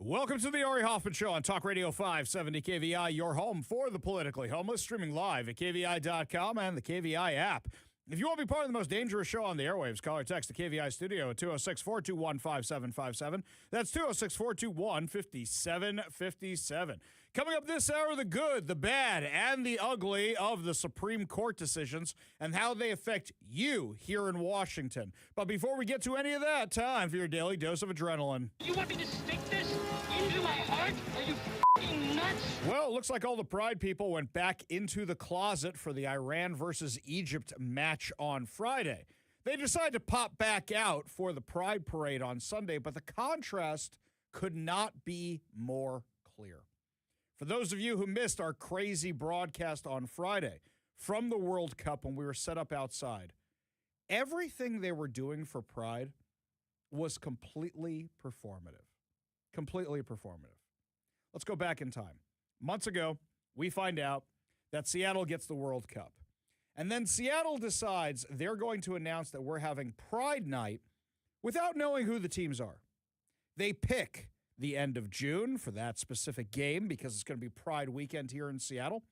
Welcome to the Ari Hoffman Show on Talk Radio 570 KVI, your home for the politically homeless, streaming live at KVI.com and the KVI app. If you want to be part of the most dangerous show on the airwaves, call or text the KVI studio at 206-421-5757. That's 206-421-5757. Coming up this hour, the good, the bad, and the ugly of the Supreme Court decisions and how they affect you here in Washington. But before we get to any of that, time for your daily dose of adrenaline. You want me to stick this into my heart? Are you f***ing nuts? Well, it looks like all the Pride people went back into the closet for the Iran versus Egypt match on Friday. They decided to pop back out for the Pride parade on Sunday, but the contrast could not be more clear. For those of you who missed our crazy broadcast on Friday from the World Cup when we were set up outside, everything they were doing for Pride was completely performative. Completely performative. Let's go back in time. Months ago, we find out that Seattle gets the World Cup. And then Seattle decides they're going to announce that we're having Pride Night without knowing who the teams are. They pick the end of June for that specific game because it's going to be Pride weekend here in Seattle.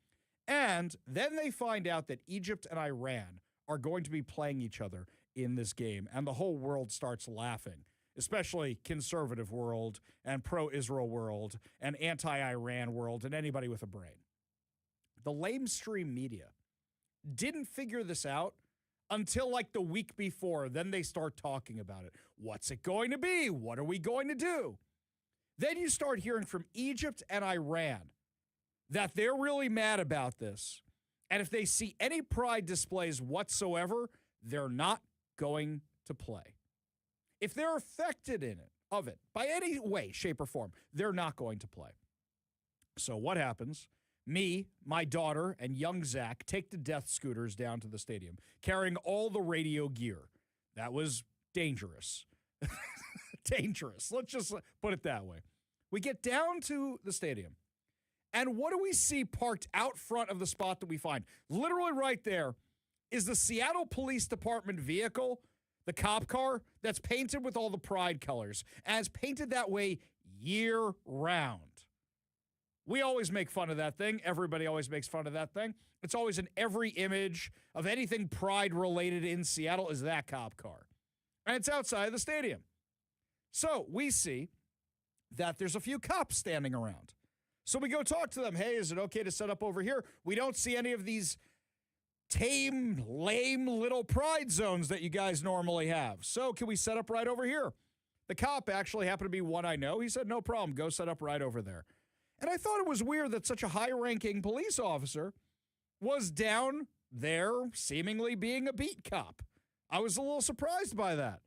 And then they find out that Egypt and Iran are going to be playing each other in this game. And the whole world starts laughing, especially conservative world and pro-Israel world and anti-Iran world and anybody with a brain. The lamestream media didn't figure this out until like the week before. Then they start talking about it. What's it going to be? What are we going to do? Then you start hearing from Egypt and Iran that they're really mad about this. And if they see any pride displays whatsoever, they're not going to play. If they're affected of it by any way, shape, or form, they're not going to play. So what happens? Me, my daughter, and young Zach take the death scooters down to the stadium, carrying all the radio gear. That was dangerous. Dangerous. Let's just put it that way. We get down to the stadium, and what do we see parked out front of the spot that we find? Literally right there is the Seattle Police Department vehicle, the cop car that's painted with all the pride colors, and it's painted that way year-round. We always make fun of that thing. Everybody always makes fun of that thing. It's always in every image of anything pride-related in Seattle is that cop car. And it's outside the stadium. So we see that there's a few cops standing around. So we go talk to them. Hey, is it okay to set up over here? We don't see any of these tame, lame little pride zones that you guys normally have. So can we set up right over here? The cop actually happened to be one I know. He said, no problem. Go set up right over there. And I thought it was weird that such a high-ranking police officer was down there seemingly being a beat cop. I was a little surprised by that.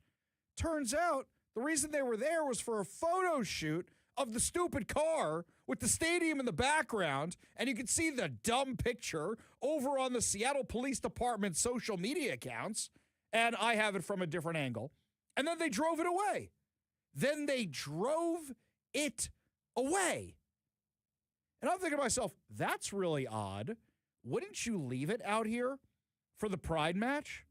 Turns out the reason they were there was for a photo shoot of the stupid car with the stadium in the background, and you can see the dumb picture over on the Seattle Police Department social media accounts, and I have it from a different angle. And then they drove it away. And I'm thinking to myself, that's really odd. Wouldn't you leave it out here for the Pride match?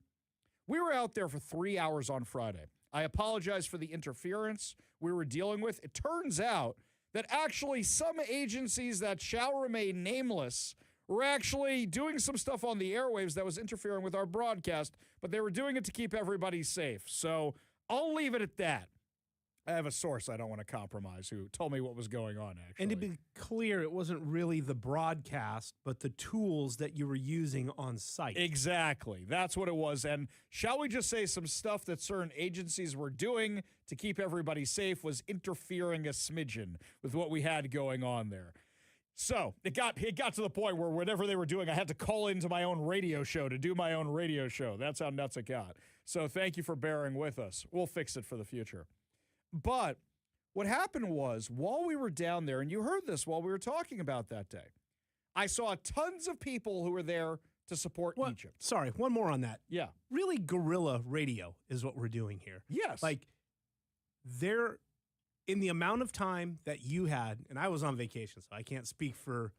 We were out there for 3 hours on Friday. I apologize for the interference we were dealing with. It turns out that actually some agencies that shall remain nameless were actually doing some stuff on the airwaves that was interfering with our broadcast, but they were doing it to keep everybody safe. So I'll leave it at that. I have a source I don't want to compromise who told me what was going on, actually. And to be clear, it wasn't really the broadcast, but the tools that you were using on site. Exactly. That's what it was. And shall we just say some stuff that certain agencies were doing to keep everybody safe was interfering a smidgen with what we had going on there. So it got to the point where whatever they were doing, I had to call into my own radio show to do my own radio show. That's how nuts it got. So thank you for bearing with us. We'll fix it for the future. But what happened was, while we were down there, and you heard this while we were talking about that day, I saw tons of people who were there to support Egypt. Sorry, one more on that. Yeah. Really guerrilla radio is what we're doing here. Yes. Like, in the amount of time that you had, and I was on vacation, so I can't speak for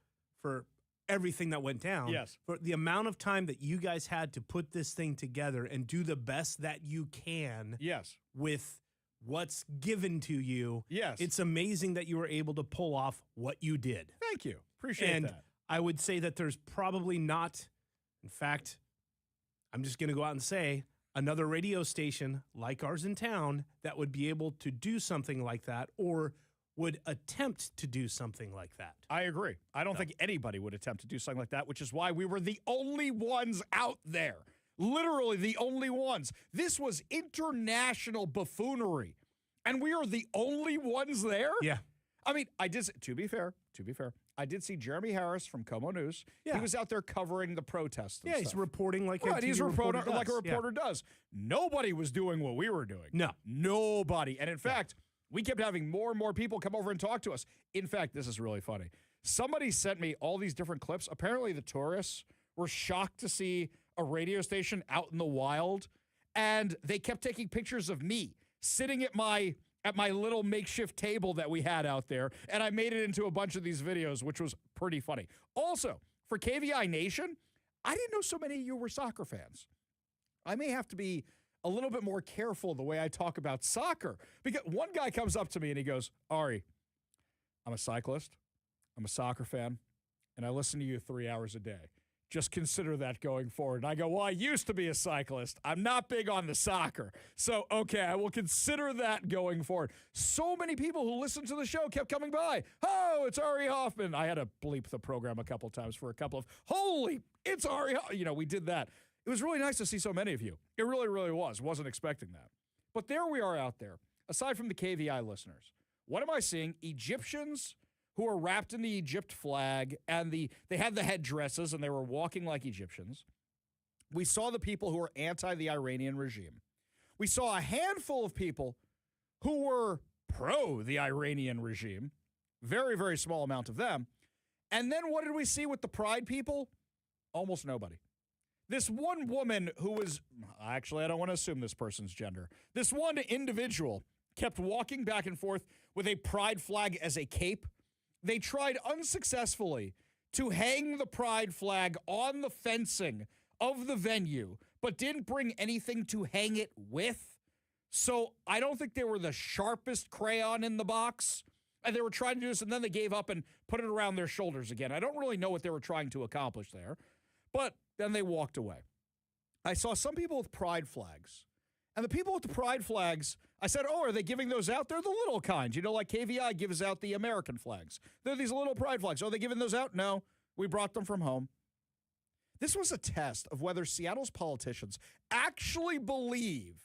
everything that went down. Yes. For the amount of time that you guys had to put this thing together and do the best that you can. Yes. With what's given to you. Yes. It's amazing that you were able to pull off what you did. Thank you. Appreciate And that. I would say that there's probably not, in fact, I'm just going to go out and say, another radio station like ours in town that would be able to do something like that or would attempt to do something like that. I agree. I don't think anybody would attempt to do something like that, which is why we were the only ones out there. Literally the only ones. This was international buffoonery, and we are the only ones there? Yeah. I mean, to be fair, I did see Jeremy Harris from Como News. Yeah. He was out there covering the protests and Yeah, he's stuff. reporting like a Right, he's TV reporting reporter like a does. reporter does. Nobody was doing what we were doing. No. Nobody. And in fact, we kept having more and more people come over and talk to us. In fact, this is really funny. Somebody sent me all these different clips. Apparently, the tourists were shocked to see a radio station out in the wild, and they kept taking pictures of me sitting at my little makeshift table that we had out there, and I made it into a bunch of these videos, which was pretty funny. Also, for KVI Nation, I didn't know so many of you were soccer fans. I may have to be a little bit more careful the way I talk about soccer, because one guy comes up to me and he goes, Ari, I'm a cyclist, I'm a soccer fan, and I listen to you 3 hours a day. Just consider that going forward. And I go, well, I used to be a cyclist. I'm not big on the soccer. So, okay, I will consider that going forward. So many people who listened to the show kept coming by. Oh, it's Ari Hoffman. I had to bleep the program a couple times for a couple of, holy, it's Ari. We did that. It was really nice to see so many of you. It really, really was. Wasn't expecting that. But there we are out there. Aside from the KVI listeners, what am I seeing? Egyptians who are wrapped in the Egypt flag, and they had the headdresses, and they were walking like Egyptians. We saw the people who were anti the Iranian regime. We saw a handful of people who were pro the Iranian regime. Very, very small amount of them. And then what did we see with the Pride people? Almost nobody. This one woman who was, actually, I don't want to assume this person's gender. This one individual kept walking back and forth with a Pride flag as a cape. They tried unsuccessfully to hang the Pride flag on the fencing of the venue, but didn't bring anything to hang it with. So I don't think they were the sharpest crayon in the box. And they were trying to do this, and then they gave up and put it around their shoulders again. I don't really know what they were trying to accomplish there, but then they walked away. I saw some people with Pride flags. And the people with the Pride flags, I said, oh, are they giving those out? They're the little kind. Like KVI gives out the American flags. They're these little Pride flags. Oh, are they giving those out? No. We brought them from home. This was a test of whether Seattle's politicians actually believe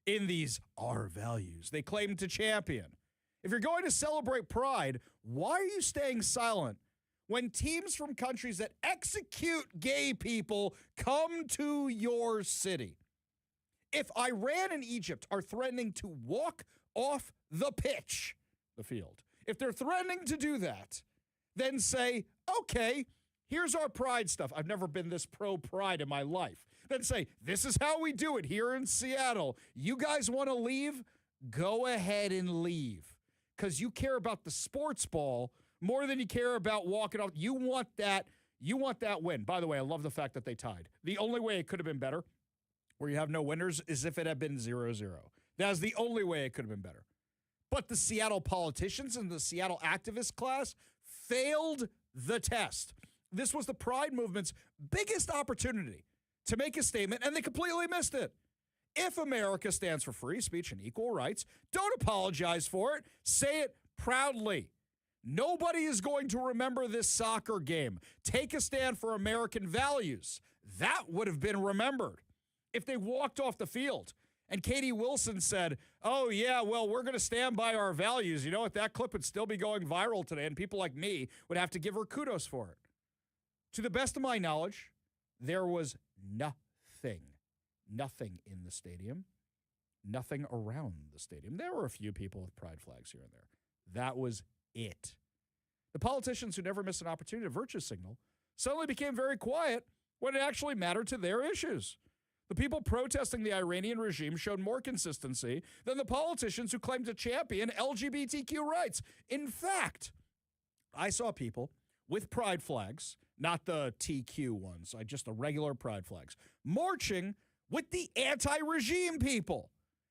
in these our values they claim to champion. If you're going to celebrate Pride, why are you staying silent when teams from countries that execute gay people come to your city? If Iran and Egypt are threatening to walk off the pitch, the field, if they're threatening to do that, then say, okay, here's our Pride stuff. I've never been this pro-Pride in my life. Then say, this is how we do it here in Seattle. You guys want to leave? Go ahead and leave. Because you care about the sports ball more than you care about walking off. You want that win. By the way, I love the fact that they tied. The only way it could have been better, where you have no winners, is if it had been 0-0. That is the only way it could have been better. But the Seattle politicians and the Seattle activist class failed the test. This was the Pride movement's biggest opportunity to make a statement, and they completely missed it. If America stands for free speech and equal rights, don't apologize for it. Say it proudly. Nobody is going to remember this soccer game. Take a stand for American values. That would have been remembered if they walked off the field and Katie Wilson said, oh, yeah, well, we're going to stand by our values. You know what? That clip would still be going viral today, and people like me would have to give her kudos for it. To the best of my knowledge, there was nothing in the stadium, nothing around the stadium. There were a few people with Pride flags here and there. That was it. The politicians who never miss an opportunity to virtue signal suddenly became very quiet when it actually mattered to their issues. The people protesting the Iranian regime showed more consistency than the politicians who claimed to champion LGBTQ rights. In fact, I saw people with Pride flags, not the TQ ones, just the regular Pride flags, marching with the anti-regime people.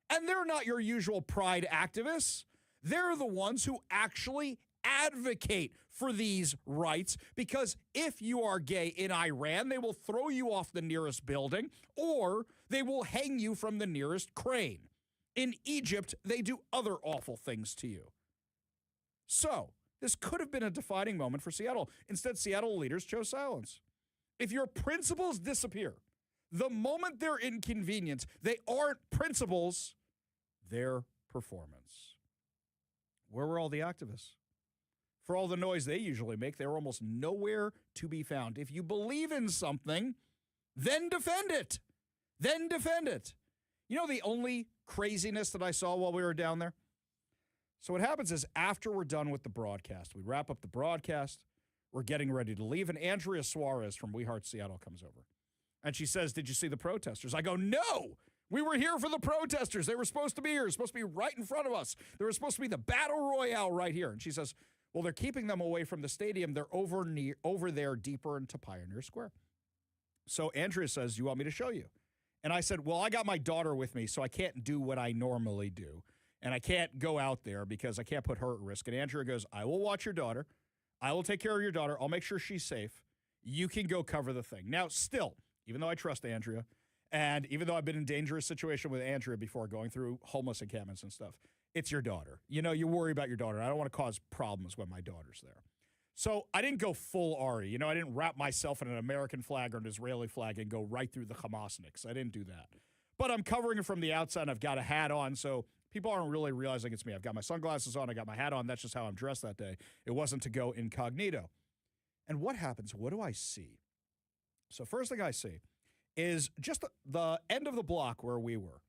And they're not your usual pride activists. They're the ones who actually advocate for these rights, because if you are gay in Iran, they will throw you off the nearest building or they will hang you from the nearest crane. In Egypt, they do other awful things to you. So, this could have been a defining moment for Seattle. Instead, Seattle leaders chose silence. If your principles disappear, the moment they're inconvenienced, they aren't principles, they're performance. Where were all the activists? For all the noise they usually make, they're almost nowhere to be found. If you believe in something, then defend it. Then defend it. You know the only craziness that I saw while we were down there? So what happens is after we're done with the broadcast, we wrap up the broadcast, we're getting ready to leave, and Andrea Suarez from We Heart Seattle comes over. And she says, "Did you see the protesters?" I go, "No! We were here for the protesters. They were supposed to be here. They were supposed to be right in front of us. There was supposed to be the battle royale right here." And she says, "Well, they're keeping them away from the stadium. They're over there deeper into Pioneer Square." So Andrea says, "You want me to show you?" And I said, "Well, I got my daughter with me, so I can't do what I normally do. And I can't go out there because I can't put her at risk." And Andrea goes, "I will watch your daughter. I will take care of your daughter. I'll make sure she's safe. You can go cover the thing." Now, still, even though I trust Andrea, and even though I've been in a dangerous situation with Andrea before, going through homeless encampments and stuff, it's your daughter. You know, you worry about your daughter. I don't want to cause problems when my daughter's there. So I didn't go full Ari. You know, I didn't wrap myself in an American flag or an Israeli flag and go right through the Hamasniks. I didn't do that. But I'm covering it from the outside, and I've got a hat on, so people aren't really realizing it's me. I've got my sunglasses on. I got my hat on. That's just how I'm dressed that day. It wasn't to go incognito. And what happens? What do I see? So first thing I see is just the end of the block where we were.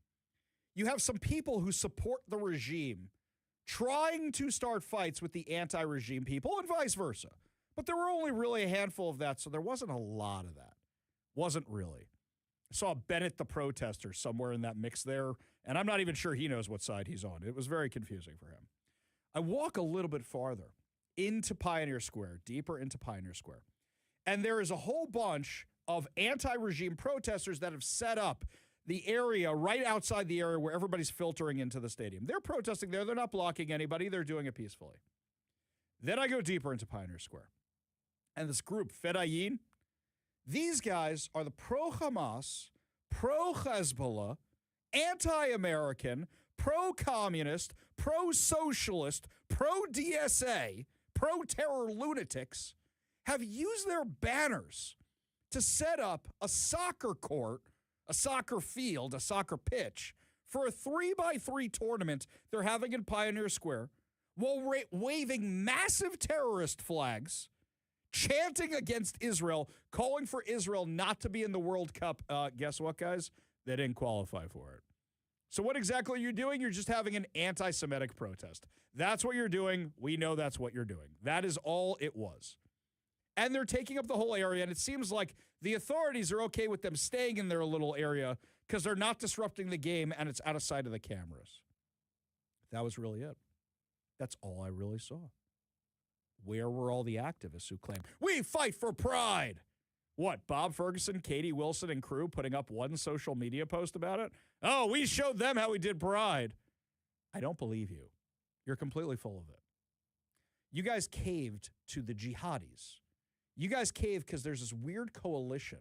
You have some people who support the regime trying to start fights with the anti-regime people and vice versa. But there were only really a handful of that, so there wasn't a lot of that. Wasn't really. I saw Bennett the protester somewhere in that mix there, and I'm not even sure he knows what side he's on. It was very confusing for him. I walk a little bit farther into Pioneer Square, deeper into Pioneer Square, and there is a whole bunch of anti-regime protesters that have set up the area right outside the area where everybody's filtering into the stadium. They're protesting there. They're not blocking anybody. They're doing it peacefully. Then I go deeper into Pioneer Square, and this group, Fedayeen, these guys are the pro-Hamas, pro-Hezbollah, anti-American, pro-communist, pro-socialist, pro-DSA, pro-terror lunatics, have used their banners to set up a soccer court, a soccer field, a soccer pitch for a 3x3 tournament they're having in Pioneer Square while waving massive terrorist flags, chanting against Israel, calling for Israel not to be in the World Cup. Guess what, guys? They didn't qualify for it. So what exactly are you doing? You're just having an anti-Semitic protest. That's what you're doing. We know that's what you're doing. That is all it was. And they're taking up the whole area, and it seems like the authorities are okay with them staying in their little area because they're not disrupting the game, and it's out of sight of the cameras. That was really it. That's all I really saw. Where were all the activists who claim, we fight for pride? What, Bob Ferguson, Katie Wilson, and crew putting up one social media post about it? Oh, we showed them how we did pride. I don't believe you. You're completely full of it. You guys caved to the jihadis. You guys caved because there's this weird coalition.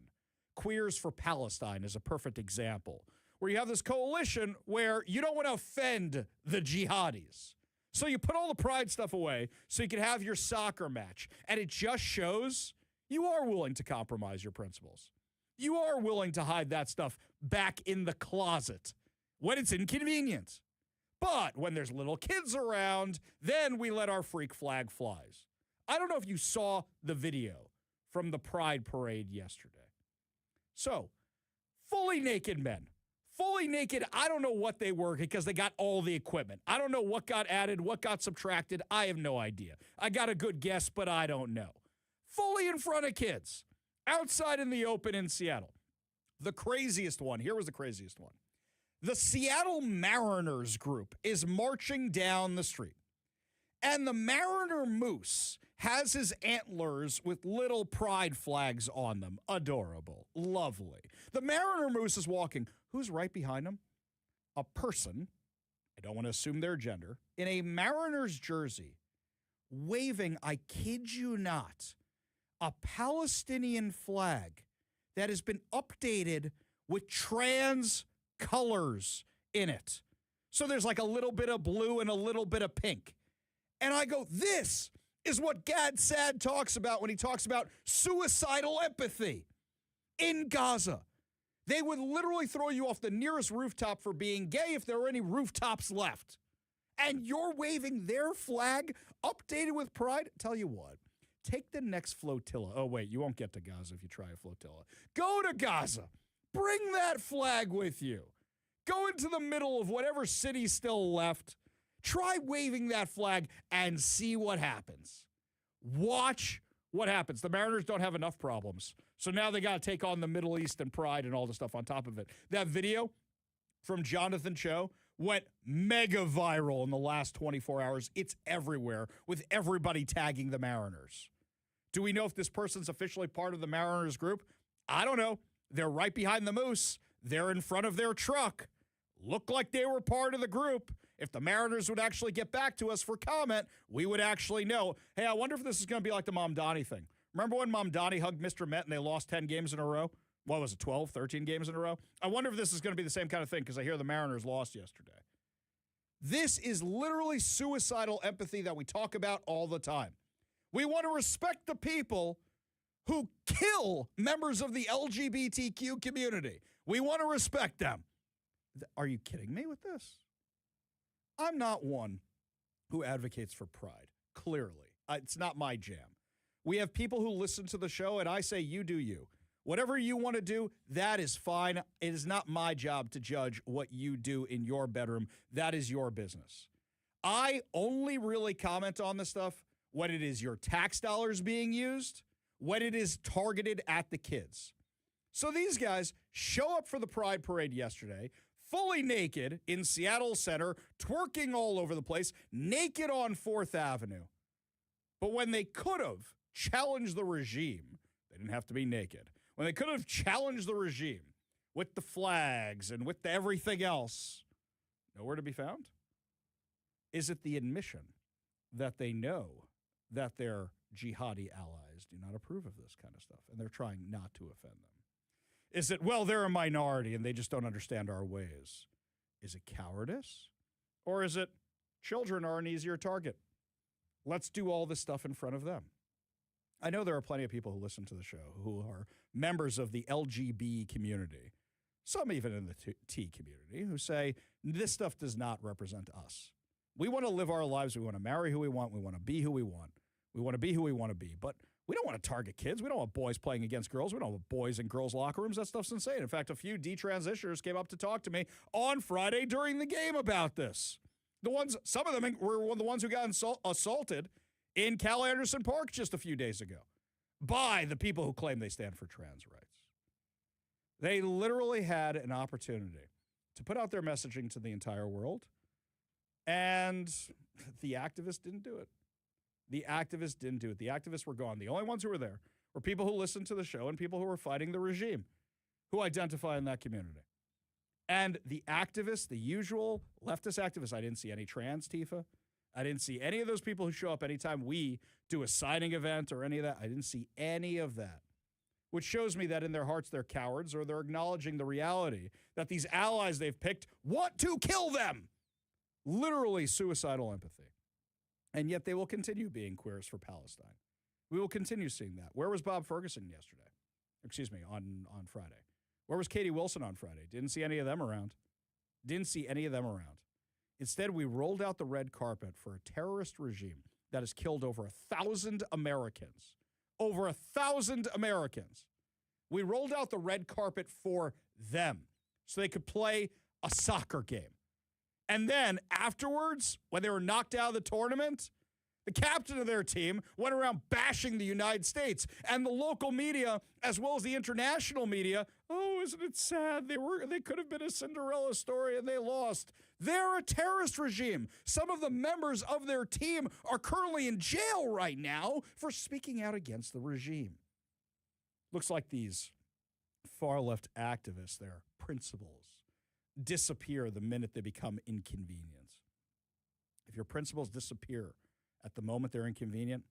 Queers for Palestine is a perfect example, where you have this coalition where you don't want to offend the jihadis. So you put all the pride stuff away so you can have your soccer match. And it just shows you are willing to compromise your principles. You are willing to hide that stuff back in the closet when it's inconvenient. But when there's little kids around, then we let our freak flag flies. I don't know if you saw the video from the Pride Parade yesterday. So, fully naked men. Fully naked, I don't know what they were because they got all the equipment. I don't know what got added, what got subtracted. I have no idea. I got a good guess, but I don't know. Fully in front of kids, outside in the open in Seattle. The craziest one, here was the craziest one. The Seattle Mariners group is marching down the street. And the Mariner Moose has his antlers with little pride flags on them. Adorable. Lovely. The Mariner Moose is walking. Who's right behind him? a person, I don't want to assume their gender, in a Mariners jersey, waving, I kid you not, a Palestinian flag that has been updated with trans colors in it. So there's like a little bit of blue and a little bit of pink. And I go, this is what Gad Sad talks about when he talks about suicidal empathy in Gaza. They would literally throw you off the nearest rooftop for being gay if there were any rooftops left. And you're waving their flag updated with pride? Tell you what, take the next flotilla. Oh, wait, you won't get to Gaza if you try a flotilla. Go to Gaza. Bring that flag with you. Go into the middle of whatever city's still left. Try waving that flag and see what happens. Watch what happens. The Mariners don't have enough problems. So now they got to take on the Middle East and pride and all the stuff on top of it. That video from Jonathan Cho went mega viral in the last 24 hours. It's everywhere with everybody tagging the Mariners. Do we know if this person's officially part of the Mariners group? I don't know. They're right behind the Moose. They're in front of their truck. Look like they were part of the group. If the Mariners would actually get back to us for comment, we would actually know. Hey, I wonder if this is going to be like the Mamdani thing. Remember when Mamdani hugged Mr. Met and they lost 10 games in a row? What was it, 12, 13 games in a row? I wonder if this is going to be the same kind of thing because I hear the Mariners lost yesterday. This is literally suicidal empathy that we talk about all the time. We want to respect the people who kill members of the LGBTQ community. We want to respect them. Are you kidding me with this? I'm not one who advocates for pride, clearly. It's not my jam. We have people who listen to the show, and I say, you do you. Whatever you want to do, that is fine. It is not my job to judge what you do in your bedroom. That is your business. I only really comment on this stuff when it is your tax dollars being used, when it is targeted at the kids. So these guys show up for the Pride Parade yesterday, fully naked in Seattle Center, twerking all over the place, naked on 4th Avenue. But when they could have challenged the regime, they didn't have to be naked. When they could have challenged the regime with the flags and with the everything else, nowhere to be found? Is it the admission that they know that their jihadi allies do not approve of this kind of stuff and they're trying not to offend them? Is it, well, they're a minority and they just don't understand our ways? Is it cowardice? Or is it children are an easier target? Let's do all this stuff in front of them. I know there are plenty of people who listen to the show who are members of the LGB community, some even in the T community, who say this stuff does not represent us. We want to live our lives. We want to marry who we want. We want to be who we want. We want to be who we want to be. But we don't want to target kids. We don't want boys playing against girls. We don't want boys in girls' locker rooms. That stuff's insane. In fact, a few detransitioners came up to talk to me on Friday during the game about this. Some of them were the ones who got assaulted in Cal Anderson Park just a few days ago by the people who claim they stand for trans rights. They literally had an opportunity to put out their messaging to the entire world, and the activists didn't do it. The activists didn't do it. The activists were gone. The only ones who were there were people who listened to the show and people who were fighting the regime, who identify in that community. And the activists, the usual leftist activists, I didn't see any trans Tifa. I didn't see any of those people who show up anytime we do a signing event or any of that. I didn't see any of that, which shows me that in their hearts they're cowards, or they're acknowledging the reality that these allies they've picked want to kill them. Literally suicidal empathy. And yet they will continue being queers for Palestine. We will continue seeing that. Where was Bob Ferguson yesterday? Excuse me, on Friday. Where was Katie Wilson on Friday? Didn't see any of them around. Didn't see any of them around. Instead, we rolled out the red carpet for a terrorist regime that has killed over 1,000 Americans. Over 1,000 Americans. We rolled out the red carpet for them so they could play a soccer game. And then afterwards, when they were knocked out of the tournament, the captain of their team went around bashing the United States, and the local media, as well as the international media, oh, isn't it sad? They could have been a Cinderella story and they lost. They're a terrorist regime. Some of the members of their team are currently in jail right now for speaking out against the regime. Looks like these far left activists, their principles, disappear the minute they become inconvenient. If your principles disappear at the moment they're inconvenient,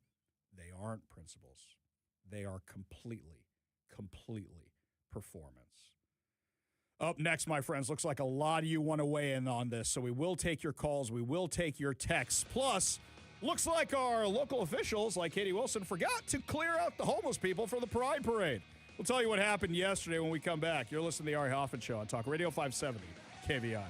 they aren't principles. They are completely performance. Up next, my friends, looks like a lot of you want to weigh in on this, so we will take your calls. We will take your texts. Plus, looks like our local officials, like Katie Wilson, forgot to clear out the homeless people for the Pride Parade. We'll tell you what happened yesterday when we come back. You're listening to the Ari Hoffman Show on Talk Radio 570 KVI.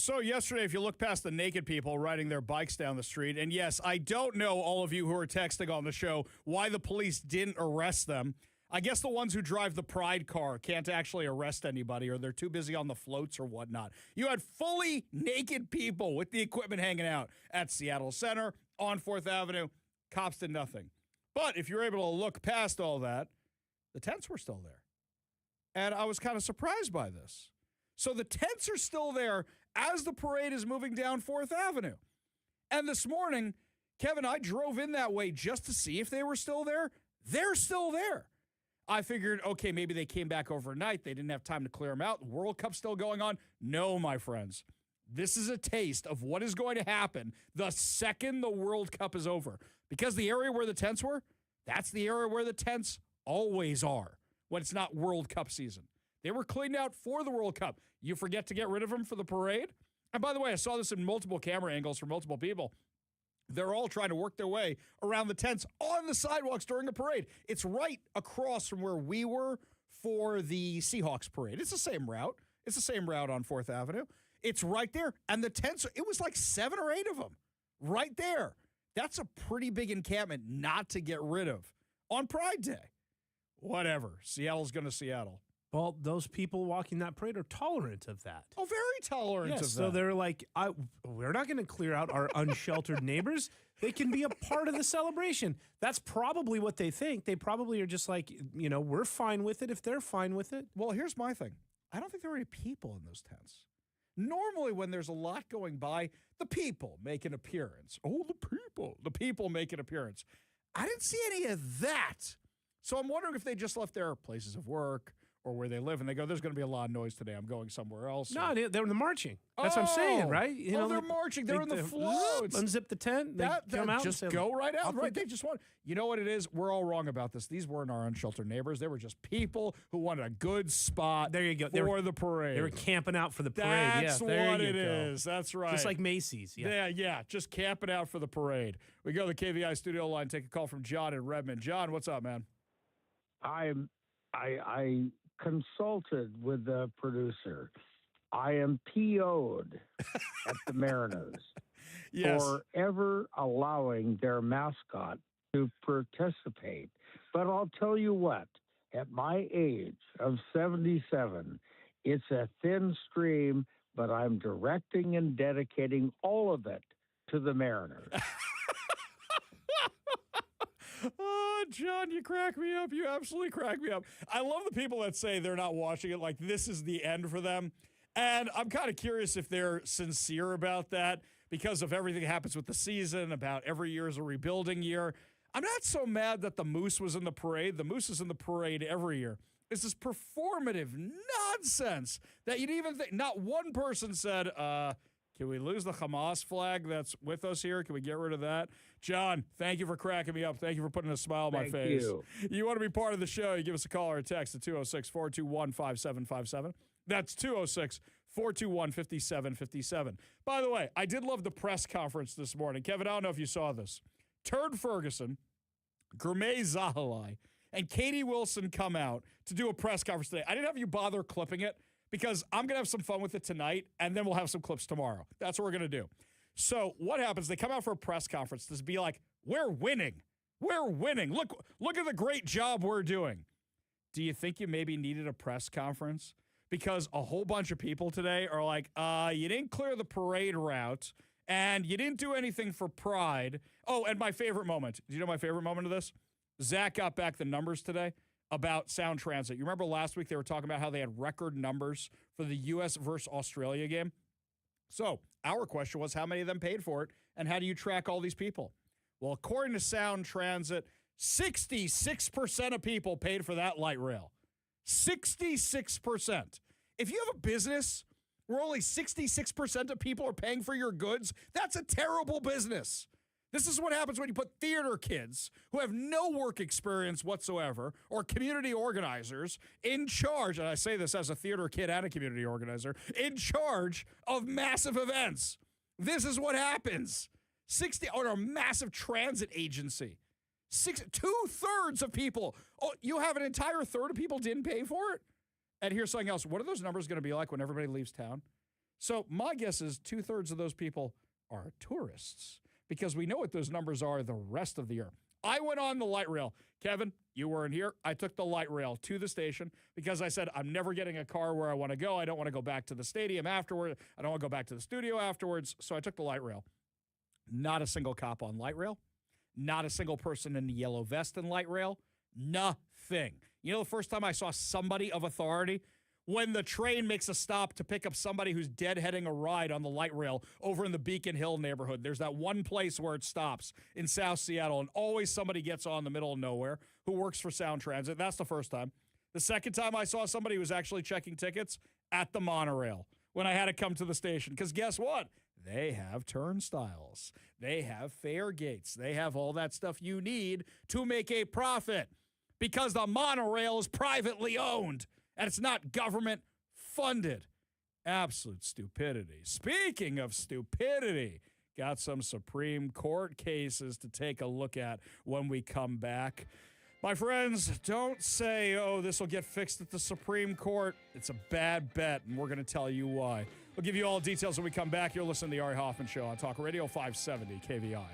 So yesterday, if you look past the naked people riding their bikes down the street, and yes, I don't know all of you who are texting on the show why the police didn't arrest them. I guess the ones who drive the Pride car can't actually arrest anybody, or they're too busy on the floats or whatnot. You had fully naked people with the equipment hanging out at Seattle Center, on 4th Avenue. Cops did nothing. But if you're able to look past all that, the tents were still there. And I was kind of surprised by this. So the tents are still there as the parade is moving down 4th Avenue. And this morning, Kevin, I drove in that way just to see if they were still there. They're still there. I figured, okay, maybe they came back overnight. They didn't have time to clear them out. The World Cup's still going on. No, my friends. This is a taste of what is going to happen the second the World Cup is over. Because the area where the tents were, that's the area where the tents always are when it's not World Cup season. They were cleaned out for the World Cup. You forget to get rid of them for the parade? And by the way, I saw this in multiple camera angles from multiple people. They're all trying to work their way around the tents on the sidewalks during the parade. It's right across from where we were for the Seahawks parade. It's the same route. It's the same route on 4th Avenue. It's right there. And the tents, it was like 7 or 8 of them right there. That's a pretty big encampment not to get rid of on Pride Day. Whatever. Seattle's going to Seattle. Well, those people walking that parade are tolerant of that. Oh, very tolerant of that. So they're like, we're not going to clear out our unsheltered neighbors. They can be a part of the celebration. That's probably what they think. They probably are just like, we're fine with it if they're fine with it. Well, here's my thing. I don't think there are any people in those tents. Normally, when there's a lot going by, the people make an appearance. Oh, the people make an appearance. I didn't see any of that. So I'm wondering if they just left their places of work or where they live, and they go, there's going to be a lot of noise today. I'm going somewhere else. No, they're in the marching. That's what I'm saying, right? They're marching. They're in the floats. Unzip the tent. They come out just and say, go right out. Right. They just want, you know what it is? We're all wrong about this. These weren't our unsheltered neighbors. They were just people who wanted a good spot there you go. For the parade. They were camping out for the parade. That's what it is. That's right. Just like Macy's. Yeah. Just camping out for the parade. We go to the KVI studio line, take a call from John in Redmond. John, what's up, man? I consulted with the producer. I am PO'd at the Mariners for ever allowing their mascot to participate. But I'll tell you what, at my age of 77, it's a thin stream, but I'm directing and dedicating all of it to the Mariners. Oh, John, you crack me up. You absolutely crack me up. I love the people that say they're not watching it like this is the end for them. And I'm kind of curious if they're sincere about that because of everything that happens with the season, about every year is a rebuilding year. I'm not so mad that the Moose was in the parade. The Moose is in the parade every year. It's this performative nonsense that you'd even think. Not one person said, can we lose the Hamas flag that's with us here? Can we get rid of that? John, thank you for cracking me up. Thank you for putting a smile on my face. You want to be part of the show, you give us a call or a text at 206-421-5757. That's 206-421-5757. By the way, I did love the press conference this morning. Kevin, I don't know if you saw this. Turd Ferguson, Gurmay Zahalai, and Katie Wilson come out to do a press conference today. I didn't have you bother clipping it because I'm going to have some fun with it tonight, and then we'll have some clips tomorrow. That's what we're going to do. So what happens? They come out for a press conference to be like, we're winning. We're winning. Look at the great job we're doing. Do you think you maybe needed a press conference? Because a whole bunch of people today are like, you didn't clear the parade route, and you didn't do anything for Pride. Oh, and my favorite moment. Do you know my favorite moment of this? Zach got back the numbers today about Sound Transit. You remember last week they were talking about how they had record numbers for the U.S. versus Australia game? So our question was, how many of them paid for it, and how do you track all these people? Well, according to Sound Transit, 66% of people paid for that light rail. 66%. If you have a business where only 66% of people are paying for your goods, that's a terrible business. This is what happens when you put theater kids who have no work experience whatsoever or community organizers in charge, and I say this as a theater kid and a community organizer, in charge of massive events. This is what happens. Or a massive transit agency. 2/3 of people. Oh, you have an entire third of people didn't pay for it? And here's something else. What are those numbers going to be like when everybody leaves town? So my guess is 2/3 of those people are tourists, because we know what those numbers are the rest of the year. I went on the light rail. Kevin, you weren't here. I took the light rail to the station because I said, I'm never getting a car where I want to go. I don't want to go back to the stadium afterward. I don't want to go back to the studio afterwards. So I took the light rail. Not a single cop on light rail. Not a single person in the yellow vest in light rail. Nothing. You know, the first time I saw somebody of authority when the train makes a stop to pick up somebody who's deadheading a ride on the light rail over in the Beacon Hill neighborhood. There's that one place where it stops in South Seattle, and always somebody gets on in the middle of nowhere who works for Sound Transit. That's the first time. The second time I saw somebody who was actually checking tickets at the monorail when I had to come to the station. Because guess what? They have turnstiles. They have fare gates. They have all that stuff you need to make a profit because the monorail is privately owned and it's not government funded. Absolute stupidity. Speaking of stupidity, got some Supreme Court cases to take a look at when we come back. My friends, don't say, oh, this will get fixed at the Supreme Court. It's a bad bet, and we're going to tell you why. We'll give you all details when we come back. You're listening to The Ari Hoffman Show on Talk Radio 570 KVI.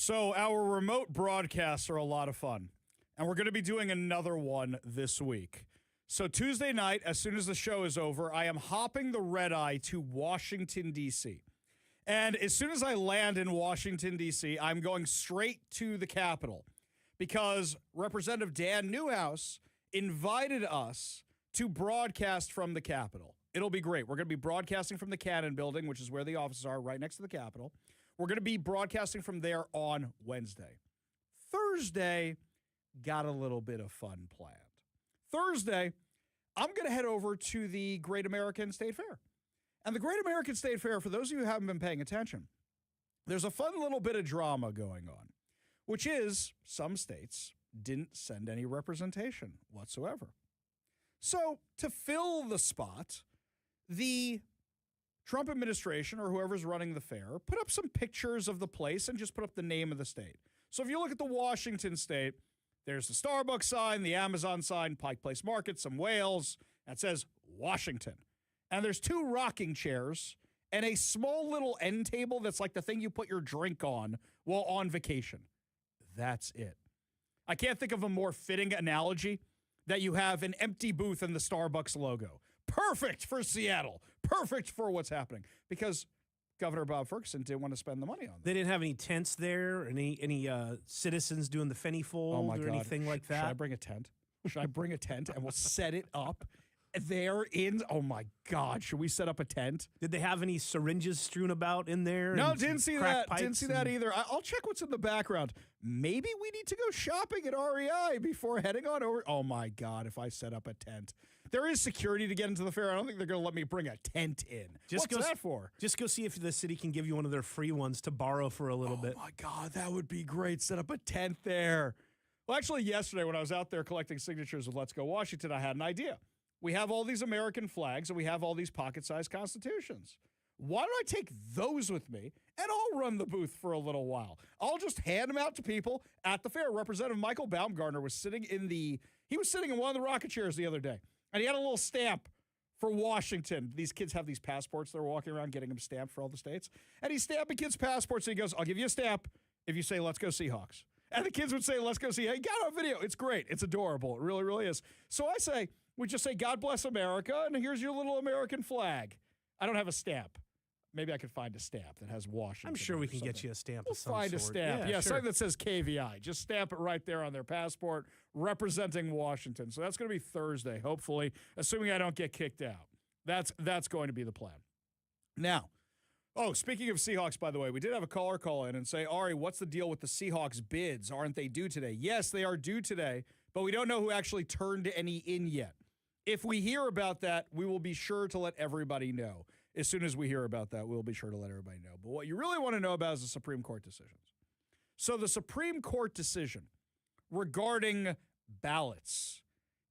So our remote broadcasts are a lot of fun, and we're going to be doing another one this week. So Tuesday night, as soon as the show is over, I am hopping the red eye to Washington, D.C. And as soon as I land in Washington, D.C., I'm going straight to the Capitol because Representative Dan Newhouse invited us to broadcast from the Capitol. It'll be great. We're going to be broadcasting from the Cannon Building, which is where the offices are, right next to the Capitol. We're going to be broadcasting from there on Wednesday. Thursday, got a little bit of fun planned. Thursday, I'm going to head over to the Great American State Fair. And the Great American State Fair, for those of you who haven't been paying attention, there's a fun little bit of drama going on, which is some states didn't send any representation whatsoever. So to fill the spot, the Trump administration or whoever's running the fair put up some pictures of the place and just put up the name of the state. So if you look at the Washington state, there's the Starbucks sign, the Amazon sign, Pike Place Market, some whales, that says Washington. and there's 2 rocking chairs and a small little end table that's like the thing you put your drink on while on vacation. That's it. I can't think of a more fitting analogy that you have an empty booth and the Starbucks logo. Perfect for Seattle. Perfect for what's happening. Because Governor Bob Ferguson didn't want to spend the money on that. They didn't have any tents there, any citizens doing the Fenny Fold or anything like that? Should I bring a tent? Should I bring a tent and we'll set it up there in? Oh my God! Should we set up a tent? Did they have any syringes strewn about in there? No, didn't see that. Didn't see that either. I'll check what's in the background. Maybe we need to go shopping at REI before heading on over. Oh my God! If I set up a tent, there is security to get into the fair. I don't think they're going to let me bring a tent in. What's that for? Just go see if the city can give you one of their free ones to borrow for a little bit. Oh my God, that would be great. Set up a tent there. Well, actually, yesterday when I was out there collecting signatures with Let's Go Washington, I had an idea. We have all these American flags and we have all these pocket-sized constitutions. Why don't I take those with me and I'll run the booth for a little while? I'll just hand them out to people at the fair. Representative Michael Baumgartner was sitting in one of the rocket chairs the other day, and he had a little stamp for Washington. These kids have these passports. They're walking around getting them stamped for all the states. And he's stamping kids' passports, and he goes, I'll give you a stamp if you say, let's go Seahawks. And the kids would say, let's go see. He got it on video. It's great. It's adorable. It really, really is. So I say, we just say, God bless America, and here's your little American flag. I don't have a stamp. Maybe I could find a stamp that has Washington. I'm sure we can get you a stamp of some sort. We'll find a stamp. Yeah, sure. Something that says KVI. Just stamp it right there on their passport representing Washington. So that's going to be Thursday, hopefully, assuming I don't get kicked out. That's going to be the plan. Now, speaking of Seahawks, by the way, we did have a caller call in and say, Ari, what's the deal with the Seahawks bids? Aren't they due today? Yes, they are due today, but we don't know who actually turned any in yet. If we hear about that, we will be sure to let everybody know. As soon as we hear about that, we'll be sure to let everybody know. But what you really want to know about is the Supreme Court decisions. So the Supreme Court decision regarding ballots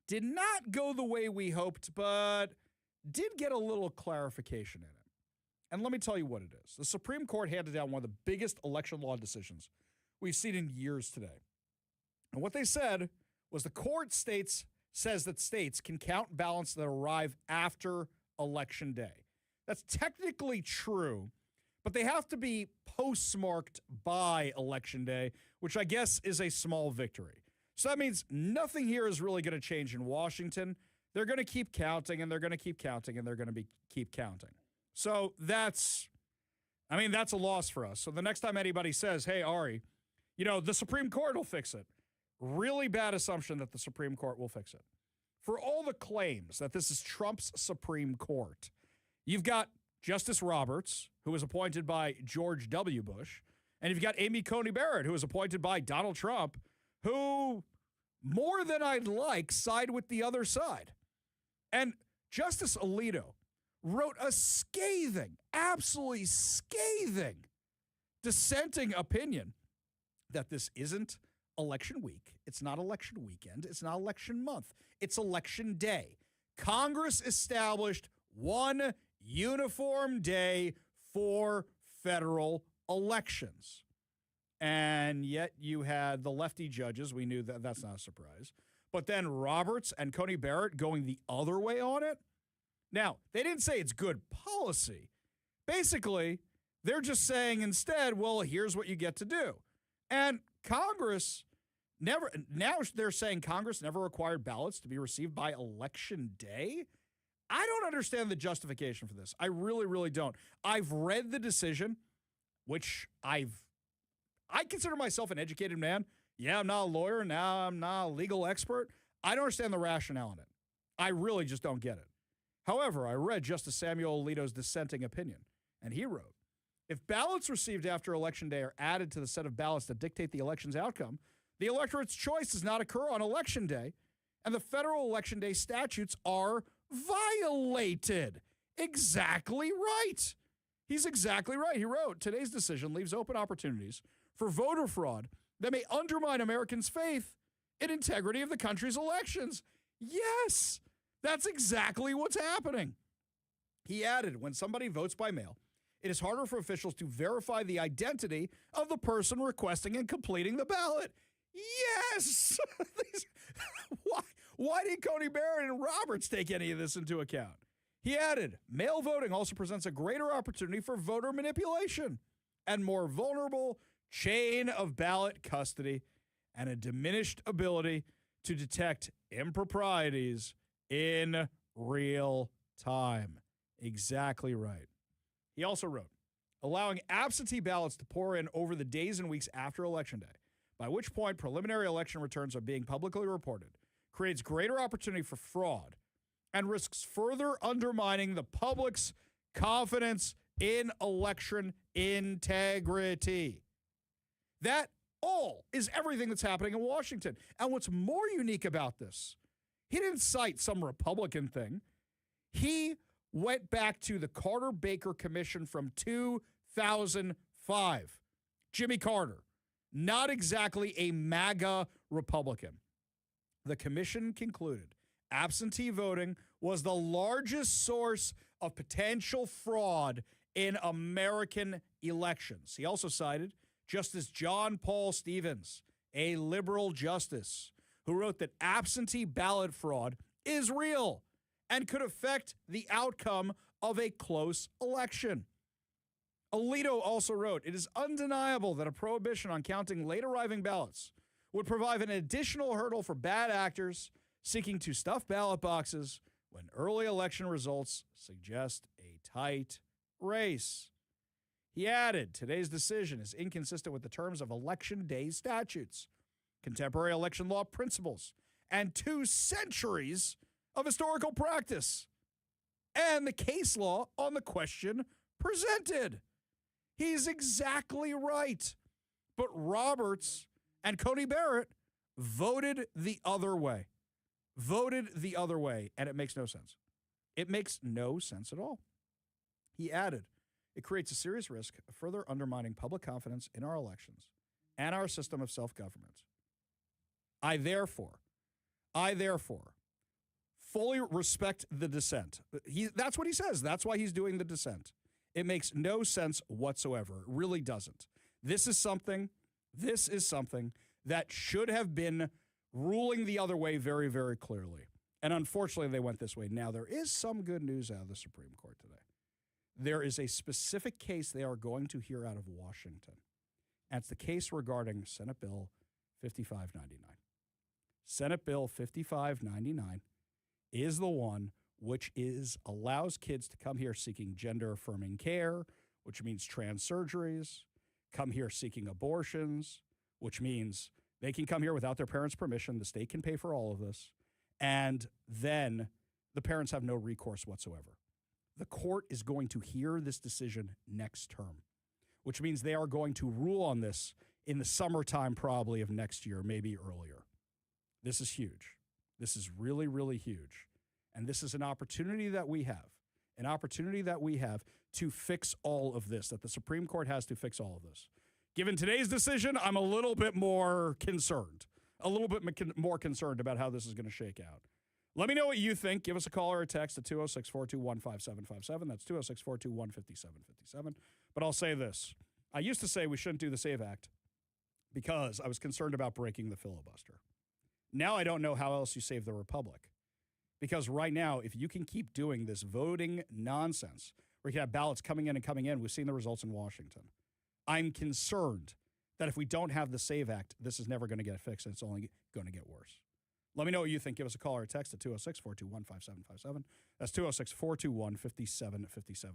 did not go the way we hoped, but did get a little clarification in it. And let me tell you what it is. The Supreme Court handed down one of the biggest election law decisions we've seen in years today. And what they said was the court says that states can count ballots that arrive after Election Day. That's technically true, but they have to be postmarked by Election Day, which I guess is a small victory. So that means nothing here is really going to change in Washington. They're going to keep counting, and they're going to keep counting, and they're going to keep counting. So that's a loss for us. So the next time anybody says, hey, Ari, the Supreme Court will fix it. Really bad assumption that the Supreme Court will fix it. For all the claims that this is Trump's Supreme Court, you've got Justice Roberts, who was appointed by George W. Bush, and you've got Amy Coney Barrett, who was appointed by Donald Trump, who, more than I'd like, side with the other side. And Justice Alito wrote a scathing, absolutely scathing, dissenting opinion that this isn't election week. It's not election weekend. It's not election month. It's election day. Congress established one uniform day for federal elections. And yet you had the lefty judges. We knew that that's not a surprise. But then Roberts and Coney Barrett going the other way on it. Now, they didn't say it's good policy. Basically, they're just saying instead, well, here's what you get to do. And Congress they're saying Congress never required ballots to be received by Election Day. I don't understand the justification for this. I really, really don't. I've read the decision, which I consider myself an educated man. Yeah, I'm not a lawyer. Now I'm not a legal expert. I don't understand the rationale in it. I really just don't get it. However, I read Justice Samuel Alito's dissenting opinion, and he wrote, if ballots received after Election Day are added to the set of ballots that dictate the election's outcome, the electorate's choice does not occur on Election Day, and the federal Election Day statutes are violated. Exactly right. He's exactly right. He wrote, today's decision leaves open opportunities for voter fraud that may undermine Americans' faith in integrity of the country's elections. Yes, that's exactly what's happening. He added, when somebody votes by mail, it is harder for officials to verify the identity of the person requesting and completing the ballot. Yes! Why did Coney Barrett and Roberts take any of this into account? He added, mail voting also presents a greater opportunity for voter manipulation and more vulnerable chain of ballot custody and a diminished ability to detect improprieties in real time. Exactly right. He also wrote, allowing absentee ballots to pour in over the days and weeks after Election Day, by which point preliminary election returns are being publicly reported, creates greater opportunity for fraud and risks further undermining the public's confidence in election integrity. That all is everything that's happening in Washington. And what's more unique about this, he didn't cite some Republican thing. He went back to the Carter-Baker Commission from 2005. Jimmy Carter, not exactly a MAGA Republican. The commission concluded absentee voting was the largest source of potential fraud in American elections. He also cited Justice John Paul Stevens, a liberal justice, who wrote that absentee ballot fraud is real and could affect the outcome of a close election. Alito also wrote, it is undeniable that a prohibition on counting late arriving ballots would provide an additional hurdle for bad actors seeking to stuff ballot boxes when early election results suggest a tight race. He added, today's decision is inconsistent with the terms of Election Day statutes, contemporary election law principles, and 2 centuries of historical practice, and the case law on the question presented. He's exactly right. But Roberts and Coney Barrett voted the other way. And it makes no sense. It makes no sense at all. He added, it creates a serious risk of further undermining public confidence in our elections and our system of self-government. I therefore fully respect the dissent. That's what he says. That's why he's doing the dissent. It makes no sense whatsoever. It really doesn't. This is something that should have been ruling the other way very, very clearly. And unfortunately, they went this way. Now, there is some good news out of the Supreme Court today. There is a specific case they are going to hear out of Washington. And it's the case regarding Senate Bill 5599. Senate Bill 5599 is the one which allows kids to come here seeking gender-affirming care, which means trans surgeries, come here seeking abortions, which means they can come here without their parents' permission. The state can pay for all of this. And then the parents have no recourse whatsoever. The court is going to hear this decision next term, which means they are going to rule on this in the summertime probably of next year, maybe earlier. This is huge. This is really, really huge. And this is an opportunity that we have to fix all of this, that the Supreme Court has to fix all of this. Given today's decision, I'm a little bit more concerned about how this is going to shake out. Let me know what you think. Give us a call or a text at 206-421-5757. That's 206-421-5757. But I'll say this. I used to say we shouldn't do the SAVE Act because I was concerned about breaking the filibuster. Now I don't know how else you save the republic. Because right now, if you can keep doing this voting nonsense, where you can have ballots coming in, we've seen the results in Washington. I'm concerned that if we don't have the SAVE Act, this is never going to get fixed, and it's only going to get worse. Let me know what you think. Give us a call or a text at 206-421-5757. That's 206-421-5757.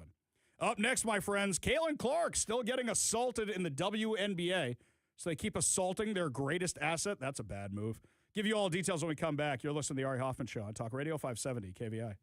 Up next, my friends, Caitlin Clark still getting assaulted in the WNBA, so they keep assaulting their greatest asset. That's a bad move. Give you all details when we come back. You're listening to The Ari Hoffman Show on Talk Radio 570 KVI.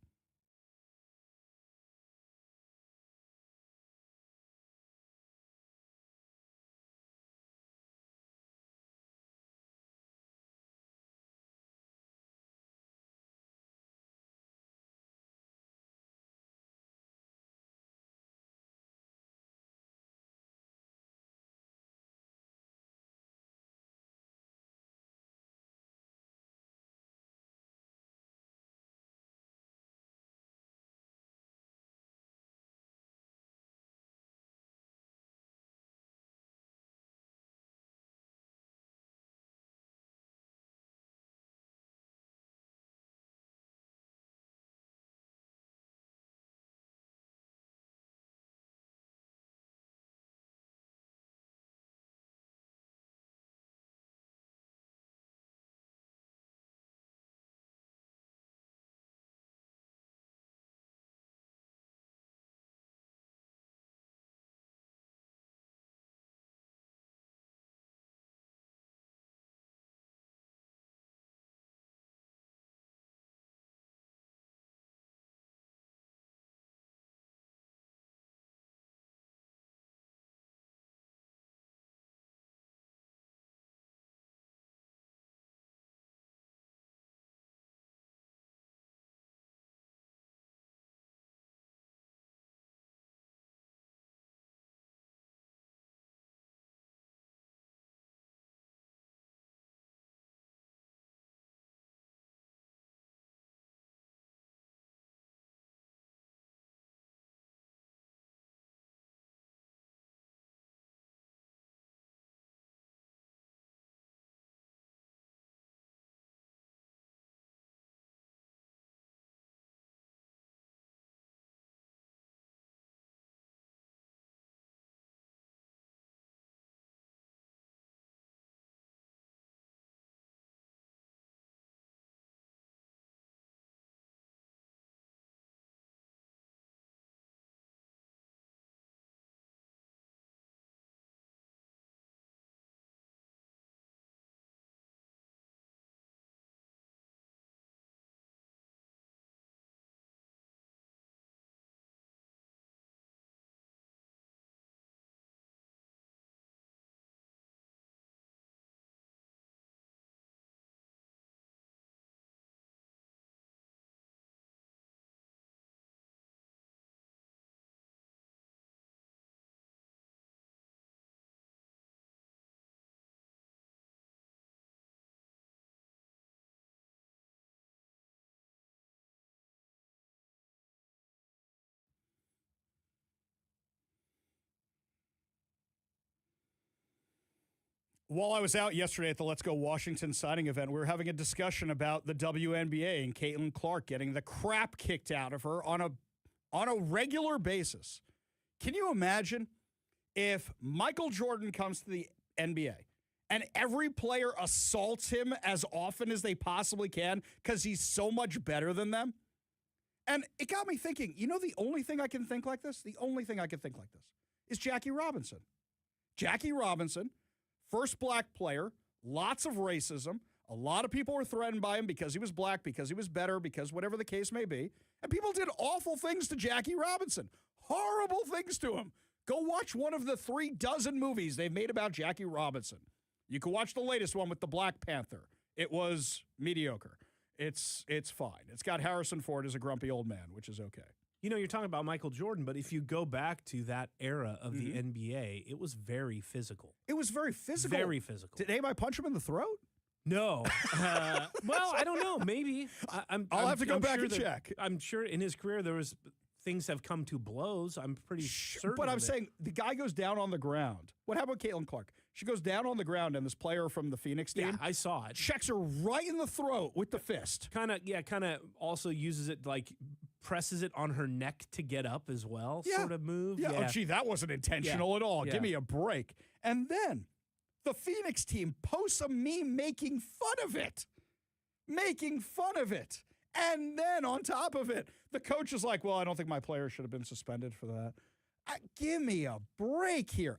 While I was out yesterday at the Let's Go Washington signing event, we were having a discussion about the WNBA and Caitlin Clark getting the crap kicked out of her on a regular basis. Can you imagine if Michael Jordan comes to the NBA and every player assaults him as often as they possibly can because he's so much better than them? And it got me thinking, the only thing I can think like this, is Jackie Robinson. Jackie Robinson, first black player, lots of racism. A lot of people were threatened by him because he was black, because he was better, because whatever the case may be. And people did awful things to Jackie Robinson, horrible things to him. Go watch one of the 36 movies they've made about Jackie Robinson. You can watch the latest one with the Black Panther. It was mediocre. It's fine. It's got Harrison Ford as a grumpy old man, which is okay. You're talking about Michael Jordan, but if you go back to that era of the NBA, it was very physical. It was very physical. Very physical. Did anybody punch him in the throat? No. Well, I don't know. Maybe. I'll have to go back and check. I'm sure in his career things have come to blows. I'm pretty certain. But I'm saying the guy goes down on the ground. What happened with Caitlin Clark? She goes down on the ground, and this player from the Phoenix team, yeah, I saw it, checks her right in the throat with the fist. Kind of also uses it, like presses it on her neck to get up as well, sort of move. Yeah. Oh, gee, that wasn't intentional at all. Yeah. Give me a break. And then the Phoenix team posts a meme making fun of it. And then on top of it, the coach is like, well, I don't think my player should have been suspended for that. Give me a break here.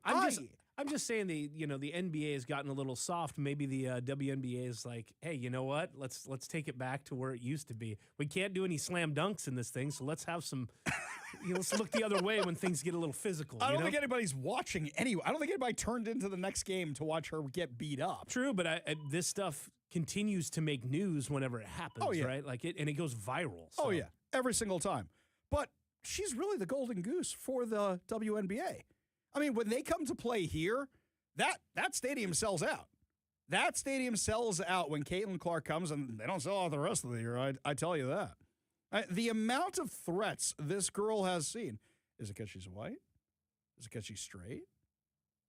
I'm just saying the NBA has gotten a little soft. Maybe the WNBA is like, hey, you know what? Let's take it back to where it used to be. We can't do any slam dunks in this thing, so let's have some. Let's look the other way when things get a little physical. I don't think anybody's watching anyway. I don't think anybody turned into the next game to watch her get beat up. True, but this stuff continues to make news whenever it happens, right? And it goes viral. So. Oh yeah, every single time. But she's really the golden goose for the WNBA. I mean, when they come to play here, that stadium sells out. That stadium sells out when Caitlin Clark comes, and they don't sell out the rest of the year. I tell you that. The amount of threats this girl has seen, is it because she's white? Is it because she's straight?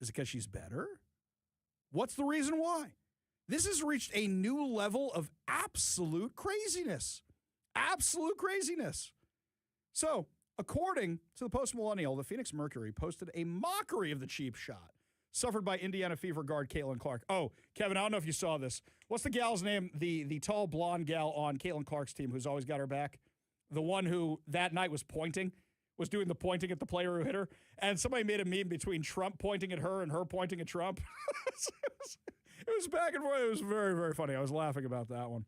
Is it because she's better? What's the reason why? This has reached a new level of absolute craziness. Absolute craziness. So, according to the Post-Millennial, the Phoenix Mercury posted a mockery of the cheap shot suffered by Indiana Fever guard Caitlin Clark. Oh, Kevin, I don't know if you saw this. What's the gal's name? The tall blonde gal on Caitlin Clark's team who's always got her back? The one who that night was doing the pointing at the player who hit her. And somebody made a meme between Trump pointing at her and her pointing at Trump. It was back and forth. It was very, very funny. I was laughing about that one.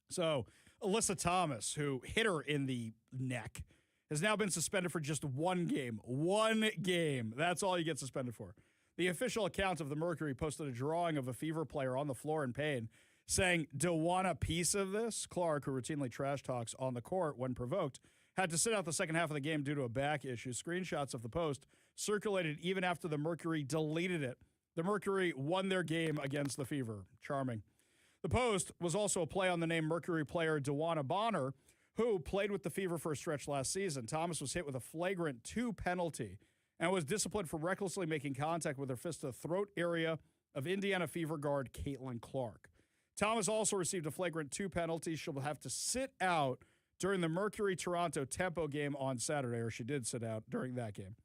So, Alyssa Thomas, who hit her in the neck, has now been suspended for just one game. One game. That's all you get suspended for. The official account of the Mercury posted a drawing of a Fever player on the floor in pain, saying, "Do want a piece of this?" Clark, who routinely trash talks on the court when provoked, had to sit out the second half of the game due to a back issue. Screenshots of the post circulated even after the Mercury deleted it. The Mercury won their game against the Fever. Charming. The post was also a play on the name Mercury player DeWanna Bonner, who played with the Fever for a stretch last season. Thomas was hit with a flagrant 2 penalty and was disciplined for recklessly making contact with her fist to the throat area of Indiana Fever guard Caitlin Clark. Thomas also received a flagrant 2 penalty. She'll have to sit out during the Mercury-Toronto Tempo game on Saturday, or she did sit out during that game.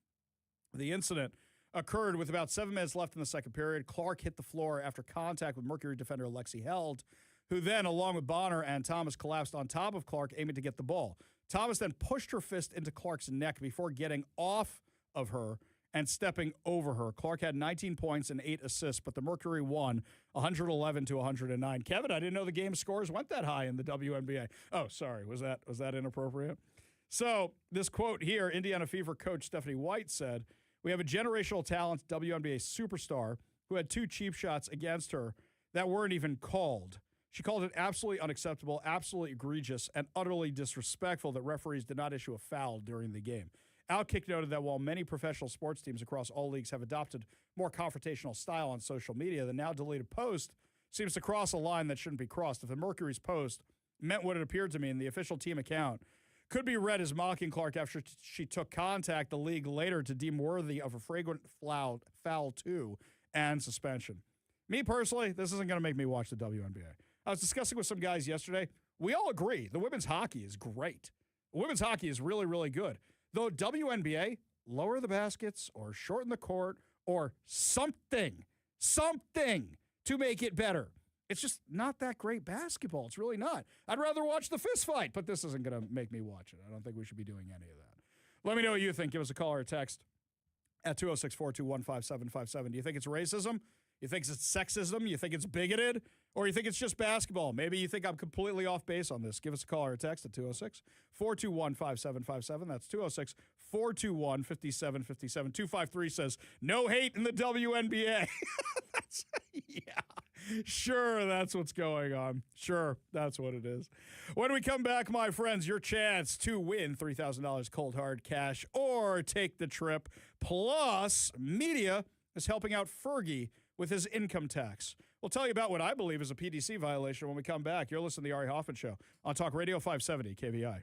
The incident occurred with about 7 minutes left in the second period. Clark hit the floor after contact with Mercury defender Lexi Held, who then, along with Bonner and Thomas, collapsed on top of Clark, aiming to get the ball. Thomas then pushed her fist into Clark's neck before getting off of her and stepping over her. Clark had 19 points and 8 assists, but the Mercury won 111-109. Kevin, I didn't know the game scores went that high in the WNBA. Oh, sorry. Was that inappropriate? So this quote here, Indiana Fever coach Stephanie White said, "We have a generational talent WNBA superstar who had 2 cheap shots against her that weren't even called. She called it absolutely unacceptable, absolutely egregious, and utterly disrespectful that referees did not issue a foul during the game." Outkick noted that while many professional sports teams across all leagues have adopted more confrontational style on social media, the now deleted post seems to cross a line that shouldn't be crossed. If the Mercury's post meant what it appeared to me in the official team account could be read as mocking Clark after she took contact, the league later to deem worthy of a flagrant foul 2 and suspension. Me personally, this isn't going to make me watch the WNBA. I was discussing with some guys yesterday. We all agree the women's hockey is great. Women's hockey is really, really good. Though WNBA, lower the baskets or shorten the court or something to make it better. It's just not that great basketball. It's really not. I'd rather watch the fist fight, but this isn't going to make me watch it. I don't think we should be doing any of that. Let me know what you think. Give us a call or a text at 206-421-5757. Do you think it's racism? You think it's sexism? You think it's bigoted? Or you think it's just basketball? Maybe you think I'm completely off base on this. Give us a call or a text at 206-421-5757. That's 206-421-5757. 253 says, no hate in the WNBA. Yeah, sure, that's what's going on. Sure, that's what it is. When we come back, my friends, your chance to win $3,000 cold hard cash or take the trip. Plus, media is helping out Fergie with his income tax. We'll tell you about what I believe is a PDC violation when we come back. You're listening to the Ari Hoffman Show on Talk Radio 570 KVI.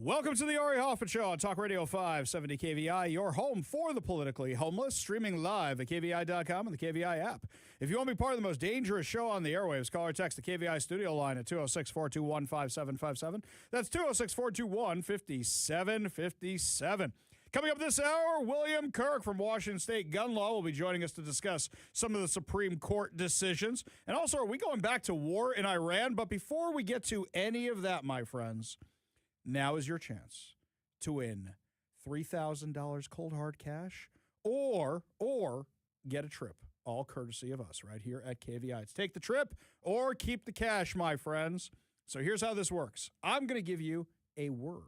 Welcome to the Ari Hoffman Show on Talk Radio 570 KVI, your home for the politically homeless, streaming live at KVI.com and the KVI app. If you want to be part of the most dangerous show on the airwaves, call or text the KVI studio line at 206-421-5757. That's 206-421-5757. Coming up this hour, William Kirk from Washington State Gun Law will be joining us to discuss some of the Supreme Court decisions. And also, are we going back to war in Iran? But before we get to any of that, my friends, now is your chance to win $3,000 cold hard cash or get a trip, all courtesy of us right here at KVI. It's take the trip or keep the cash, my friends. So here's how this works. I'm going to give you a word,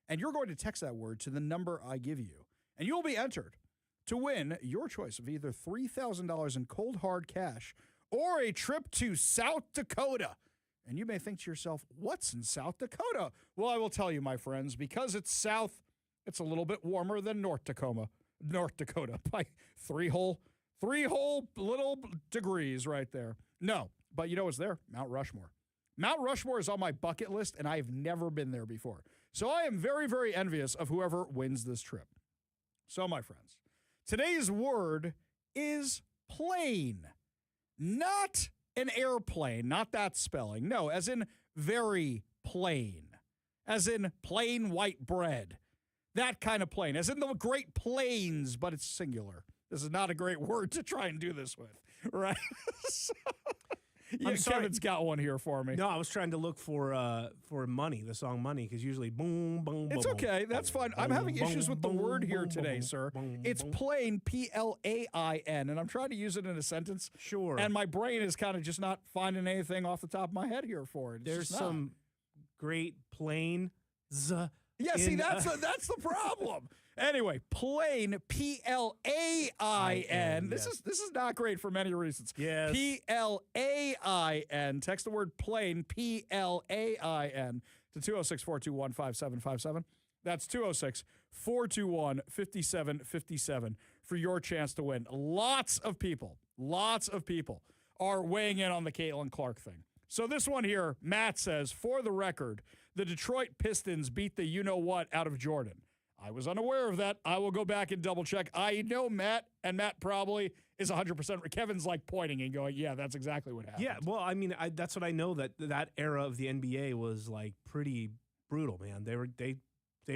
and you're going to text that word to the number I give you, and you'll be entered to win your choice of either $3,000 in cold hard cash or a trip to South Dakota. And you may think to yourself, what's in South Dakota? Well, I will tell you, my friends, because it's south, it's a little bit warmer than North Dakota by three whole little degrees right there. No, but you know what's there? Mount Rushmore. Mount Rushmore is on my bucket list, and I have never been there before. So I am very, very envious of whoever wins this trip. So, my friends, today's word is plane, not an airplane, not that spelling. No, as in very plain, as in plain white bread, that kind of plain, as in the Great Plains, but it's singular. This is not a great word to try and do this with, right? Kevin's got one here for me. No, I was trying to look for Money, the song Money, because usually boom, boom, boom. It's okay. That's fine. I'm having issues with the word here today, sir. It's plain, P-L-A-I-N, and I'm trying to use it in a sentence. Sure. And my brain is kind of just not finding anything off the top of my head here for it. There's some great plains. Yeah, see, that's the problem. Anyway, plain, P-L-A-I-N. This is not great for many reasons. Yes. P-L-A-I-N. Text the word plain, P-L-A-I-N, to 206-421-5757. That's 206-421-5757 for your chance to win. Lots of people are weighing in on the Caitlin Clark thing. So this one here, Matt says, for the record, the Detroit Pistons beat the you-know-what out of Jordan. I was unaware of that. I will go back and double-check. I know Matt, and Matt probably is 100%. Kevin's like pointing and going, yeah, that's exactly what happened. Yeah, well, I mean, that's what I know, that era of the NBA was like pretty brutal, man. They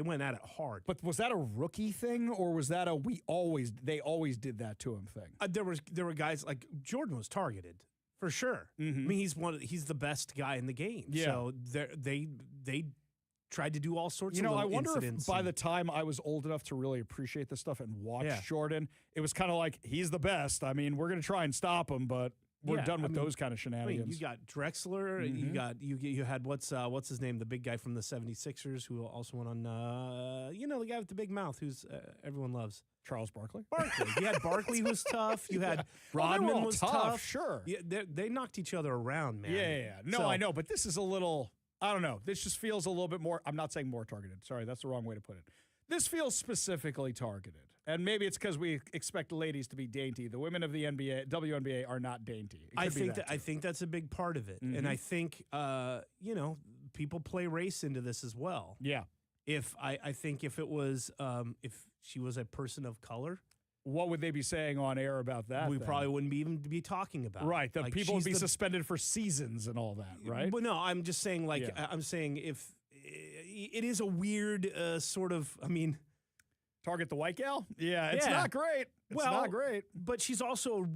went at it hard. But was that a rookie thing, or was that a they always did that to him thing? There were guys like Jordan was targeted. For sure. Mm-hmm. I mean, he's the best guy in the game. Yeah. So they tried to do all sorts of little incidents. I wonder if by the time I was old enough to really appreciate this stuff and watch Jordan, it was kind of like, he's the best. I mean, we're going to try and stop him, but we're done with those kind of shenanigans. I mean, you got Drexler. Mm-hmm. You had what's his name? The big guy from the 76ers who also went on, the guy with the big mouth who's everyone loves. Charles Barkley? You had Barkley who was tough. You had Rodman was tough. Sure. Yeah, they knocked each other around, man. Yeah. No, I know, but this is a little, I don't know. This just feels a little bit more, I'm not saying more targeted. Sorry, that's the wrong way to put it. This feels specifically targeted. And maybe it's because we expect ladies to be dainty. The women of the WNBA are not dainty. I think that's a big part of it. Mm-hmm. And I think, people play race into this as well. Yeah. I think if it was if she was a person of color, what would they be saying on air about that? We probably wouldn't even be talking about right. The people would be suspended for seasons and all that, right? But no, I'm just saying, I'm saying if it is a weird sort of, I mean, target the white gal. Yeah, it's not great. It's not great. But she's also,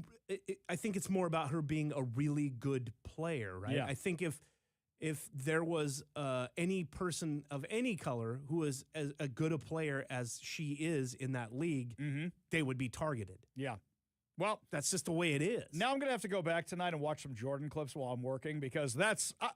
I think it's more about her being a really good player, right? Yeah. I think if there was any person of any color who is as good a player as she is in that league, they would be targeted. Yeah. Well, that's just the way it is. Now I'm going to have to go back tonight and watch some Jordan clips while I'm working, because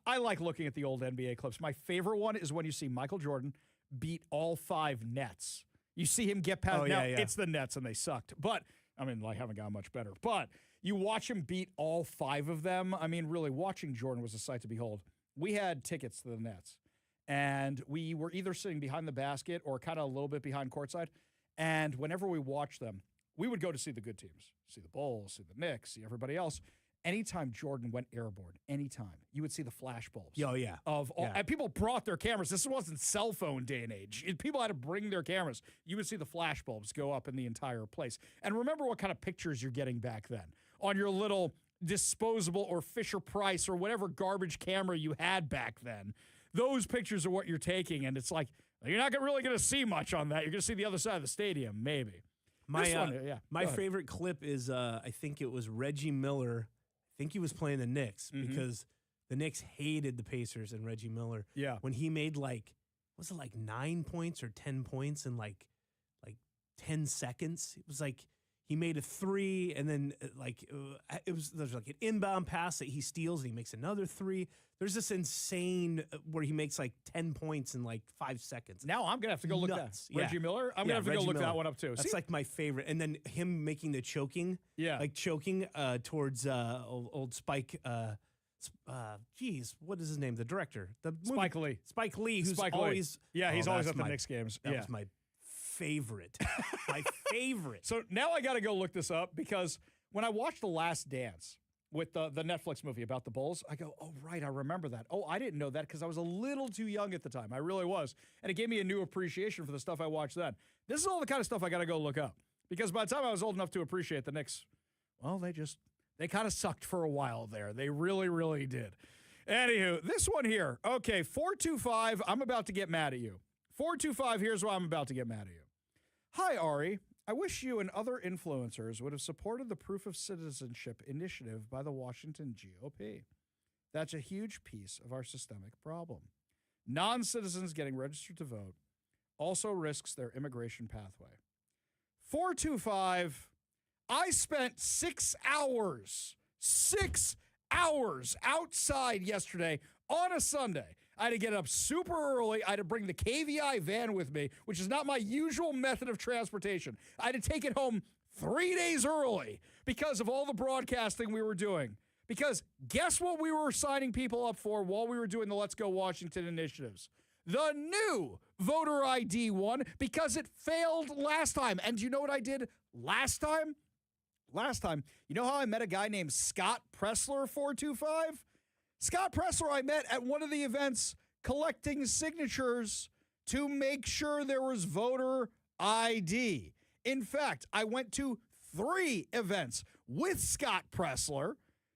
I like looking at the old NBA clips. My favorite one is when you see Michael Jordan beat all 5 Nets. You see him get past. It's the Nets and they sucked. But, I mean, haven't gotten much better. But you watch him beat all 5 of them. I mean, really, watching Jordan was a sight to behold. We had tickets to the Nets, and we were either sitting behind the basket or kind of a little bit behind courtside. And whenever we watched them, we would go to see the good teams, see the Bulls, see the Knicks, see everybody else. anytime Jordan went airborne, anytime, you would see the flash bulbs. Oh, yeah. And people brought their cameras. This wasn't cell phone day and age. People had to bring their cameras. You would see the flash bulbs go up in the entire place. And remember what kind of pictures you're getting back then on your little disposable or Fisher-Price or whatever garbage camera you had back then. Those pictures are what you're taking, and it's like, you're not really going to see much on that. You're going to see the other side of the stadium, maybe. My favorite clip is, I think it was Reggie Miller. I think he was playing the Knicks because the Knicks hated the Pacers and Reggie Miller. Yeah. When he made was it 9 points or 10 points in like 10 seconds? It was like he made a three and then there's an inbound pass that he steals and he makes another three. There's this insane where he makes 10 points in 5 seconds. Now I'm going to have to go look that. Reggie Miller? I'm going to have to go look that one up too. That's my favorite. And then him making the choking. Yeah. Choking towards old Spike. What is his name? The director. Spike Lee. Spike Lee, who's Spike always. Lee. Yeah, he's always at the Knicks games. That was my favorite. My favorite. So now I got to go look this up because when I watched The Last Dance with the Netflix movie about the Bulls, I go, oh, right, I remember that. Oh, I didn't know that because I was a little too young at the time. I really was. And it gave me a new appreciation for the stuff I watched then. This is all the kind of stuff I got to go look up because by the time I was old enough to appreciate the Knicks, well, they kind of sucked for a while there. They really, really did. Anywho, this one here. Okay, 425, I'm about to get mad at you. 425, here's why I'm about to get mad at you. Hi, Ari. I wish you and other influencers would have supported the Proof of Citizenship initiative by the Washington GOP. That's a huge piece of our systemic problem. Non-citizens getting registered to vote also risks their immigration pathway. 425, I spent 6 hours outside yesterday on a Sunday. I had to get up super early. I had to bring the KVI van with me, which is not my usual method of transportation. I had to take it home 3 days early because of all the broadcasting we were doing. Because guess what we were signing people up for while we were doing the Let's Go Washington initiatives? The new voter ID one, because it failed last time. And do you know what I did last time? You know how I met a guy named Scott Pressler, 425? Scott Pressler I met at one of the events collecting signatures to make sure there was voter ID. In fact, I went to 3 events with Scott Pressler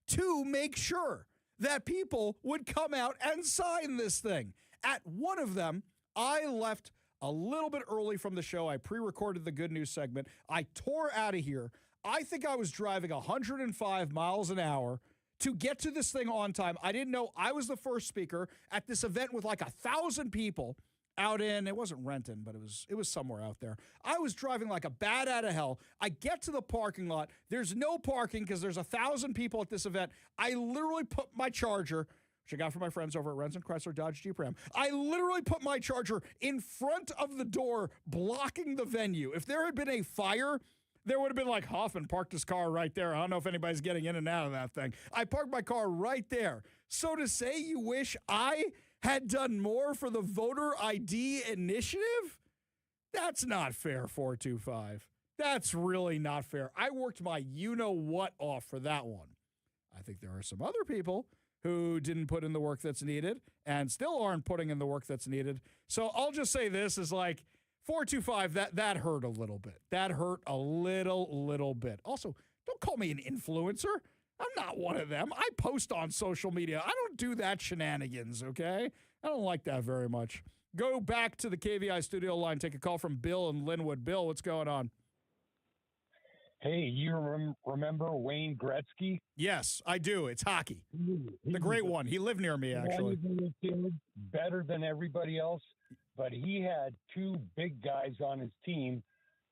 to make sure that people would come out and sign this thing. At one of them, I left a little bit early from the show. I pre-recorded the good news segment. I tore out of here. I think I was driving 105 miles an hour to get to this thing on time. I didn't know I was the first speaker at this event with 1,000 people out in, it wasn't Renton, but it was somewhere out there. I was driving like a bat out of hell. I get to the parking lot. There's no parking because there's 1,000 people at this event. I literally put my Charger, which I got from my friends over at Renton Chrysler Dodge Jeep Ram. I literally put my Charger in front of the door, blocking the venue. If there had been a fire, there would have been Hoffman parked his car right there. I don't know if anybody's getting in and out of that thing. I parked my car right there. So to say you wish I had done more for the voter ID initiative? That's not fair, 425. That's really not fair. I worked my you-know-what off for that one. I think there are some other people who didn't put in the work that's needed and still aren't putting in the work that's needed. So I'll just say this is 425, that hurt a little bit. That hurt a little bit. Also, don't call me an influencer. I'm not one of them. I post on social media. I don't do that shenanigans, okay? I don't like that very much. Go back to the KVI studio line. Take a call from Bill in Linwood. Bill, what's going on? Hey, you remember Wayne Gretzky? Yes, I do. It's hockey. The great one. He lived near me, actually. Better than everybody else, but he had 2 big guys on his team,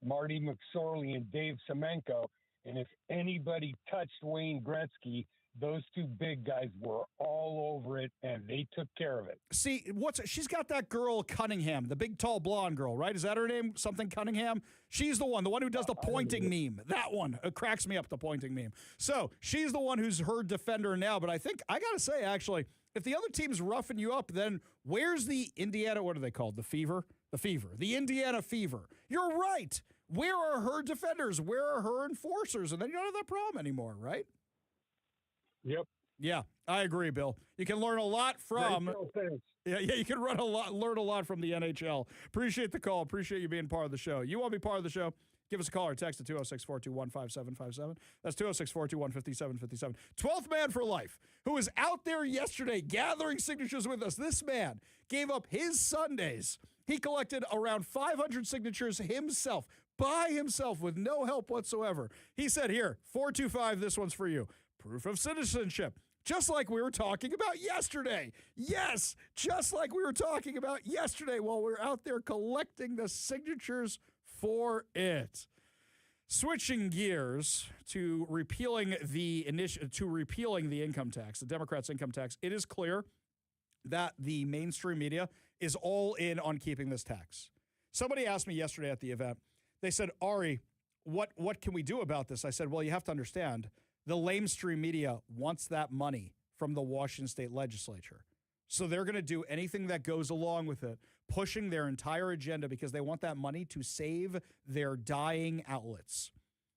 Marty McSorley and Dave Semenko. And if anybody touched Wayne Gretzky, those 2 big guys were all over it, and they took care of it. See, she's got that girl Cunningham, the big, tall, blonde girl, right? Is that her name? Something Cunningham? She's the one who does the pointing meme. That one. It cracks me up, the pointing meme. So she's the one who's her defender now. But I think, I got to say, actually, if the other team's roughing you up, then where's the Indiana, what are they called? The Fever? The Fever. The Indiana Fever. You're right. Where are her defenders? Where are her enforcers? And then you don't have that problem anymore, right? Yep. Yeah, I agree, Bill. You can learn a lot from. Great show, thanks. Yeah, you can learn a lot from the NHL. Appreciate the call. Appreciate you being part of the show. You want to be part of the show? Give us a call or text at 206-421-5757. That's 206-421-5757. 12th man for life, who was out there yesterday gathering signatures with us. This man gave up his Sundays. He collected around 500 signatures himself, by himself, with no help whatsoever. He said, here, 425, this one's for you. Proof of citizenship. Just like we were talking about yesterday. Yes, just like we were talking about yesterday while we were out there collecting the signatures for it. Switching gears to repealing the income tax, the Democrats' income tax, it is clear that the mainstream media is all in on keeping this tax. Somebody asked me yesterday at the event, they said, Ari, what can we do about this? I said, well, you have to understand, the lamestream media wants that money from the Washington state legislature. So they're going to do anything that goes along with it, pushing their entire agenda because they want that money to save their dying outlets.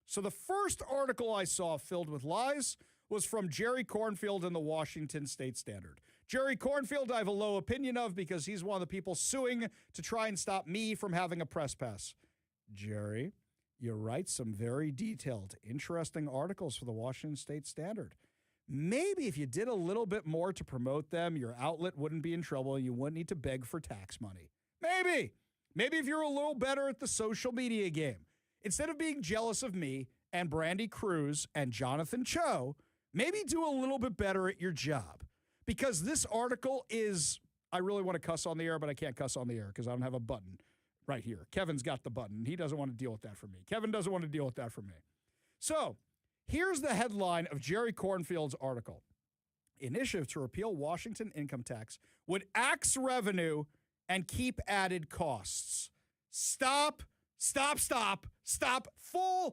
So the first article I saw filled with lies was from Jerry Cornfield in the Washington State Standard. Jerry Cornfield, I have a low opinion of because he's one of the people suing to try and stop me from having a press pass. Jerry, you write some very detailed, interesting articles for the Washington State Standard. Maybe if you did a little bit more to promote them, your outlet wouldn't be in trouble and you wouldn't need to beg for tax money. Maybe. Maybe if you're a little better at the social media game. Instead of being jealous of me and Brandy Cruz and Jonathan Cho, maybe do a little bit better at your job. Because this article is, I really want to cuss on the air, but I can't cuss on the air because I don't have a button right here. Kevin's got the button. He doesn't want to deal with that for me. Kevin doesn't want to deal with that for me. So, here's the headline of Jerry Cornfield's article. Initiative to repeal Washington income tax would axe revenue and keep added costs. Stop. Full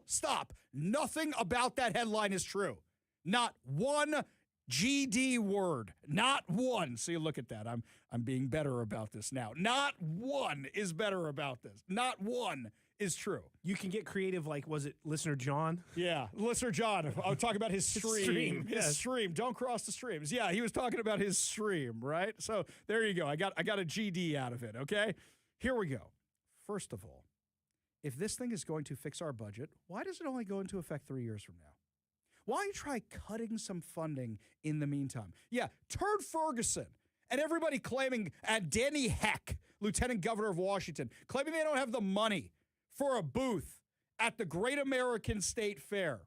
stop. Nothing about that headline is true. Not one GD word. Not one. See, look at that. I'm being better about this now. Not one is better about this. Not one is true. You can get creative, like, was it listener John? Yeah, listener John. I was talking about his stream. His yes. stream. Don't cross the streams. Yeah, he was talking about his stream, right? So there you go. I got a GD out of it, okay? Here we go. First of all, if this thing is going to fix our budget, why does it only go into effect 3 years from now? Why try cutting some funding in the meantime? Yeah, Turd Ferguson and everybody claiming, Danny Heck, Lieutenant Governor of Washington, claiming they don't have the money for a booth at the Great American State Fair.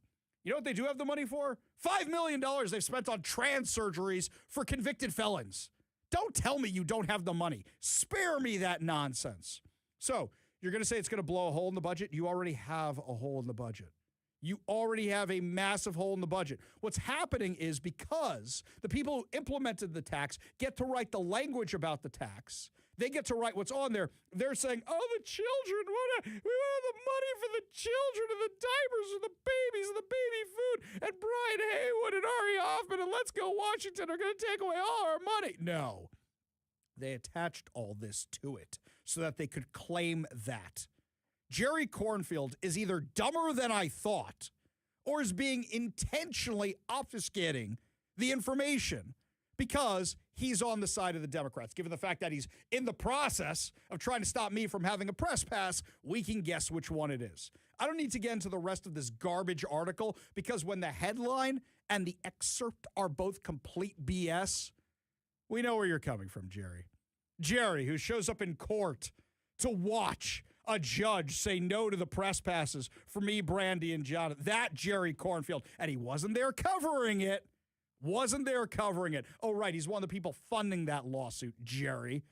You know what they do have the money for? $5 million they've spent on trans surgeries for convicted felons. Don't tell me you don't have the money. Spare me that nonsense. So, you're going to say it's going to blow a hole in the budget? You already have a hole in the budget. You already have a massive hole in the budget. What's happening is because the people who implemented the tax get to write the language about the tax, they get to write what's on there. They're saying, oh, the children, we want the money for the children and the diapers and the babies and the baby food. And Brian Haywood and Ari Hoffman and Let's Go Washington are going to take away all our money. No. They attached all this to it so that they could claim that. Jerry Cornfield is either dumber than I thought or is being intentionally obfuscating the information because he's on the side of the Democrats. Given the fact that he's in the process of trying to stop me from having a press pass, we can guess which one it is. I don't need to get into the rest of this garbage article because when the headline and the excerpt are both complete BS, we know where you're coming from, Jerry. Jerry, who shows up in court to watch a judge say no to the press passes for me, Brandy, and John. That Jerry Cornfield. And he wasn't there covering it. Oh, right. He's one of the people funding that lawsuit, Jerry.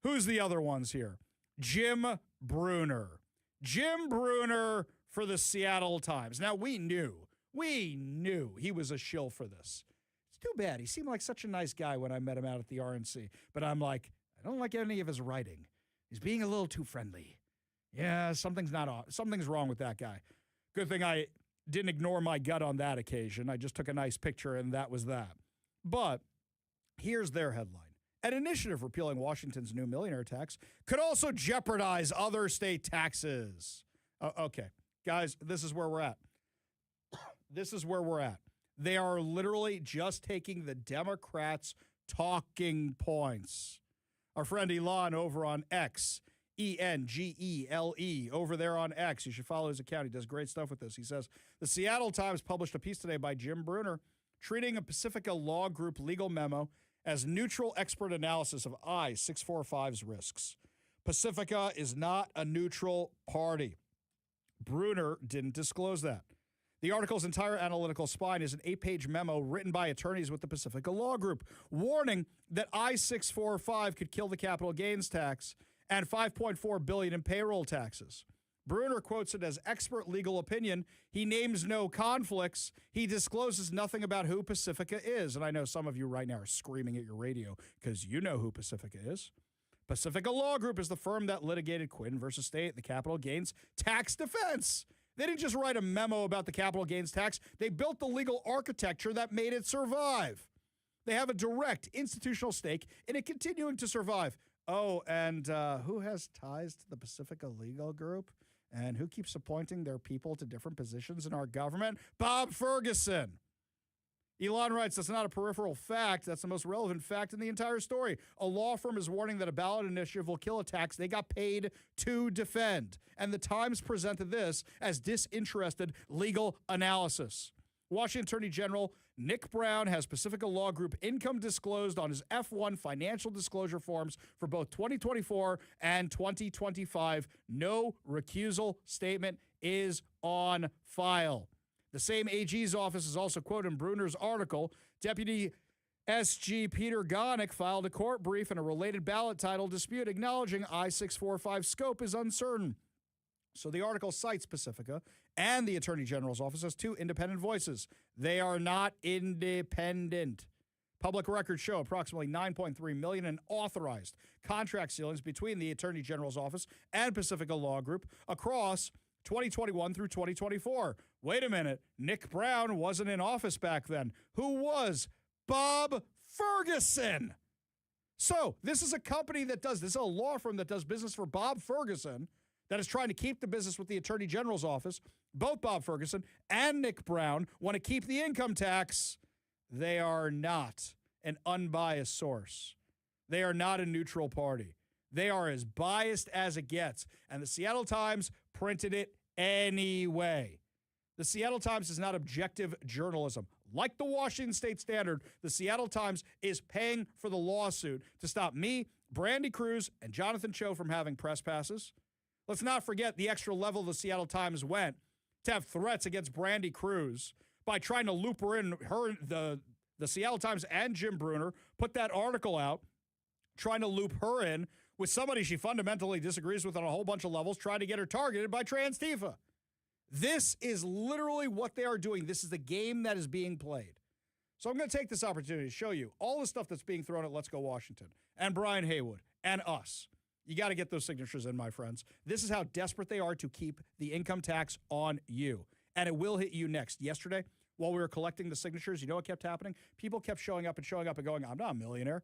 Who's the other ones here? Jim Brunner. Jim Brunner for the Seattle Times. Now, we knew he was a shill for this. It's too bad. He seemed like such a nice guy when I met him out at the RNC. But I'm like, I don't like any of his writing. He's being a little too friendly. Yeah, something's wrong with that guy. Good thing I didn't ignore my gut on that occasion. I just took a nice picture, and that was that. But here's their headline. An initiative repealing Washington's new millionaire tax could also jeopardize other state taxes. Okay, guys, this is where we're at. They are literally just taking the Democrats' talking points. Our friend Elon over on X, Engele, over there on X. You should follow his account. He does great stuff with this. He says, the Seattle Times published a piece today by Jim Brunner treating a Pacifica Law Group legal memo as neutral expert analysis of I-645's risks. Pacifica is not a neutral party. Brunner didn't disclose that. The article's entire analytical spine is an 8-page memo written by attorneys with the Pacifica Law Group, warning that I-645 could kill the capital gains tax and $5.4 billion in payroll taxes. Brunner quotes it as expert legal opinion. He names no conflicts. He discloses nothing about who Pacifica is. And I know some of you right now are screaming at your radio because you know who Pacifica is. Pacifica Law Group is the firm that litigated Quinn versus State, the capital gains tax defense. They didn't just write a memo about the capital gains tax. They built the legal architecture that made it survive. They have a direct institutional stake in it continuing to survive. Oh, and who has ties to the Pacifica Legal Group? And who keeps appointing their people to different positions in our government? Bob Ferguson. Elon writes, that's not a peripheral fact. That's the most relevant fact in the entire story. A law firm is warning that a ballot initiative will kill a tax they got paid to defend. And the Times presented this as disinterested legal analysis. Washington Attorney General Nick Brown has Pacifica Law Group income disclosed on his F-1 financial disclosure forms for both 2024 and 2025. No recusal statement is on file. The same AG's office is also quoted in Brunner's article. Deputy SG Peter Gonick filed a court brief in a related ballot title dispute acknowledging I-645 scope is uncertain. So the article cites Pacifica and the Attorney General's office as two independent voices. They are not independent. Public records show approximately $9.3 million in authorized contract ceilings between the Attorney General's office and Pacifica Law Group across 2021 through 2024. Wait a minute. Nick Brown wasn't in office back then. Who was? Bob Ferguson. So this is a company that does, this is a law firm that does business for Bob Ferguson that is trying to keep the business with the Attorney General's office. Both Bob Ferguson and Nick Brown want to keep the income tax. They are not an unbiased source. They are not a neutral party. They are as biased as it gets. And the Seattle Times printed it anyway. The Seattle Times is not objective journalism. Like the Washington State Standard, the Seattle Times is paying for the lawsuit to stop me, Brandy Cruz, and Jonathan Cho from having press passes. Let's not forget the extra level the Seattle Times went to have threats against Brandy Cruz by trying to loop her in, the Seattle Times and Jim Brunner put that article out, trying to loop her in with somebody she fundamentally disagrees with on a whole bunch of levels, trying to get her targeted by Trans Tifa. This is literally what they are doing. This is the game that is being played. So I'm going to take this opportunity to show you all the stuff that's being thrown at Let's Go Washington and Brian Haywood and us. You got to get those signatures in, my friends. This is how desperate they are to keep the income tax on you. And it will hit you next. Yesterday, while we were collecting the signatures, you know what kept happening? People kept showing up and going, I'm not a millionaire,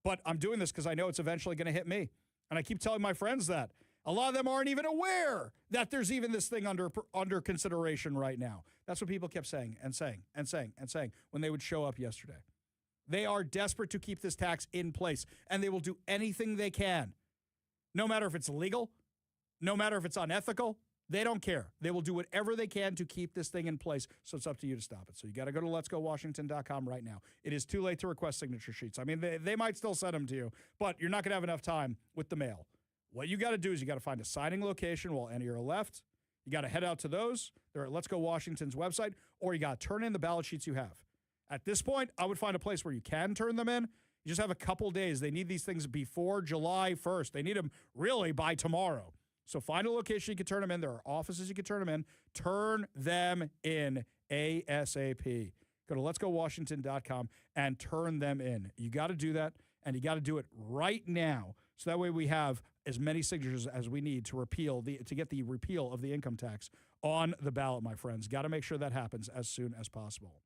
but I'm doing this because I know it's eventually going to hit me. And I keep telling my friends that. A lot of them aren't even aware that there's even this thing under consideration right now. That's what people kept saying when they would show up yesterday. They are desperate to keep this tax in place, and they will do anything they can. No matter if it's legal, no matter if it's unethical, they don't care. They will do whatever they can to keep this thing in place, so it's up to you to stop it. So you got to go to letsgowashington.com right now. It is too late to request signature sheets. I mean, they might still send them to you, but you're not going to have enough time with the mail. What you got to do is you got to find a signing location while any are left. You got to head out to those. They're at Let's Go Washington's website, or you got to turn in the ballot sheets you have. At this point, I would find a place where you can turn them in. You just have a couple days. They need these things before July 1st. They need them really by tomorrow. So find a location you can turn them in. There are offices you can turn them in. Turn them in ASAP. Go to letsgowashington.com and turn them in. You got to do that, and you got to do it right now. So that way we have as many signatures as we need to get the repeal of the income tax on the ballot, my friends. Got to make sure that happens as soon as possible.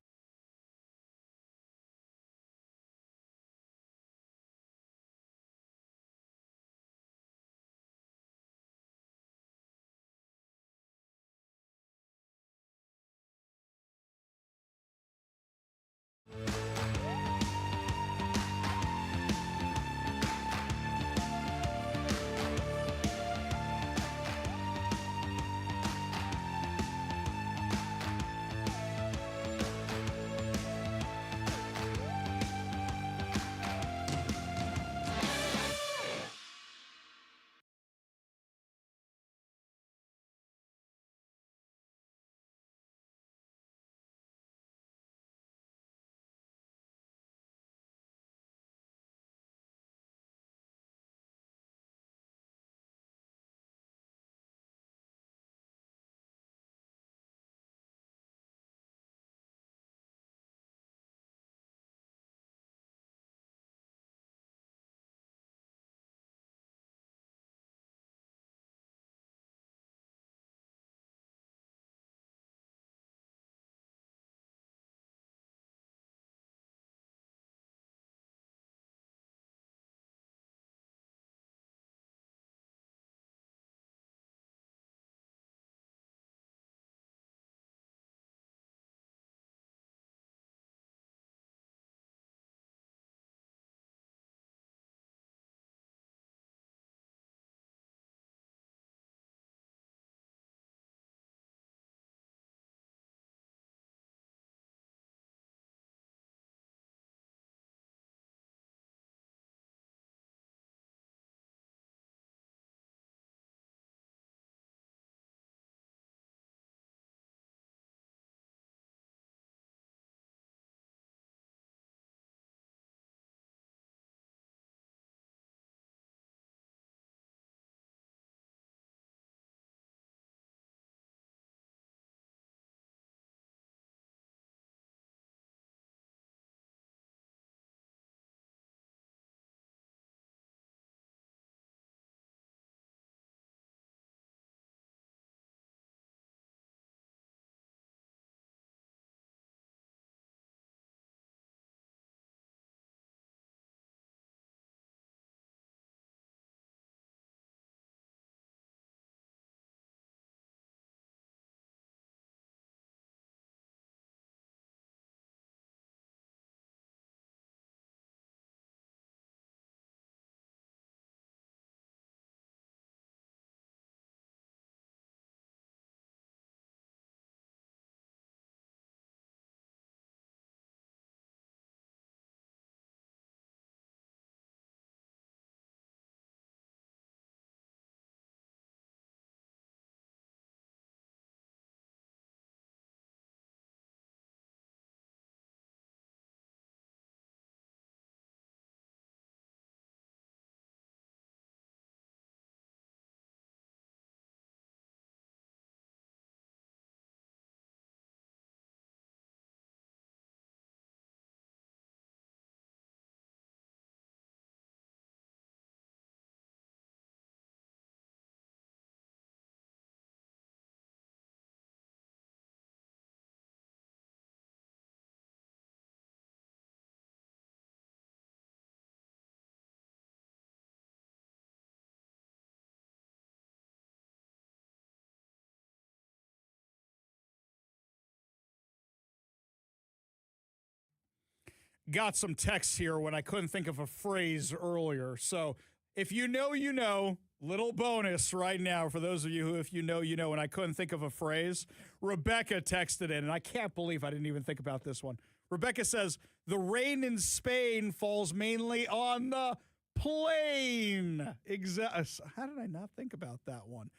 got some texts here when I couldn't think of a phrase earlier. So if you know, you know. Little bonus right now for those of you who, if you know, you know, and I couldn't think of a phrase. Rebecca texted in, and I can't believe I didn't even think about this one. Rebecca says, the rain in Spain falls mainly on the plain. How did I not think about that one?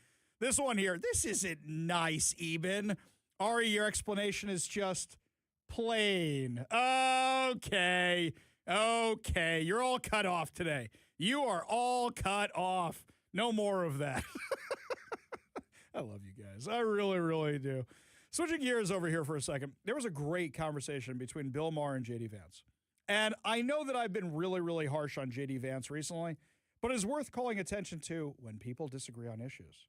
This one here, this isn't nice, Eben. Ari, your explanation is just plain. Okay. You're all cut off today. You are all cut off. No more of that. I love you guys. I really, really do. Switching gears over here for a second, there was a great conversation between Bill Maher and J.D. Vance. And I know that I've been really, really harsh on J.D. Vance recently, but it's worth calling attention to when people disagree on issues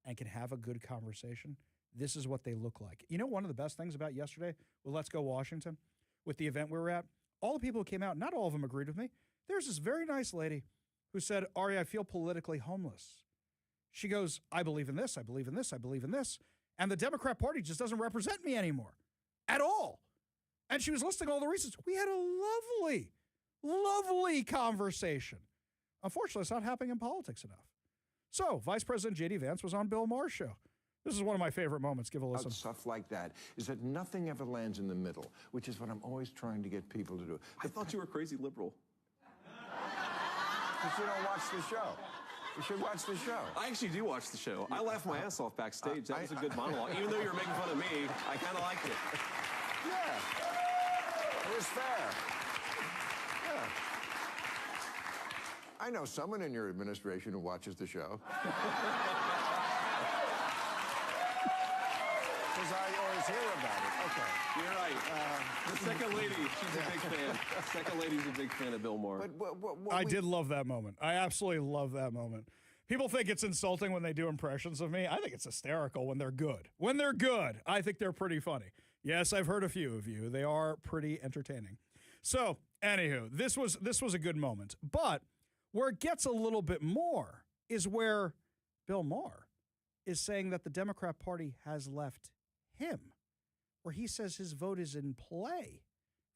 and can have a good conversation. This is what they look like. You know, one of the best things about yesterday with Let's Go Washington, with the event we were at, all the people who came out, not all of them agreed with me. There's this very nice lady who said, Ari, I feel politically homeless. She goes, I believe in this, I believe in this, I believe in this. And the Democrat Party just doesn't represent me anymore at all. And she was listing all the reasons. We had a lovely, lovely conversation. Unfortunately, it's not happening in politics enough. So Vice President J.D. Vance was on Bill Maher's show. This is one of my favorite moments. Give a listen. Stuff like that is that nothing ever lands in the middle, which is what I'm always trying to get people to do. I thought you were crazy liberal. Because you don't watch the show. You should watch the show. I actually do watch the show. I laughed my ass off backstage. That was a good monologue. Even though you were making fun of me, I kind of liked it. Yeah. It was fair. Yeah. I know someone in your administration who watches the show. Because I always hear about it. Okay. You're right. The second lady, she's a big fan. Second lady's a big fan of Bill Maher. But I did love that moment. I absolutely love that moment. People think it's insulting when they do impressions of me. I think it's hysterical when they're good. When they're good, I think they're pretty funny. Yes, I've heard a few of you. They are pretty entertaining. So, anywho, this was a good moment. But where it gets a little bit more is where Bill Maher is saying that the Democrat Party has left him, where he says his vote is in play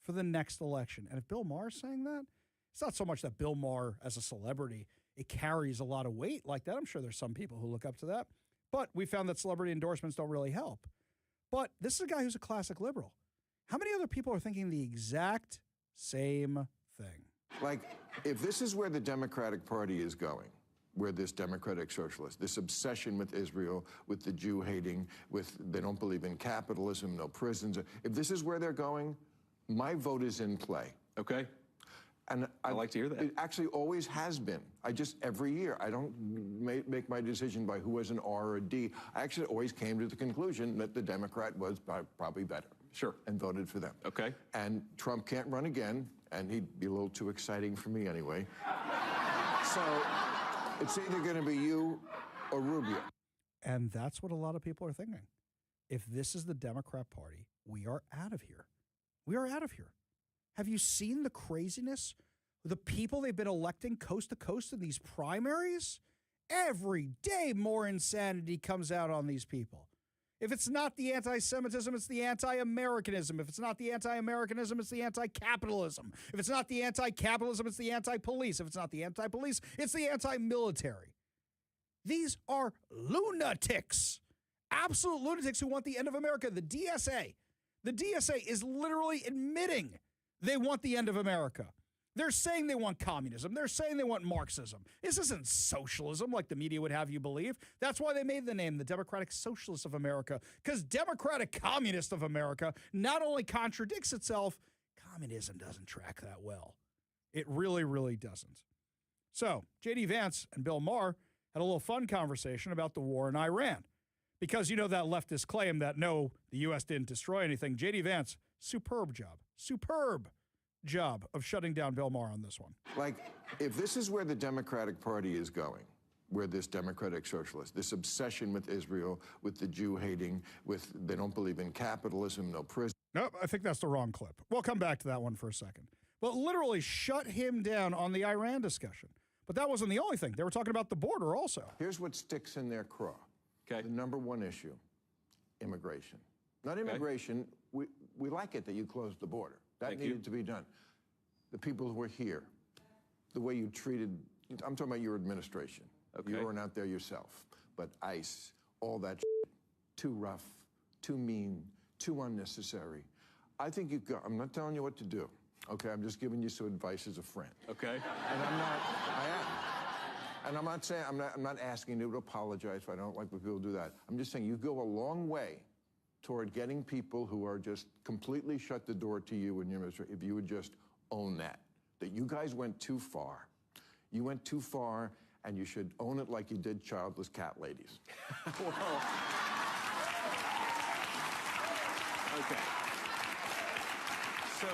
for the next election. And if Bill Maher's saying that, it's not so much that Bill Maher as a celebrity, it carries a lot of weight like that. I'm sure there's some people who look up to that. But we found that celebrity endorsements don't really help. But this is a guy who's a classic liberal. How many other people are thinking the exact same thing? Like, if this is where the Democratic Party is going, where this democratic socialist, this obsession with Israel, with the Jew hating, with they don't believe in capitalism, no prisons. If this is where they're going, my vote is in play. Okay. And I like to hear that. It actually always has been. Every year, I don't make my decision by who has an R or a D. I actually always came to the conclusion that the Democrat was probably better. Sure. And voted for them. Okay. And Trump can't run again, and he'd be a little too exciting for me anyway. So it's either going to be you or Rubio. And that's what a lot of people are thinking. If this is the Democrat Party, we are out of here. We are out of here. Have you seen the craziness? The people they've been electing coast to coast in these primaries? Every day more insanity comes out on these people. If it's not the anti-Semitism, it's the anti-Americanism. If it's not the anti-Americanism, it's the anti-capitalism. If it's not the anti-capitalism, it's the anti-police. If it's not the anti-police, it's the anti-military. These are lunatics, absolute lunatics who want the end of America. The DSA is literally admitting they want the end of America. They're saying they want communism. They're saying they want Marxism. This isn't socialism like the media would have you believe. That's why they made the name the Democratic Socialists of America, because Democratic Communist of America not only contradicts itself, communism doesn't track that well. It really, really doesn't. So J.D. Vance and Bill Maher had a little fun conversation about the war in Iran. Because you know that leftist claim that, no, the U.S. didn't destroy anything. J.D. Vance, superb job of shutting down Bill Maher on this one. Like, if this is where the Democratic Party is going, where this democratic socialist, this obsession with Israel, with the Jew hating, with they don't believe in capitalism, no prison. Nope, I think that's the wrong clip. We'll come back to that one for a second. But literally shut him down on the Iran discussion. But that wasn't the only thing. They were talking about the border also. Here's what sticks in their craw. Okay. The number one issue, immigration. Not immigration. We like it that you closed the border. That needed to be done. the people who are here, the way you treated, I'm talking about your administration. Okay. You weren't out there yourself. But ICE, all that shit, too rough, too mean, too unnecessary. I think you go, I'm not telling you what to do, okay? I'm just giving you some advice as a friend. Okay. And I am. And I'm not saying, I'm not asking you to apologize if I don't like when people do that. I'm just saying you go a long way toward getting people who are just completely shut the door to you and your ministry if you would just own that you guys went too far. You went too far, and you should own it like you did childless cat ladies. Well, okay. So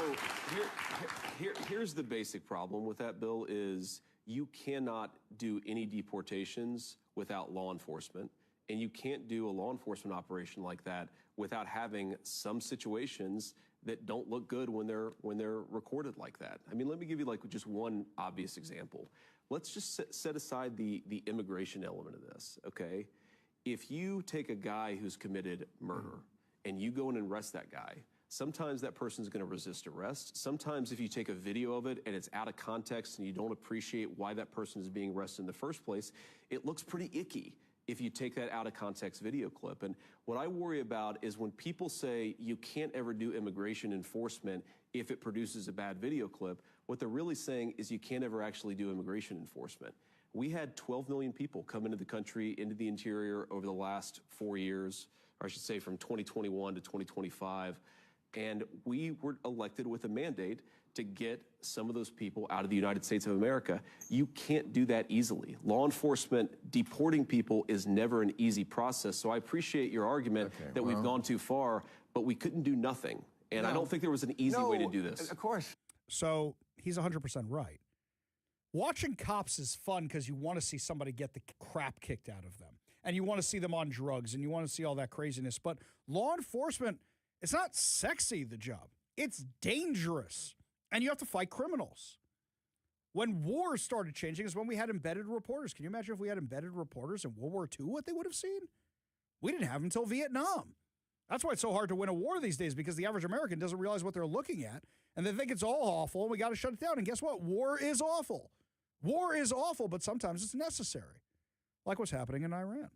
here's the basic problem with that bill is you cannot do any deportations without law enforcement, and you can't do a law enforcement operation like that without having some situations that don't look good when they're recorded like that. I mean, let me give you like just one obvious example. Let's just set aside the immigration element of this, okay? If you take a guy who's committed murder and you go in and arrest that guy, sometimes that person's going to resist arrest. Sometimes if you take a video of it and it's out of context and you don't appreciate why that person is being arrested in the first place, it looks pretty icky if you take that out of context video clip. And what I worry about is when people say you can't ever do immigration enforcement if it produces a bad video clip, what they're really saying is you can't ever actually do immigration enforcement. We had 12 million people come into the country, into the interior over the last 4 years, or I should say from 2021 to 2025. And we were elected with a mandate to get some of those people out of the United States of America. You can't do that easily. Law enforcement deporting people is never an easy process. So I appreciate your argument that we've gone too far, but we couldn't do nothing. And I don't think there was an easy way to do this. Of course. So he's 100% right. Watching cops is fun because you want to see somebody get the crap kicked out of them. And you want to see them on drugs and you want to see all that craziness. But law enforcement, it's not sexy, the job. It's dangerous. And you have to fight criminals. When war started changing is when we had embedded reporters. Can you imagine if we had embedded reporters in World War II, what they would have seen? We didn't have them until Vietnam. That's why it's so hard to win a war these days, because the average American doesn't realize what they're looking at, and they think it's all awful, and we got to shut it down. And guess what? War is awful. War is awful, but sometimes it's necessary, like what's happening in Iran.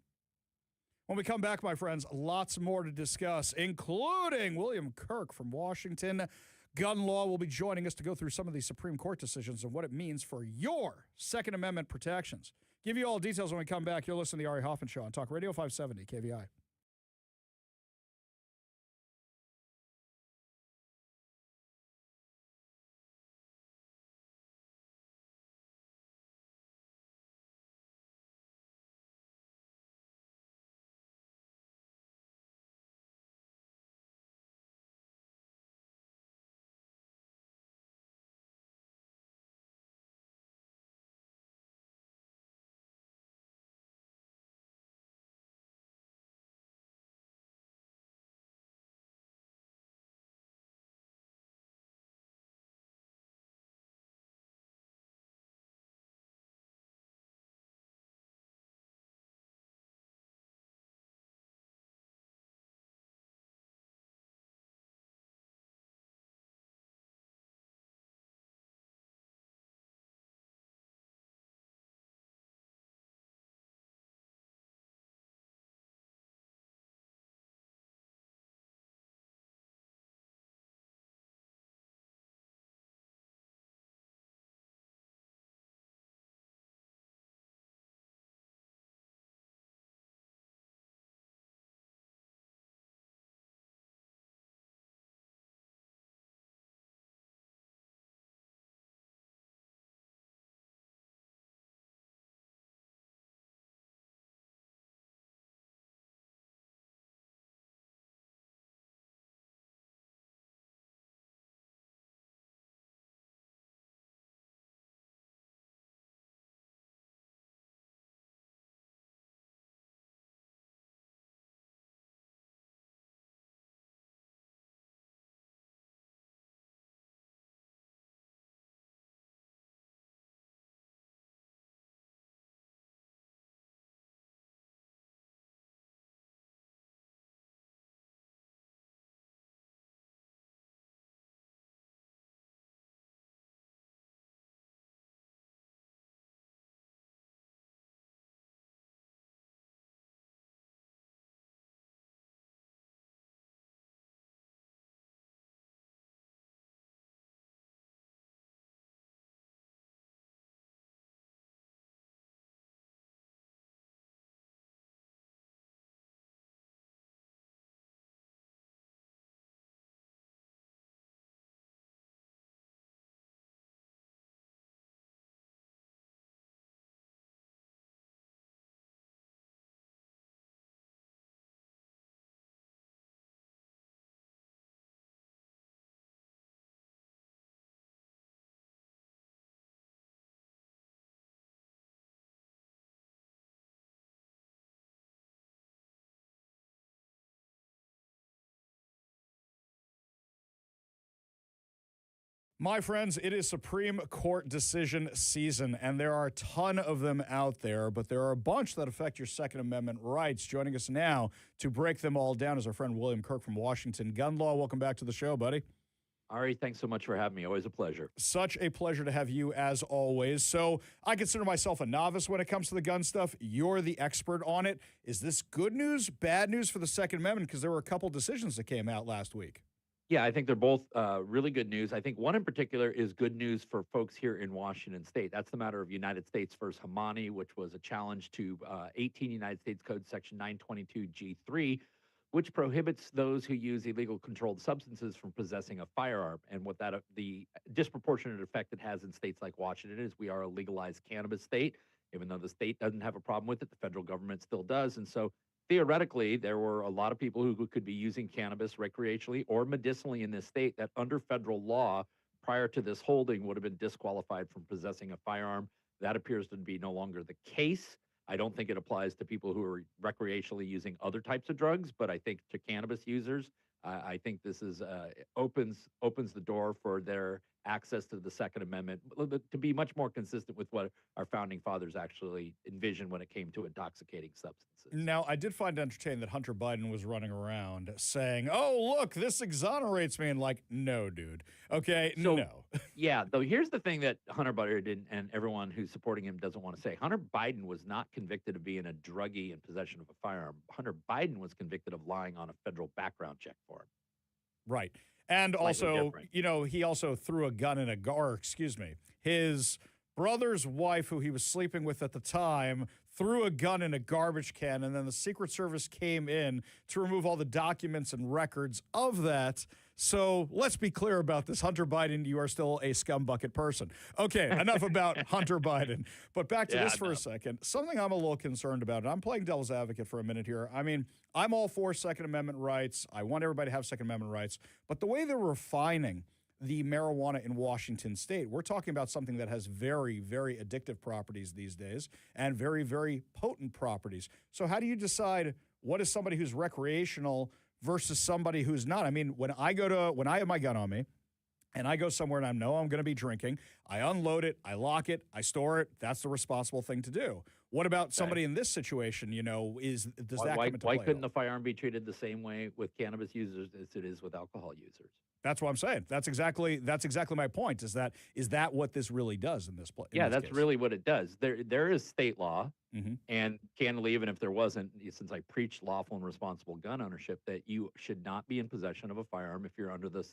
When we come back, my friends, lots more to discuss, including William Kirk from Washington. Gun law will be joining us to go through some of these Supreme Court decisions and what it means for your Second Amendment protections. Give you all details when we come back. You're listening to the Ari Hoffman Show on Talk Radio 570 KVI. My friends, it is Supreme Court decision season, and there are a ton of them out there, but there are a bunch that affect your Second Amendment rights. Joining us now to break them all down is our friend William Kirk from Washington Gun Law. Welcome back to the show, buddy. Ari, thanks so much for having me. Always a pleasure. Such a pleasure to have you as always. So I consider myself a novice when it comes to the gun stuff. You're the expert on it. Is this good news, bad news for the Second Amendment? Because there were a couple decisions that came out last week. Yeah, I think they're both really good news. I think one in particular is good news for folks here in Washington State. That's the matter of United States versus Hamani, which was a challenge to 18 United States Code Section 922G3, which prohibits those who use illegal controlled substances from possessing a firearm. And what that the disproportionate effect it has in states like Washington is we are a legalized cannabis state. Even though the state doesn't have a problem with it, the federal government still does. And so theoretically, there were a lot of people who could be using cannabis recreationally or medicinally in this state that under federal law prior to this holding would have been disqualified from possessing a firearm. That appears to be no longer the case. I don't think it applies to people who are recreationally using other types of drugs, but I think to cannabis users, I think this is opens the door for their access to the Second Amendment to be much more consistent with what our founding fathers actually envisioned when it came to intoxicating substances. Now, I did find it entertaining that Hunter Biden was running around saying, oh, look, this exonerates me. And like, no, dude. Okay, So, no. Yeah, though here's the thing that Hunter Biden didn't, and everyone who's supporting him doesn't want to say. Hunter Biden was not convicted of being a druggie in possession of a firearm. Hunter Biden was convicted of lying on a federal background check for him. Right. And Slightly also, different. he also threw a gun in his brother's wife, who he was sleeping with at the time, threw a gun in a garbage can, and then the Secret Service came in to remove all the documents and records of that. So let's be clear about this. Hunter Biden, you are still a scumbucket person. Okay, enough about Hunter Biden. But back to this for a second. Something I'm a little concerned about, and I'm playing devil's advocate for a minute here. I mean, I'm all for Second Amendment rights. I want everybody to have Second Amendment rights. But the way they're refining the marijuana in Washington State, we're talking about something that has very, very addictive properties these days and very, very potent properties. So how do you decide what is somebody who's recreational versus somebody who's not? I mean, when I have my gun on me and I go somewhere and I know I'm going to be drinking, I unload it, I lock it, I store it. That's the responsible thing to do. What about somebody in this situation? Does that come into play? Why couldn't the firearm be treated the same way with cannabis users as it is with alcohol users? That's what I'm saying. That's exactly my point. Is that what this really does in this place? Yeah, that's really what it does. There is state law, Mm-hmm. and candidly, even if there wasn't, since I preach lawful and responsible gun ownership, that you should not be in possession of a firearm if you're under the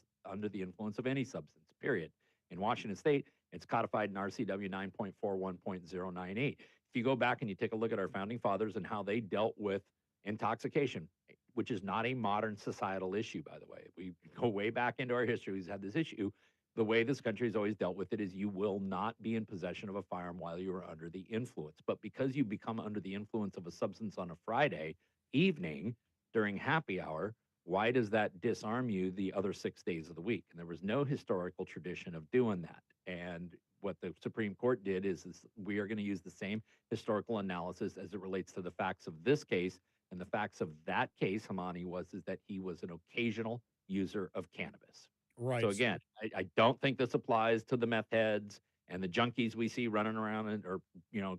influence of any substance. Period. In Washington State, it's codified in RCW 9.41.098. If you go back and you take a look at our founding fathers and how they dealt with intoxication, which is not a modern societal issue, by the way. We go way back into our history. We've had this issue. The way this country has always dealt with it is you will not be in possession of a firearm while you are under the influence. But because you become under the influence of a substance on a Friday evening during happy hour, why does that disarm you the other 6 days of the week? And there was no historical tradition of doing that. And what the Supreme Court did is we are going to use the same historical analysis as it relates to the facts of this case. And the facts of that case, Hamani, is that he was an occasional user of cannabis. Right. So again, I don't think this applies to the meth heads and the junkies we see running around or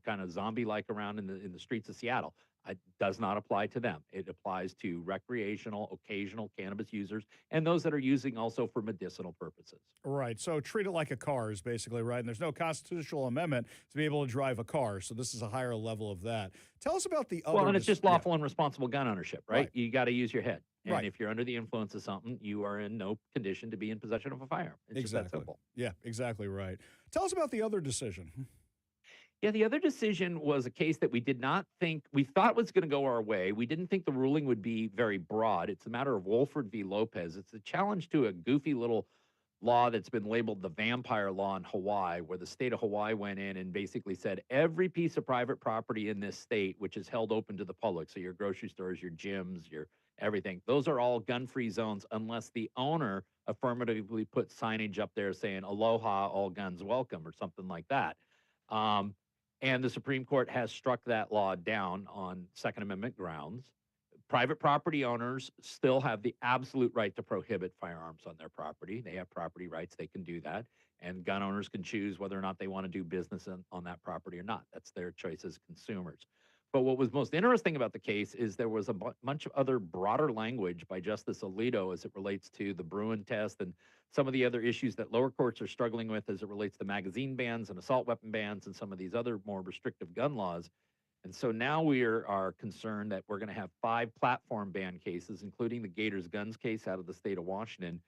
kind of zombie-like around in the streets of Seattle. It does not apply to them. It applies to recreational, occasional cannabis users and those that are using also for medicinal purposes. Right. So treat it like a car is basically right. And there's no constitutional amendment to be able to drive a car. So this is a higher level of that. Tell us about the other. Well, and it's just lawful and responsible gun ownership, right? Right. You got to use your head. And Right. if you're under the influence of something, you are in no condition to be in possession of a firearm. It's just that simple. Yeah, exactly right. Tell us about the other decision. Yeah, the other decision was a case that we thought was going to go our way. We didn't think the ruling would be very broad. It's a matter of Wolford v. Lopez. It's a challenge to a goofy little law that's been labeled the vampire law in Hawaii, where the state of Hawaii went in and basically said every piece of private property in this state, which is held open to the public, so your grocery stores, your gyms, your everything, those are all gun-free zones unless the owner affirmatively puts signage up there saying aloha, all guns welcome, or something like that. And the Supreme Court has struck that law down on Second Amendment grounds, private property owners still have the absolute right to prohibit firearms on their property. They have property rights. They can do that. And gun owners can choose whether or not they want to do business on that property or not. That's their choice as consumers. But what was most interesting about the case is there was a bunch of other broader language by Justice Alito as it relates to the Bruin test and some of the other issues that lower courts are struggling with as it relates to magazine bans and assault weapon bans and some of these other more restrictive gun laws. And so now we are concerned that we're going to have 5 platform ban cases, including the Gators Guns case out of the state of Washington,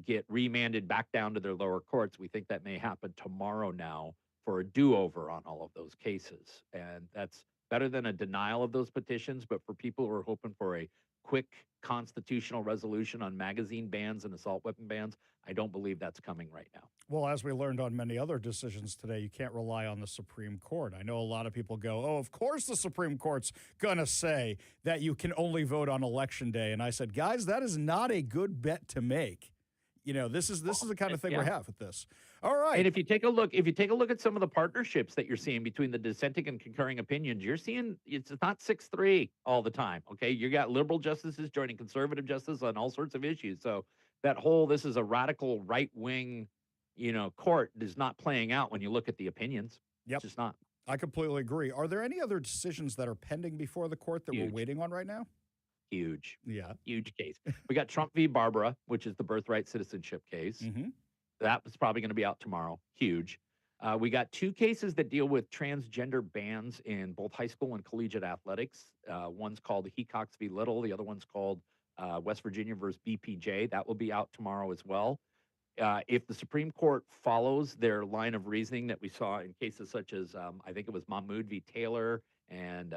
get remanded back down to their lower courts. We think that may happen tomorrow now for a do-over on all of those cases. And that's better than a denial of those petitions, but for people who are hoping for a quick constitutional resolution on magazine bans and assault weapon bans, I don't believe that's coming right now. Well, as we learned on many other decisions today, you can't rely on the Supreme Court. I know a lot of people go, oh, of course the Supreme Court's going to say that you can only vote on Election Day. And I said, guys, that is not a good bet to make. You know, this is the kind of thing we have with this. All right. And if you take a look at some of the partnerships that you're seeing between the dissenting and concurring opinions, you're seeing it's not 6-3 all the time. Okay. You got liberal justices joining conservative justices on all sorts of issues. So that whole, this is a radical right wing, court is not playing out when you look at the opinions. Yep. It's just not. I completely agree. Are there any other decisions that are pending before the court that we're waiting on right now? Huge. Yeah. Huge case. We got Trump v. Barbara, which is the birthright citizenship case. Mm-hmm. That was probably going to be out tomorrow. Huge. We got 2 cases that deal with transgender bans in both high school and collegiate athletics. One's called Hecox v. Little. The other one's called West Virginia versus BPJ. That will be out tomorrow as well. If the Supreme Court follows their line of reasoning that we saw in cases such as, I think it was Mahmoud v. Taylor and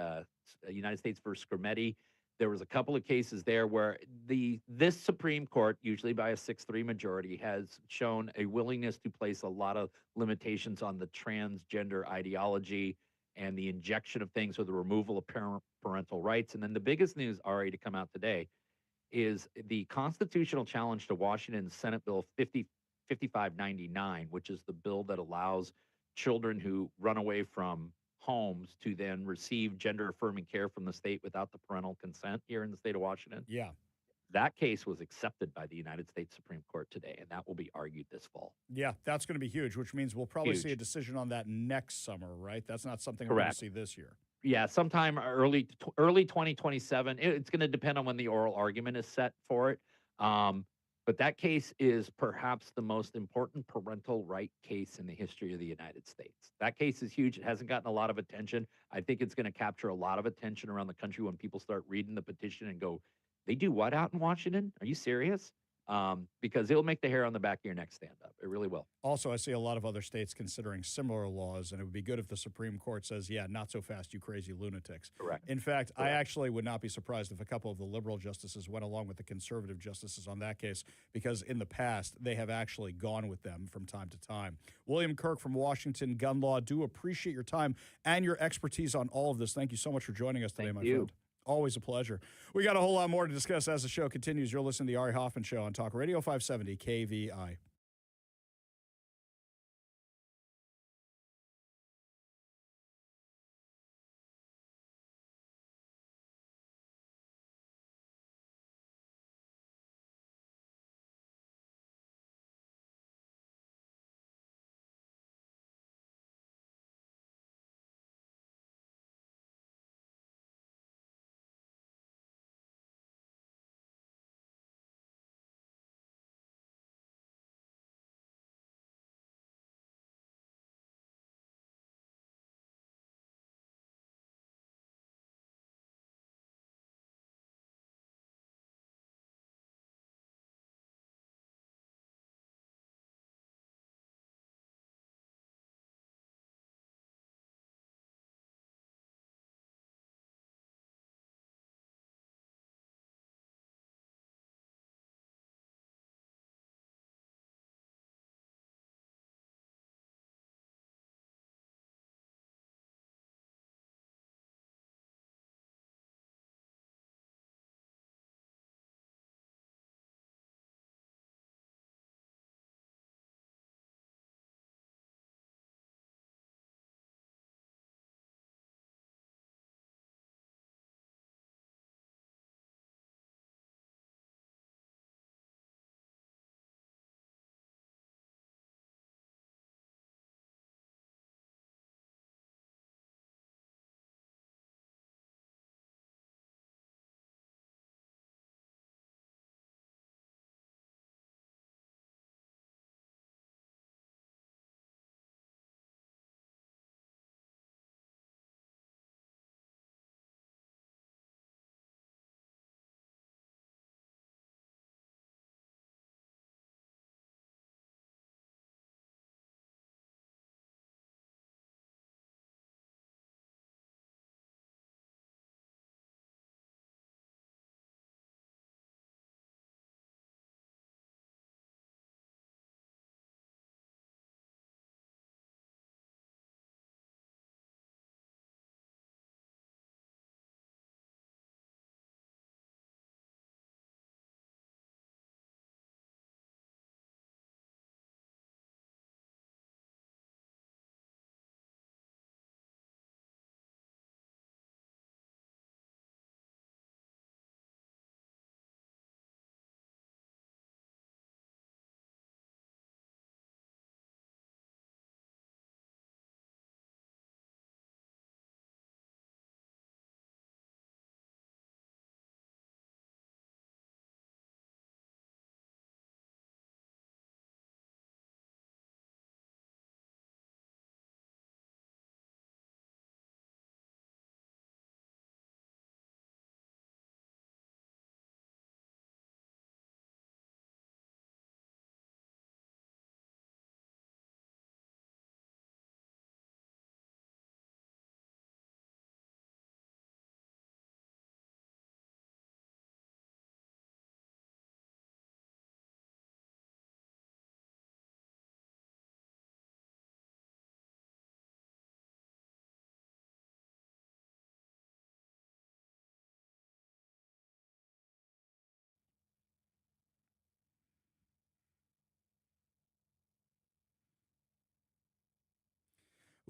United States versus Scrimetti, there was a couple of cases there where this Supreme Court, usually by a 6-3 majority, has shown a willingness to place a lot of limitations on the transgender ideology and the injection of things or the removal of parental rights. And then the biggest news, Ari, to come out today is the constitutional challenge to Washington Senate Bill 5599, which is the bill that allows children who run away from homes to then receive gender affirming care from the state without the parental consent here in the state of Washington. Yeah. That case was accepted by the United States Supreme Court today, and that will be argued this fall. Yeah, that's going to be huge, which means we'll probably see a decision on that next summer, right? That's not something we're going to see this year. Yeah, sometime early 2027. It's going to depend on when the oral argument is set for it. But that case is perhaps the most important parental right case in the history of the United States. That case is huge. It hasn't gotten a lot of attention. I think it's going to capture a lot of attention around the country when people start reading the petition and go, they do what out in Washington? Are you serious? Because it'll make the hair on the back of your neck stand up. It really will. Also, I see a lot of other states considering similar laws, and it would be good if the Supreme Court says, yeah, not so fast, you crazy lunatics. Correct. In fact, I actually would not be surprised if a couple of the liberal justices went along with the conservative justices on that case, because in the past, they have actually gone with them from time to time. William Kirk from Washington Gun Law, do appreciate your time and your expertise on all of this. Thank you so much for joining us today, my friend. Always a pleasure. We got a whole lot more to discuss as the show continues. You're listening to the Ari Hoffman Show on Talk Radio 570 KVI.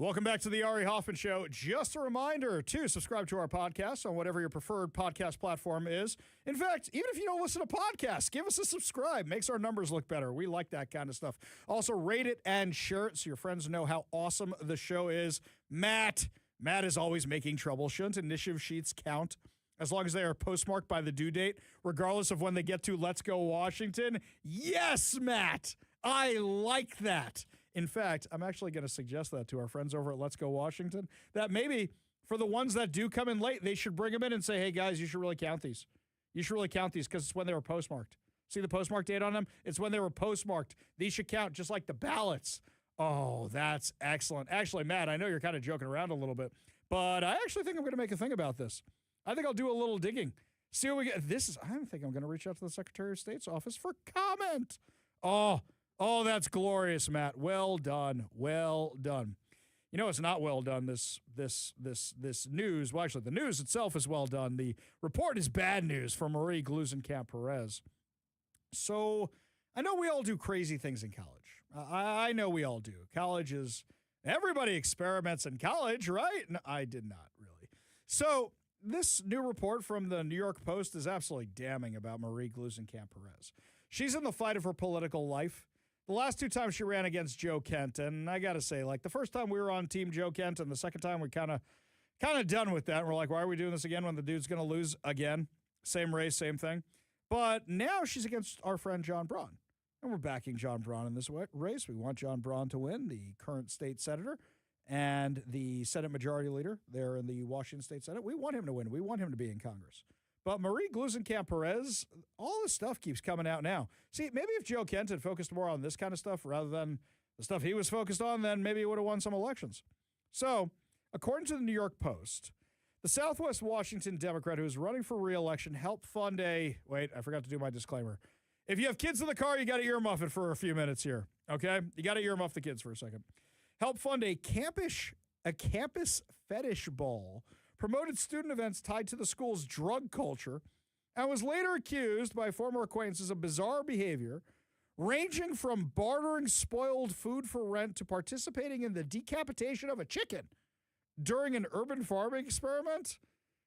Welcome back to the Ari Hoffman Show. Just a reminder to subscribe to our podcast on whatever your preferred podcast platform is. In fact, even if you don't listen to podcasts, give us a subscribe. Makes our numbers look better. We like that kind of stuff. Also, rate it and share it so your friends know how awesome the show is. Matt is always making trouble. Shouldn't initiative sheets count as long as they are postmarked by the due date, regardless of when they get to Let's Go Washington? Yes, Matt. I like that. In fact, I'm actually going to suggest that to our friends over at Let's Go Washington, that maybe for the ones that do come in late, they should bring them in and say, hey, guys, you should really count these. You should really count these because it's when they were postmarked. See the postmark date on them? It's when they were postmarked. These should count just like the ballots. Oh, that's excellent. Actually, Matt, I know you're kind of joking around a little bit, but I actually think I'm going to make a thing about this. I think I'll do a little digging. See what we get. I think I'm going to reach out to the Secretary of State's office for comment. Oh, that's glorious, Matt. Well done. Well done. You know, it's not well done, this news. Well, actually, the news itself is well done. The report is bad news for Marie Gluesenkamp-Perez. So I know we all do crazy things in college. I know we all do. College is, everybody experiments in college, right? No, I did not really. So this new report from the New York Post is absolutely damning about Marie Gluesenkamp-Perez. She's in the fight of her political life. The last two times she ran against Joe Kent, and I got to say, like, the first time we were on Team Joe Kent, and the second time we kind of done with that. And we're like, why are we doing this again when the dude's going to lose again? Same race, same thing. But now she's against our friend John Braun, and we're backing John Braun in this race. We want John Braun to win, the current state senator and the Senate Majority Leader there in the Washington State Senate. We want him to win. We want him to be in Congress. But Marie Gluesenkamp-Perez, all this stuff keeps coming out now. See, maybe if Joe Kent had focused more on this kind of stuff rather than the stuff he was focused on, then maybe he would have won some elections. So, according to the New York Post, the Southwest Washington Democrat who is running for re-election helped fund wait, I forgot to do my disclaimer. If you have kids in the car, you got to earmuff it for a few minutes here, okay? You got to earmuff the kids for a second. Helped fund a campus fetish ball, promoted student events tied to the school's drug culture, and was later accused by former acquaintances of bizarre behavior, ranging from bartering spoiled food for rent to participating in the decapitation of a chicken during an urban farming experiment.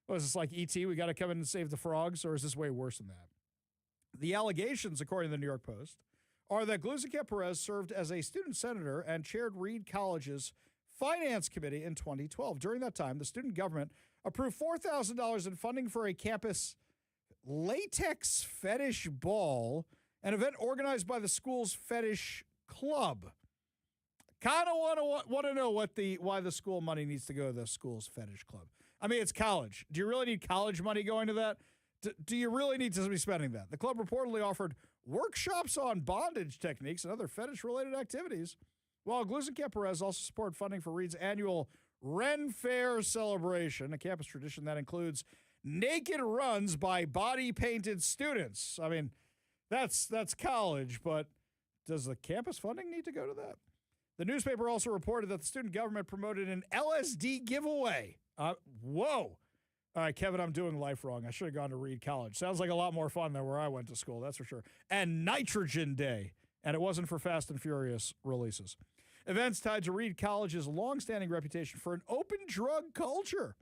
Was this like E.T., we got to come in and save the frogs, or is this way worse than that? The allegations, according to the New York Post, are that Gluesenkamp-Perez served as a student senator and chaired Reed College's Finance Committee in 2012. During that time, the student government approved $4,000 in funding for a campus latex fetish ball, an event organized by the school's fetish club. Kind of want to know why the school money needs to go to the school's fetish club. I mean, it's college. Do you really need college money going to that? Do you really need to be spending that? The club reportedly offered workshops on bondage techniques and other fetish-related activities, while Gluesenkamp-Perez also supported funding for Reed's annual Ren Fair celebration, a campus tradition that includes naked runs by body-painted students. I mean, that's college, but does the campus funding need to go to that? The newspaper also reported that the student government promoted an LSD giveaway. Whoa. All right, Kevin, I'm doing life wrong. I should have gone to Reed College. Sounds like a lot more fun than where I went to school, that's for sure. And Nitrogen Day. And it wasn't for Fast and Furious releases. Events tied to Reed College's longstanding reputation for an open drug culture.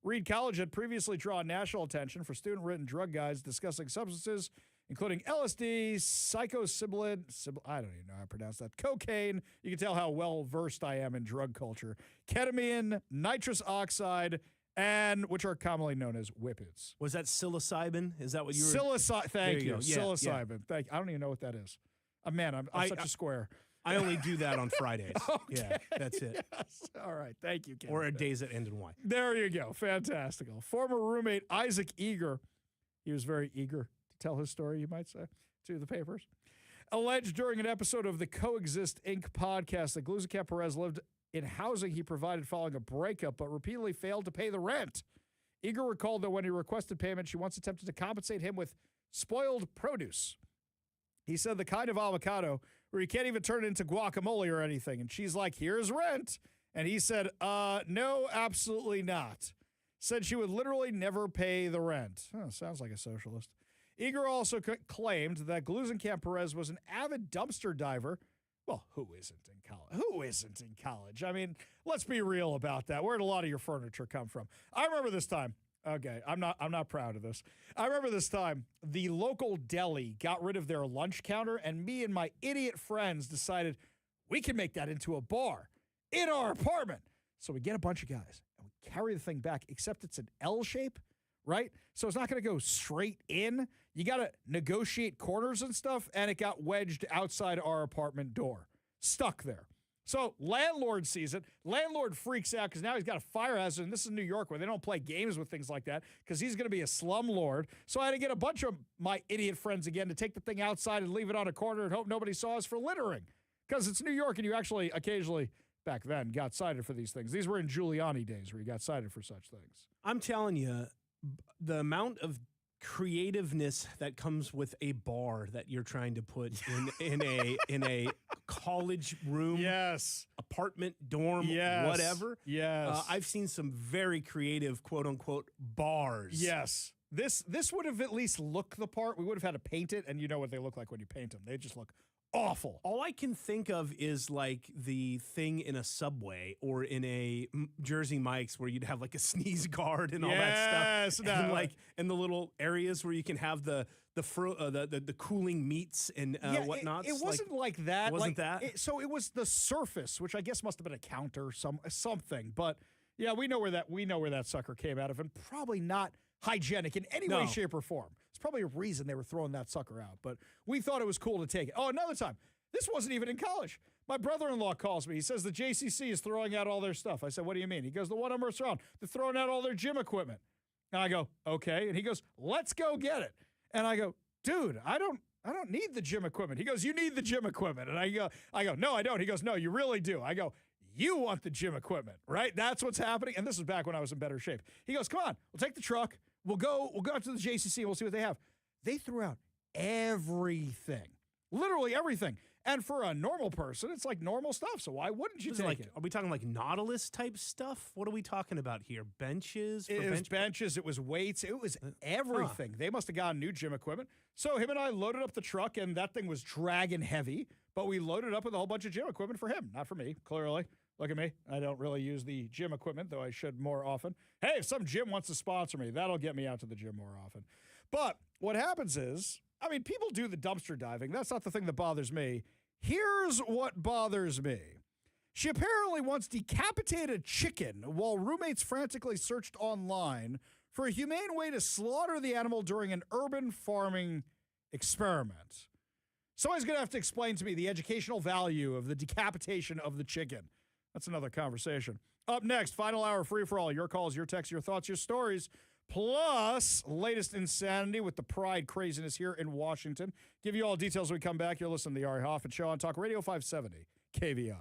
Reed College had previously drawn national attention for student-written drug guides discussing substances, including LSD, psilocybin, I don't even know how to pronounce that, cocaine. You can tell how well-versed I am in drug culture. Ketamine, nitrous oxide, and which are commonly known as whippets. Was that psilocybin? Is that what you were? Thank you. Yeah, psilocybin. Yeah. Thank you. I don't even know what that is. Man, I'm such a square. I only do that on Fridays. Okay. Yeah, that's it. Yes. All right. Thank you, Ken. Or days that end in Y. There you go. Fantastical. Former roommate Isaac Eager, he was very eager to tell his story, you might say, to the papers, alleged during an episode of the Coexist Inc. podcast that Gluesenkamp-Perez lived in housing he provided following a breakup, but repeatedly failed to pay the rent. Eager recalled that when he requested payment, she once attempted to compensate him with spoiled produce. He said the kind of avocado where you can't even turn it into guacamole or anything. And she's like, here's rent. And he said, no, absolutely not. Said she would literally never pay the rent. Oh, sounds like a socialist. Eager also claimed that Gluesenkamp-Perez was an avid dumpster diver Well, who isn't in college? Who isn't in college? I mean, let's be real about that. Where'd a lot of your furniture come from? I remember this time. Okay, I'm not proud of this. I remember this time the local deli got rid of their lunch counter, and me and my idiot friends decided we can make that into a bar in our apartment. So we get a bunch of guys and we carry the thing back, except it's an L shape, right? So it's not going to go straight in. You got to negotiate corners and stuff, and it got wedged outside our apartment door, stuck there. So landlord sees it. Landlord freaks out because now he's got a fire hazard, and this is New York where they don't play games with things like that because he's going to be a slumlord. So I had to get a bunch of my idiot friends again to take the thing outside and leave it on a corner and hope nobody saw us for littering because it's New York, and you actually occasionally, back then, got cited for these things. These were in Giuliani days where you got cited for such things. I'm telling you, the amount of creativeness that comes with a bar that you're trying to put in a college room, yes, apartment, dorm, yes, whatever. Yes, I've seen some very creative, quote unquote, bars. Yes, this would have at least looked the part. We would have had to paint it, and you know what they look like when you paint them. They just look awful. All I can think of is like the thing in a Subway or in a Jersey Mike's where you'd have like a sneeze guard and all that stuff, and like in the little areas where you can have the cooling meats and whatnot. It wasn't like that. Wasn't that? So it was the surface, which I guess must have been a counter, something. But yeah, we know where that sucker came out of, and probably not hygienic in any way, shape, or form. It's probably a reason they were throwing that sucker out, but we thought it was cool to take it. Oh, another time. This wasn't even in college. My brother-in-law calls me. He says the JCC is throwing out all their stuff. I said, what do you mean? He goes, the one on Mercer Island. They're throwing out all their gym equipment. And I go, okay. And he goes, let's go get it. And I go, dude, I don't need the gym equipment. He goes, you need the gym equipment. And I go, no, I don't. He goes, no, you really do. I go, you want the gym equipment, right? That's what's happening. And this is back when I was in better shape. He goes, come on, we'll take the truck. We'll go out to the JCC and we'll see what they have. They threw out everything, literally everything. And for a normal person, it's like normal stuff. So why wouldn't you take it? Are we talking like Nautilus type stuff? What are we talking about here? Benches? It was benches. It was weights. It was everything. They must have gotten new gym equipment. So him and I loaded up the truck, and that thing was dragging heavy. But we loaded up with a whole bunch of gym equipment for him, not for me, clearly. Look at me. I don't really use the gym equipment, though I should more often. Hey, if some gym wants to sponsor me, that'll get me out to the gym more often. But what happens is, I mean, people do the dumpster diving. That's not the thing that bothers me. Here's what bothers me. She apparently once decapitated a chicken while roommates frantically searched online for a humane way to slaughter the animal during an urban farming experiment. Somebody's going to have to explain to me the educational value of the decapitation of the chicken. That's another conversation. Up next, final hour free-for-all. Your calls, your texts, your thoughts, your stories, plus latest insanity with the pride craziness here in Washington. Give you all details when we come back. You're listening to the Ari Hoffman Show on Talk Radio 570 KVI.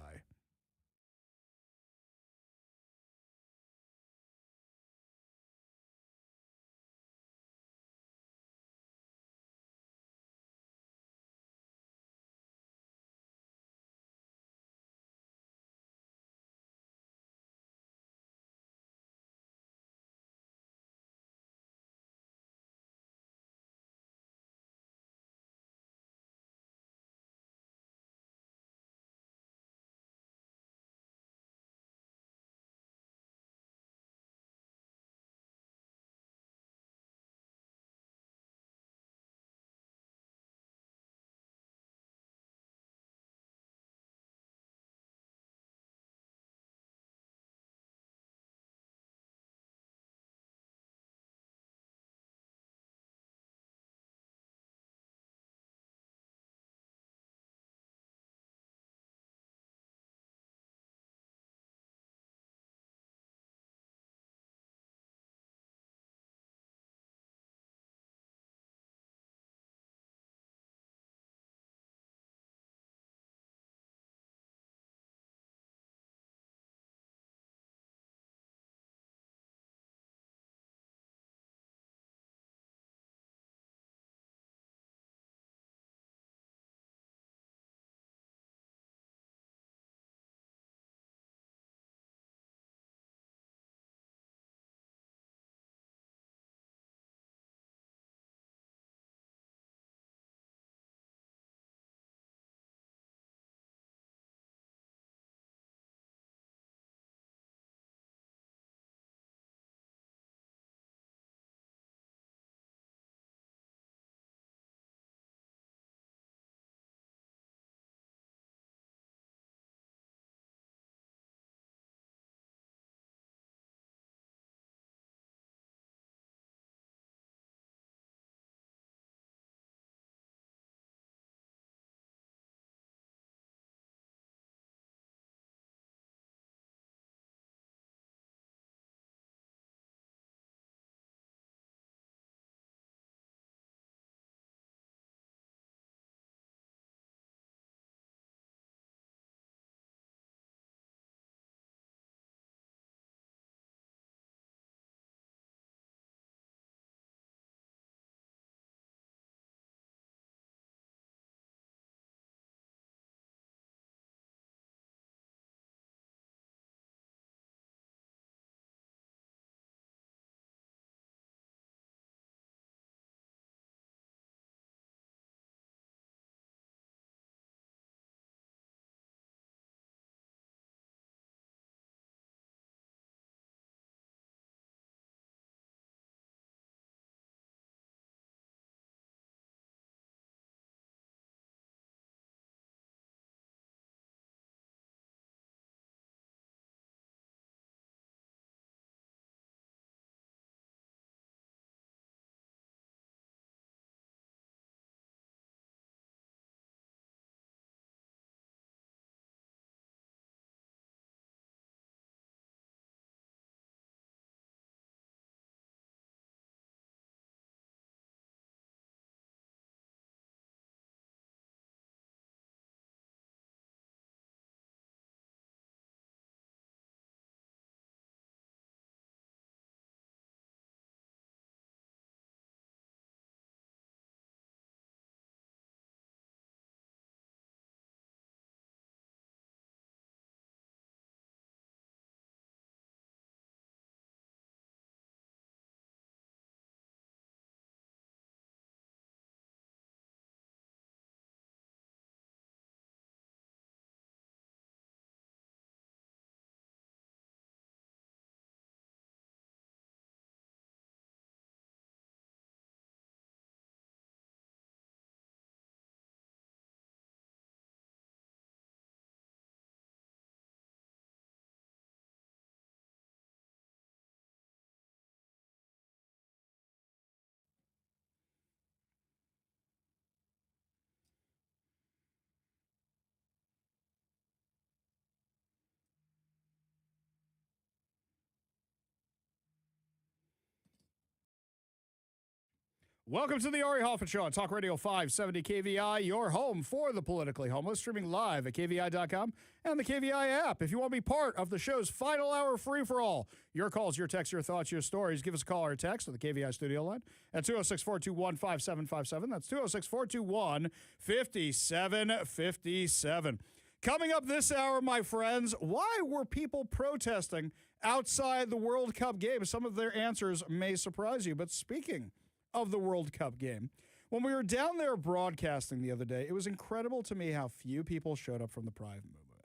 Welcome to the Ari Hoffman Show on Talk Radio 570 KVI, your home for the politically homeless, streaming live at KVI.com and the KVI app. If you want to be part of the show's final hour free-for-all, your calls, your texts, your thoughts, your stories, give us a call or a text on the KVI studio line at 206-421-5757. That's 206-421-5757. Coming up this hour, my friends, why were people protesting outside the World Cup game? Some of their answers may surprise you, but speaking of the World Cup game, when we were down there broadcasting the other day, it was incredible to me how few people showed up from the Pride movement.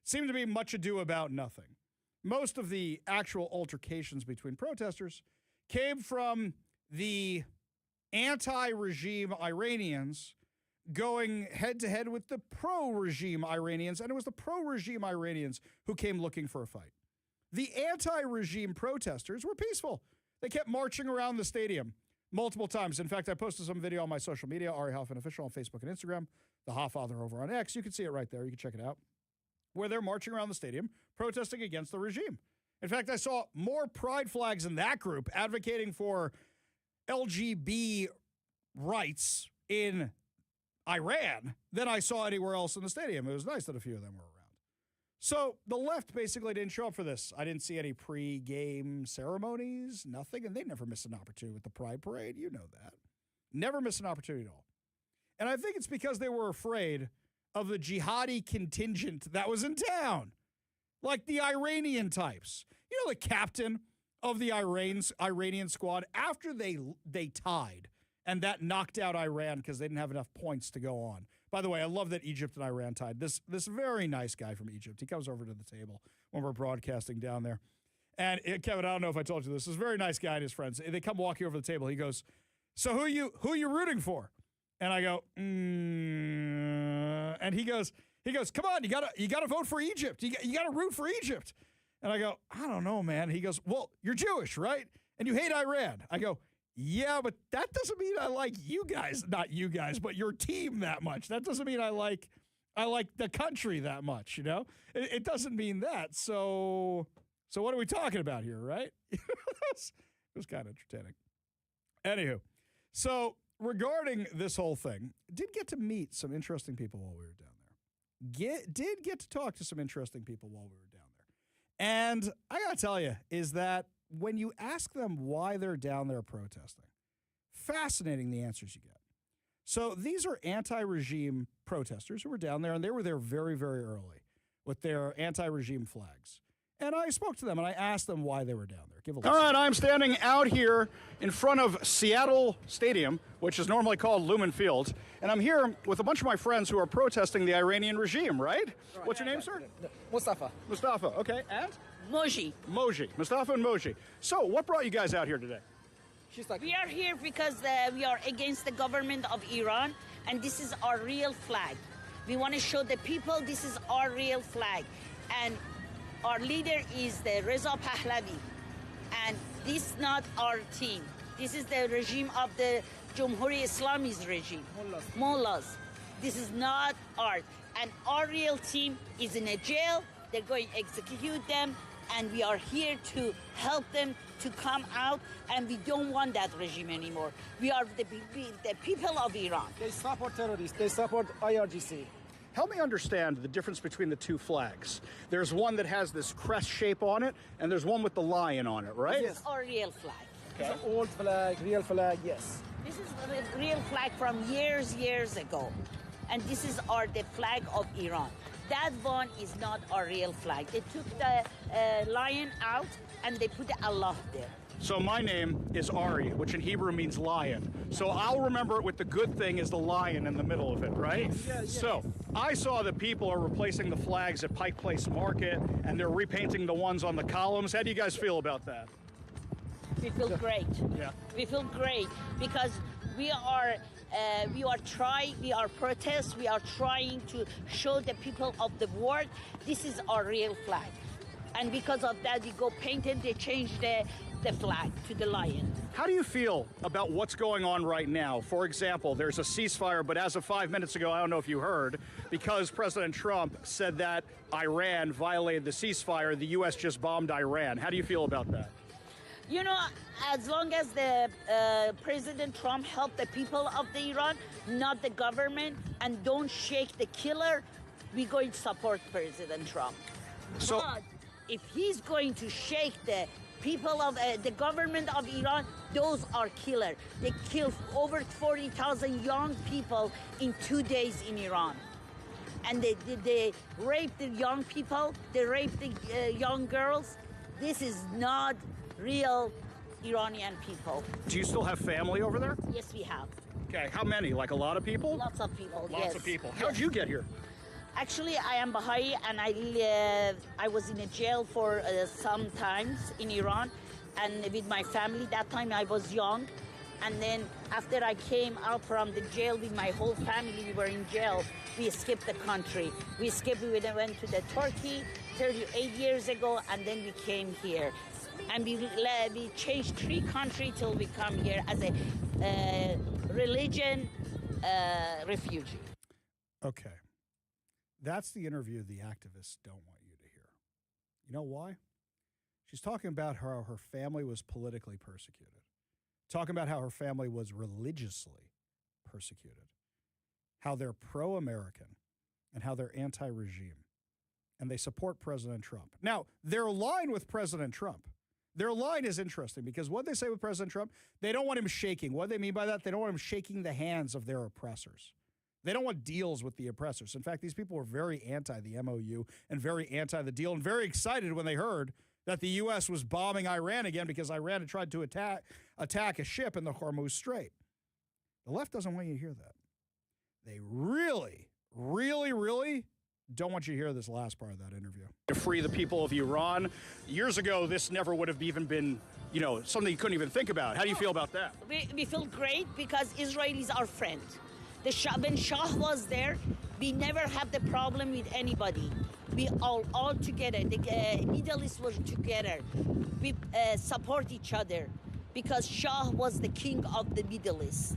Seemed to be much ado about nothing. Most of the actual altercations between protesters came from the anti-regime Iranians going head-to-head with the pro-regime Iranians, and it was the pro-regime Iranians who came looking for a fight. The anti-regime protesters were peaceful. They kept marching around the stadium multiple times. In fact, I posted some video on my social media, Ari Hoffman Official on Facebook and Instagram, the Hofffather over on X. You can see it right there. You can check it out, where they're marching around the stadium protesting against the regime. In fact, I saw more pride flags in that group advocating for LGBT rights in Iran than I saw anywhere else in the stadium. It was nice that a few of them were around. So the left basically didn't show up for this. I didn't see any pre-game ceremonies, nothing, and they never miss an opportunity with the Pride Parade. You know that. Never miss an opportunity at all. And I think it's because they were afraid of the jihadi contingent that was in town, like the Iranian types. You know, the captain of the Iranian squad, after they tied, and that knocked out Iran because they didn't have enough points to go on. By the way, I love that Egypt and Iran tied. This very nice guy from Egypt, he comes over to the table when we're broadcasting down there. And Kevin, I don't know if I told you this very nice guy and his friends, they come walking over the table. He goes, "So who you rooting for?" And I go, And he goes, "Come on, you gotta vote for Egypt. You gotta root for Egypt." And I go, "I don't know, man." He goes, "Well, you're Jewish, right? And you hate Iran." I go, "Yeah, but that doesn't mean I like you guys, not you guys, but your team that much. That doesn't mean I like the country that much, you know? It doesn't mean that. So what are we talking about here, right?" It was kind of entertaining. Anywho, so regarding this whole thing, did get to meet some interesting people while we were down there. Did get to talk to some interesting people while we were down there. And I got to tell you, is that when you ask them why they're down there protesting, fascinating the answers you get. So these are anti-regime protesters who were down there, and they were there very, very early with their anti-regime flags. And I spoke to them, and I asked them why they were down there. Give a listen. All right, I'm standing out here in front of Seattle Stadium, which is normally called Lumen Field, and I'm here with a bunch of my friends who are protesting the Iranian regime, right? What's your name, sir? Mustafa. Mustafa, okay, and? Moji. Mustafa and Moji. So, what brought you guys out here today? We are here because we are against the government of Iran, and this is our real flag. We want to show the people this is our real flag. And our leader is the Reza Pahlavi. And this is not our team. This is the regime of the Jumhuri Islami's regime. Mullahs. This is not ours. And our real team is in a jail. They're going to execute them. And we are here to help them to come out, and we don't want that regime anymore. We are the people of Iran. They support terrorists. They support IRGC. Help me understand the difference between the two flags. There's one that has this crest shape on it, and there's one with the lion on it, right? This is our real flag. Okay. It's an old flag, real flag, yes. This is the real flag from years ago. And this is the flag of Iran. That one is not our real flag. They took the lion out and they put Allah there. So my name is Ari, which in Hebrew means lion. So I'll remember it with the good thing is the lion in the middle of it, right? Yeah. So I saw that people are replacing the flags at Pike Place Market, and they're repainting the ones on the columns. How do you guys feel about that? We feel great. Yeah. We feel great because we are protest. We are trying to show the people of the world this is our real flag. And because of that, we go painted, they changed the flag to the lion. How do you feel about what's going on right now? For example, there's a ceasefire, but as of 5 minutes ago, I don't know if you heard, because President Trump said that Iran violated the ceasefire, the U.S. just bombed Iran. How do you feel about that? You know, as long as the President Trump help the people of the Iran, not the government, and don't shake the killer, we're going to support President Trump. So, but if he's going to shake the people of the government of Iran, those are killer. They killed over 40,000 young people in 2 days in Iran. And they raped the young people, they raped the young girls. This is not real Iranian people. do you still have family over there? Yes, we have. Okay, how many? Like a lot of people? Lots of people, Lots of people. How'd you get here? Actually, I am Baha'i, and I was in a jail for some times in Iran, and with my family. That time I was young, and then after I came out from the jail with my whole family, we were in jail. We escaped the country. We went to the Turkey 38 years ago, and then we came here. And we changed 3 countries till we come here as a religion refugee. Okay. That's the interview the activists don't want you to hear. You know why? She's talking about how her family was politically persecuted, talking about how her family was religiously persecuted, how they're pro-American, and how they're anti-regime, and they support President Trump. Now, their line with President Trump, their line is interesting because what they say with President Trump, they don't want him shaking. What do they mean by that? They don't want him shaking the hands of their oppressors. They don't want deals with the oppressors. In fact, these people were very anti the MOU and very anti the deal and very excited when they heard that the U.S. was bombing Iran again because Iran had tried to attack a ship in the Hormuz Strait. The left doesn't want you to hear that. They really, really, really don't want you to hear this last part of that interview. To free the people of Iran. Years ago, this never would have even been, something you couldn't even think about. How do you feel about that? We feel great because Israel is our friend. When Shah was there, we never had the problem with anybody. We all together. The Middle East was together. We support each other because Shah was the king of the Middle East.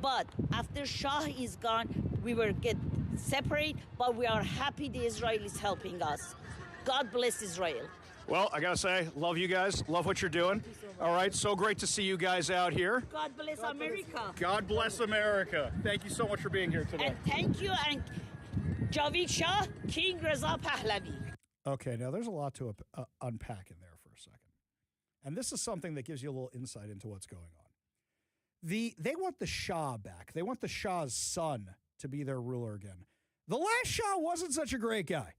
But after Shah is gone, we will get separate, but we are happy the Israel is helping us. God bless Israel. Well, I got to say, love you guys. Love what you're doing. All right, so great to see you guys out here. God bless America. God bless America. Thank you so much for being here today. And thank you, and Javid Shah, King Reza Pahlavi. Okay, now there's a lot to unpack in there for a second. And this is something that gives you a little insight into what's going on. They want the Shah back. They want the Shah's son to be their ruler again. The last Shah wasn't such a great guy.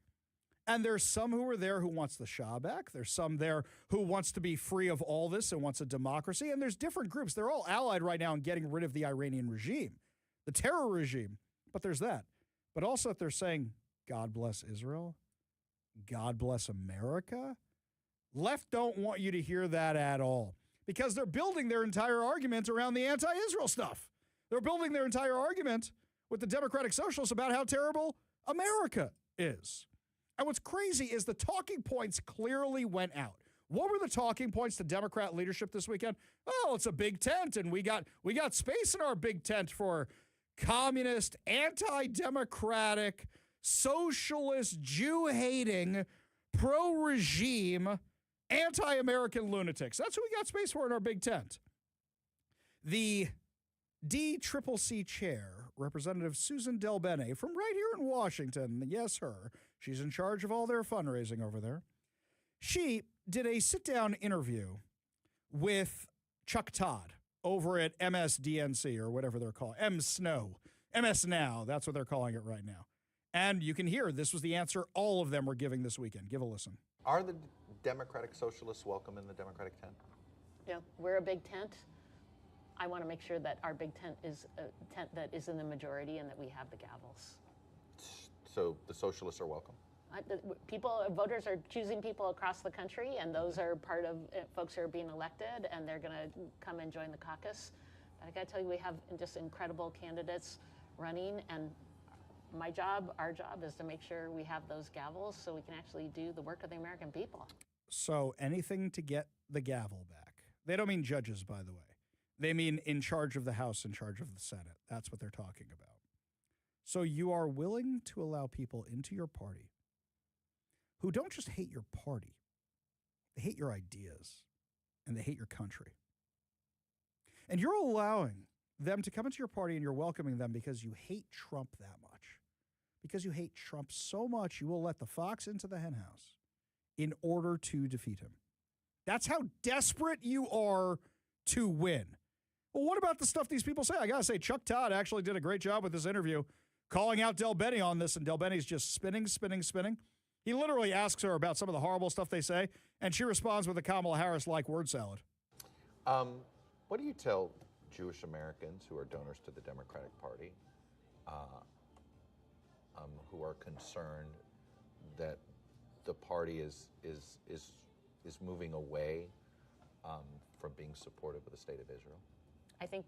And there's some who are there who wants the Shah back. There's some there who wants to be free of all this and wants a democracy. And there's different groups. They're all allied right now in getting rid of the Iranian regime, the terror regime. But there's that. But also they're saying, God bless Israel. God bless America. Left don't want you to hear that at all because they're building their entire argument around the anti-Israel stuff. They're building their entire argument with the Democratic Socialists about how terrible America is. And what's crazy is the talking points clearly went out. What were the talking points to Democrat leadership this weekend? Oh, it's a big tent, and we got space in our big tent for communist, anti-democratic, socialist, Jew-hating, pro-regime, anti-American lunatics. That's who we got space for in our big tent. The DCCC chair, Representative Susan DelBene, from right here in Washington, yes, her, she's in charge of all their fundraising over there. She did a sit-down interview with Chuck Todd over at MSDNC or whatever they're calling MS Now, that's what they're calling it right now. And you can hear this was the answer all of them were giving this weekend. Give a listen. Are the Democratic Socialists welcome in the Democratic tent? Yeah, we're a big tent. I want to make sure that our big tent is a tent that is in the majority and that we have the gavels. So the socialists are welcome? Voters are choosing people across the country, and those are part of folks who are being elected, and they're going to come and join the caucus. But I got to tell you, we have just incredible candidates running, and our job is to make sure we have those gavels so we can actually do the work of the American people. So anything to get the gavel back. They don't mean judges, by the way. They mean in charge of the House, in charge of the Senate. That's what they're talking about. So you are willing to allow people into your party who don't just hate your party, they hate your ideas, and they hate your country. And you're allowing them to come into your party and you're welcoming them because you hate Trump that much. Because you hate Trump so much, you will let the fox into the henhouse in order to defeat him. That's how desperate you are to win. Well, what about the stuff these people say? I got to say, Chuck Todd actually did a great job with this interview, calling out Del Benny on this, and Del Benny's just spinning. He literally asks her about some of the horrible stuff they say, and she responds with a Kamala Harris-like word salad. What do you tell Jewish Americans who are donors to the Democratic Party, who are concerned that the party is moving away from being supportive of the state of Israel? I think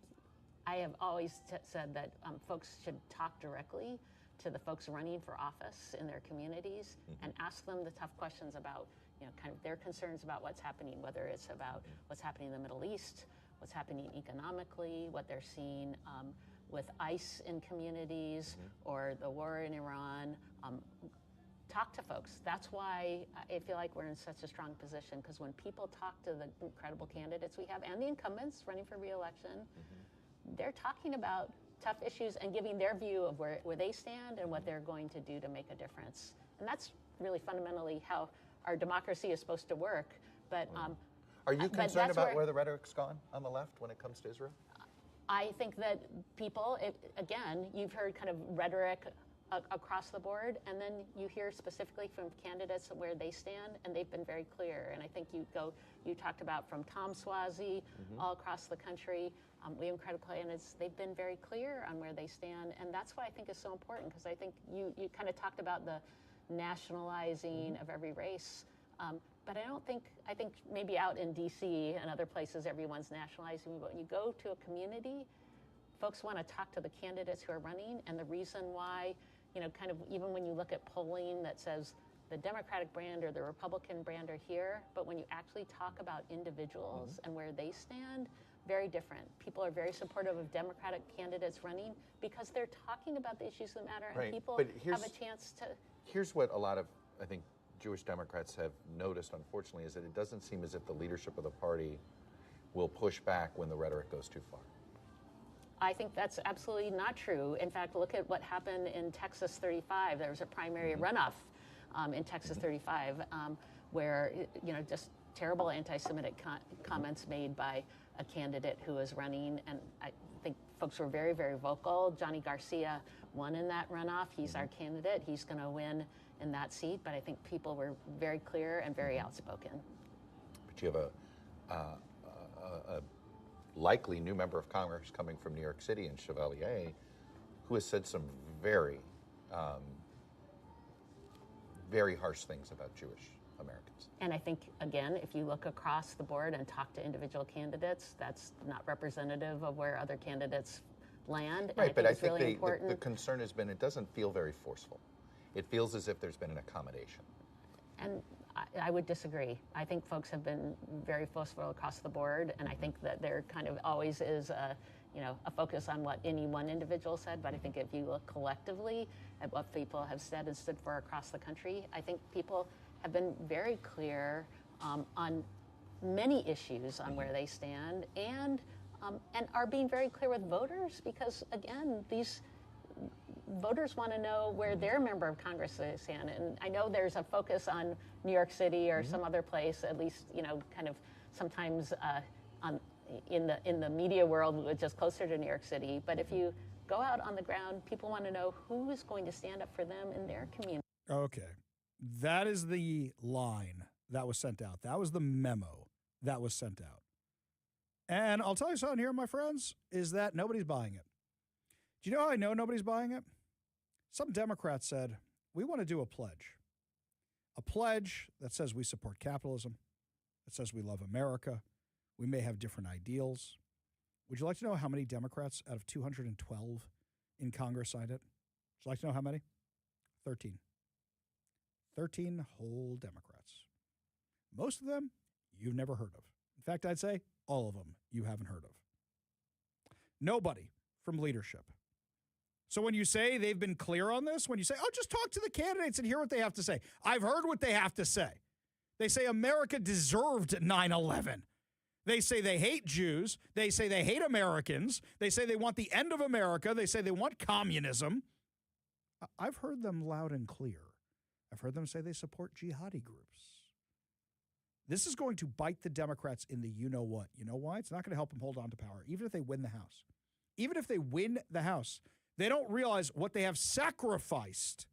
I have always said that folks should talk directly to the folks running for office in their communities and ask them the tough questions about, kind of their concerns about what's happening, whether it's about what's happening in the Middle East, what's happening economically, what they're seeing with ICE in communities or the war in Iran. Talk to folks. That's why I feel like we're in such a strong position, because when people talk to the incredible candidates we have and the incumbents running for re-election, they're talking about tough issues and giving their view of where they stand and what they're going to do to make a difference. And that's really fundamentally how our democracy is supposed to work. But are you concerned about where the rhetoric's gone on the left when it comes to Israel? I think that people, again, you've heard kind of rhetoric across the board, and then you hear specifically from candidates where they stand, and they've been very clear. And I think you talked about from Tom Suozzi all across the country. We have incredible candidates. They've been very clear on where they stand, and that's why I think is so important, because I think you kind of talked about the nationalizing of every race. But I think maybe out in D.C. and other places, everyone's nationalizing. But when you go to a community, folks want to talk to the candidates who are running, and the reason why, kind of even when you look at polling that says the Democratic brand or the Republican brand are here, but when you actually talk about individuals and where they stand, very different. People are very supportive of Democratic candidates running because they're talking about the issues that matter, and people have a chance to. Here's what a lot of, I think, Jewish Democrats have noticed, unfortunately, is that it doesn't seem as if the leadership of the party will push back when the rhetoric goes too far. I think that's absolutely not true. In fact, look at what happened in Texas 35. There was a primary runoff in Texas 35 where, just terrible anti-Semitic comments made by a candidate who was running. And I think folks were very, very vocal. Johnny Garcia won in that runoff. He's our candidate. He's going to win in that seat. But I think people were very clear and very outspoken. But you have a likely new member of Congress coming from New York City in Chevalier, who has said some very, very harsh things about Jewish Americans. And I think, again, if you look across the board and talk to individual candidates, that's not representative of where other candidates land. Right, but I think really the concern has been it doesn't feel very forceful. It feels as if there's been an accommodation. And I would disagree. I think folks have been very forceful across the board, and I think that there kind of always is a focus on what any one individual said. But I think if you look collectively at what people have said and stood for across the country, I think people have been very clear on many issues on where they stand, and are being very clear with voters, because again, these voters want to know where their member of Congress is stand. And I know there's a focus on New York City or some other place, at least, kind of sometimes in the media world, just closer to New York City. But if you go out on the ground, people want to know who is going to stand up for them in their community. Okay. That is the line that was sent out. That was the memo that was sent out. And I'll tell you something here, my friends, is that nobody's buying it. Do you know how I know nobody's buying it? Some Democrats said, we want to do a pledge that says we support capitalism, that says we love America, we may have different ideals. Would you like to know how many Democrats out of 212 in Congress signed it? Would you like to know how many? 13. 13 whole Democrats. Most of them you've never heard of. In fact, I'd say all of them you haven't heard of. Nobody from leadership. So when you say they've been clear on this, when you say, oh, just talk to the candidates and hear what they have to say. I've heard what they have to say. They say America deserved 9/11. They say they hate Jews. They say they hate Americans. They say they want the end of America. They say they want communism. I've heard them loud and clear. I've heard them say they support jihadi groups. This is going to bite the Democrats in the you-know-what. You know why? It's not going to help them hold on to power, even if they win the House. Even if they win the House, they don't realize what they have sacrificed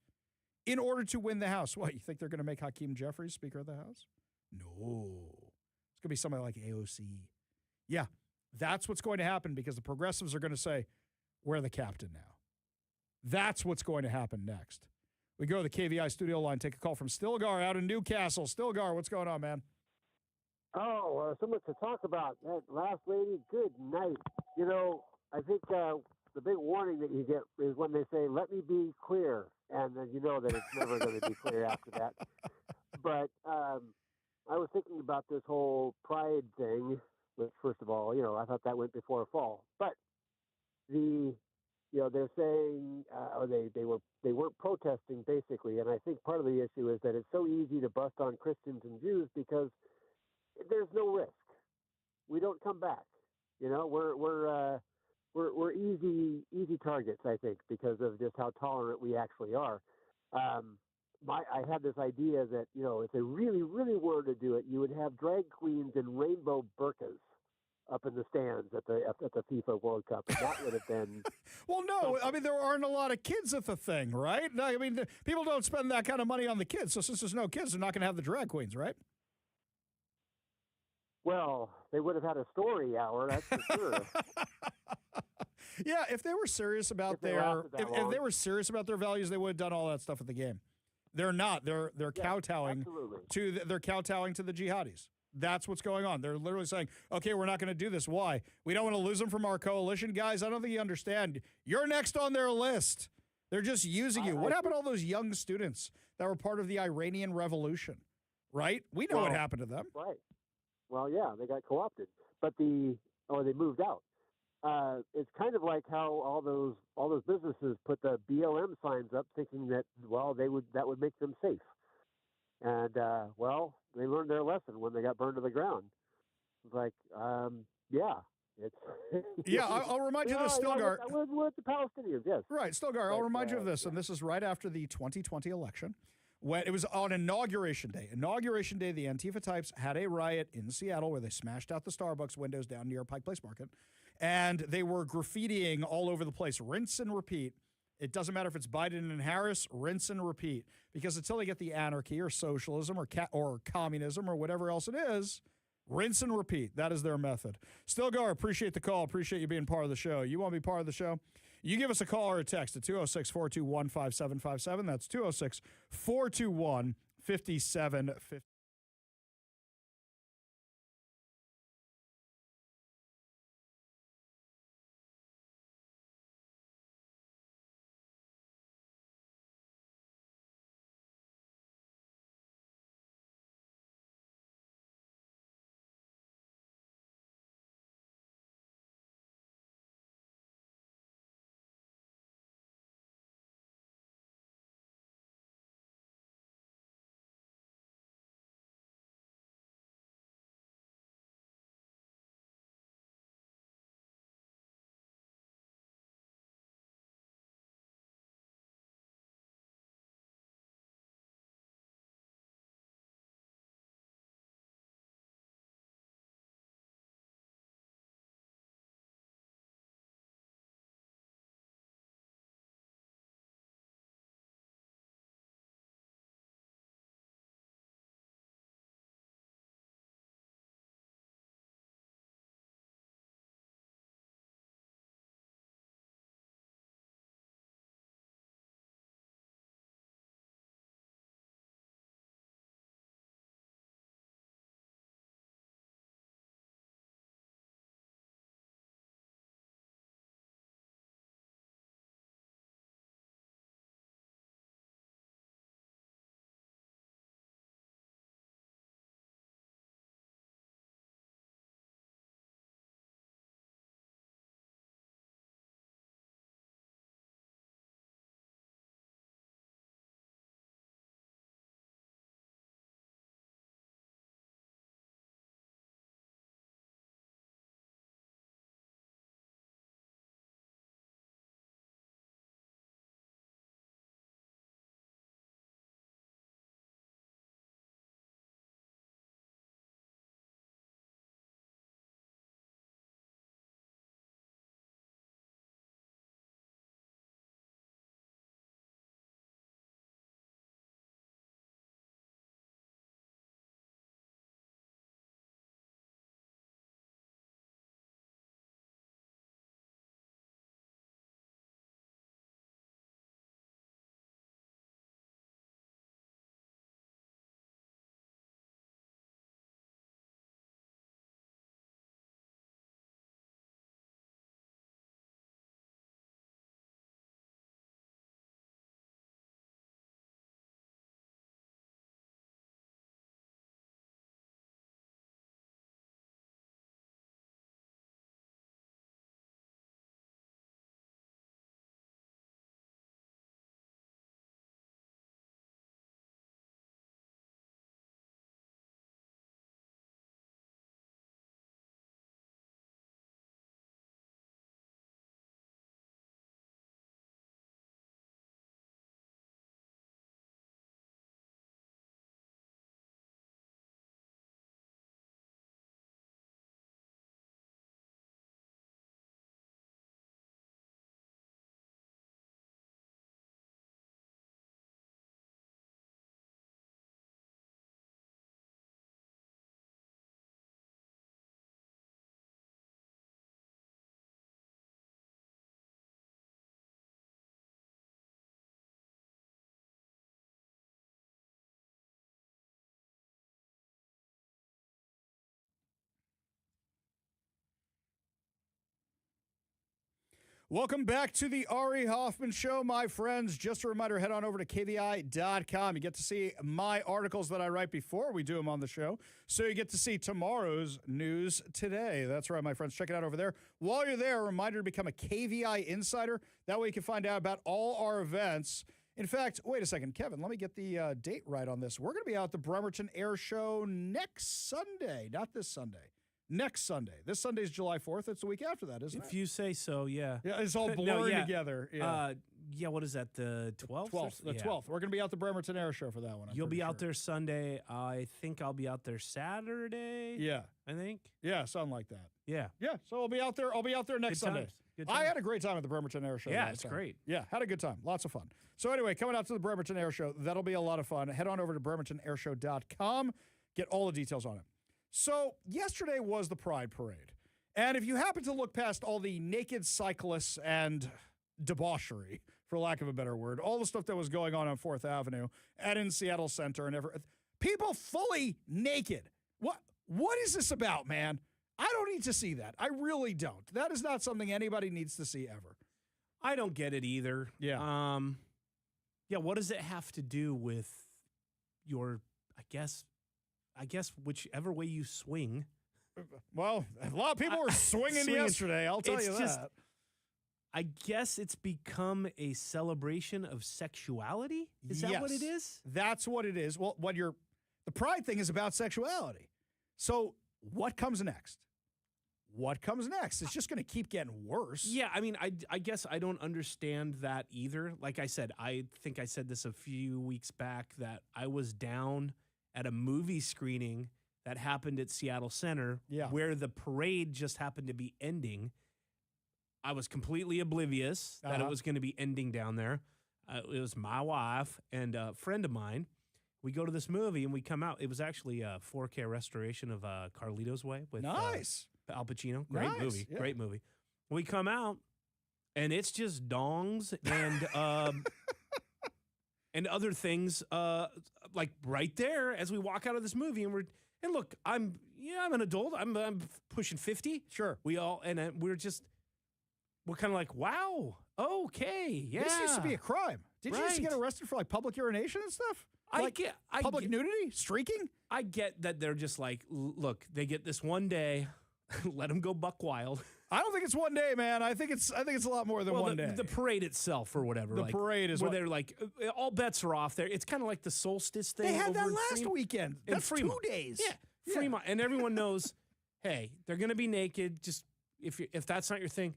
in order to win the House. What, you think they're going to make Hakeem Jeffries Speaker of the House? No. It's going to be somebody like AOC. Yeah, that's what's going to happen because the progressives are going to say, we're the captain now. That's what's going to happen next. We go to the KVI studio line, take a call from Stilgar out in Newcastle. Stilgar, what's going on, man? Oh, so much to talk about. That last lady, good night. You know, I think the big warning that you get is when they say, let me be clear. And then you know that it's never going to be clear after that. But I was thinking about this whole pride thing, which, first of all, you know, I thought that went before fall. But they're saying, or they weren't protesting basically, and I think part of the issue is that it's so easy to bust on Christians and Jews because there's no risk. We don't come back. You know, we're easy targets, I think, because of just how tolerant we actually are. I had this idea that, you know, if they really, really wanted to do it, you would have drag queens in rainbow burqas up in the stands at the FIFA World Cup, and that would have been. Well, no, I mean there aren't a lot of kids at the thing, right? I mean, people don't spend that kind of money on the kids, so since there's no kids, they're not going to have the drag queens, right? Well, they would have had a story hour, that's for sure. Yeah, if they were serious about if they were serious about their values, they would have done all that stuff at the game. They're not. They're kowtowing they're kowtowing to the jihadis. That's what's going on. They're literally saying, okay, we're not going to do this. Why? We don't want to lose them from our coalition. Guys, I don't think you understand. You're next on their list. They're just using you. What happened to all those young students that were part of the Iranian Revolution, right? We know what happened to them. Right. Well, yeah, they got co-opted, but they moved out. It's kind of like how all those businesses put the BLM signs up thinking that, well, that would make them safe. And, they learned their lesson when they got burned to the ground. It's like, it's... Yeah, I'll remind you of this, Stilgar. With the Palestinians, yes. Right, Stilgar, I'll remind you of this, and this is right after the 2020 election. When it was on Inauguration Day. Inauguration Day, the Antifa types had a riot in Seattle where they smashed out the Starbucks windows down near Pike Place Market, and they were graffitiing all over the place. Rinse and repeat. It doesn't matter if it's Biden and Harris, rinse and repeat. Because until they get the anarchy or socialism or communism or whatever else it is, rinse and repeat. That is their method. Stilgar, appreciate the call. Appreciate you being part of the show. You want to be part of the show? You give us a call or a text at 206-421-5757. That's 206-421-5757. Welcome back to the Ari Hoffman Show, my friends. Just a reminder, head on over to KVI.com. You get to see my articles that I write before we do them on the show. So you get to see tomorrow's news today. That's right, my friends. Check it out over there. While you're there, a reminder to become a KVI insider. That way you can find out about all our events. In fact, wait a second, Kevin, let me get the date right on this. We're going to be out at the Bremerton Air Show next Sunday, not this Sunday. Next Sunday. This Sunday is July 4th. It's the week after that, isn't it? If you say so, yeah. Yeah, it's all blurring together. Yeah. What is that, the 12th? 12th. The 12th. We're going to be out at the Bremerton Air Show for that one. You'll be out there Sunday. I think I'll be out there Saturday. Yeah. I think. Yeah, something like that. Yeah. Yeah, so I'll be out there. I'll be out there next Sunday. Good I times. had a great time at the Bremerton Air Show. Yeah, last it's time. great. Yeah, had a good time. Lots of fun. So anyway, coming out to the Bremerton Air Show, that'll be a lot of fun. Head on over to bremertonairshow.com. Get all the details on it. So yesterday was the Pride Parade. And if you happen to look past all the naked cyclists and debauchery, for lack of a better word, all the stuff that was going on 4th Avenue and in Seattle Center and people fully naked. What is this about, man? I don't need to see that. I really don't. That is not something anybody needs to see ever. I don't get it either. Yeah. What does it have to do with your, I guess whichever way you swing? Well, a lot of people were swinging yesterday, I'll tell you that. I guess it's become a celebration of sexuality? Is that what it is? That's what it is. Well, the Pride thing is about sexuality. So what comes next? What comes next? It's just going to keep getting worse. Yeah, I mean, I guess I don't understand that either. Like I said, I think I said this a few weeks back that I was down at a movie screening that happened at Seattle Center where the parade just happened to be ending. I was completely oblivious that it was going to be ending down there. It was my wife and a friend of mine. We go to this movie and we come out. It was actually a 4K restoration of Carlito's Way with Al Pacino. Great movie. Yeah. Great movie. We come out and it's just dongs and and other things like right there as we walk out of this movie and look, I'm an adult. I'm pushing 50. Sure. We're kind of like, wow, okay, yeah. This used to be a crime. Did you used to get arrested for like public urination and stuff? Public nudity, streaking? I get that they're just like, look, they get this one day, let them go buck wild. I don't think it's one day, man. I think it's a lot more than one day. The parade itself or whatever. The parade is where they're like, all bets are off there. It's kind of like the solstice thing. They had that over last weekend. That's Fremont. 2 days. Yeah, Fremont. And everyone knows, hey, they're going to be naked. Just if that's not your thing,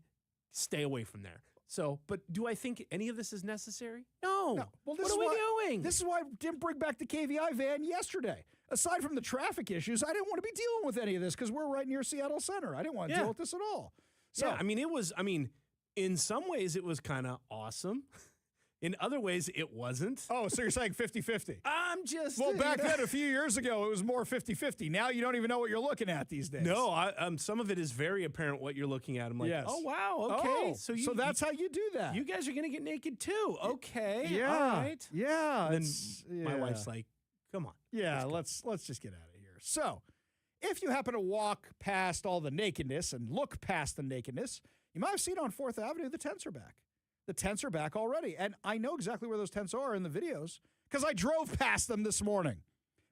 stay away from there. So, but do I think any of this is necessary? No. Well, what are we doing? This is why I didn't bring back the KVI van yesterday. Aside from the traffic issues, I didn't want to be dealing with any of this because we're right near Seattle Center. I didn't want to deal with this at all. So, yeah, in some ways it was kind of awesome. In other ways, it wasn't. Oh, so you're saying 50-50? I'm just... Well, back then, a few years ago, it was more 50-50. Now you don't even know what you're looking at these days. No, some of it is very apparent what you're looking at. I'm like, oh, wow, okay. So that's how you do that. You guys are going to get naked too. Okay, yeah, all right. Yeah. My wife's like, come on. Yeah, let's just get out of here. So if you happen to walk past all the nakedness and look past the nakedness, you might have seen on 4th Avenue, the tents are back. The tents are back already. And I know exactly where those tents are in the videos because I drove past them this morning.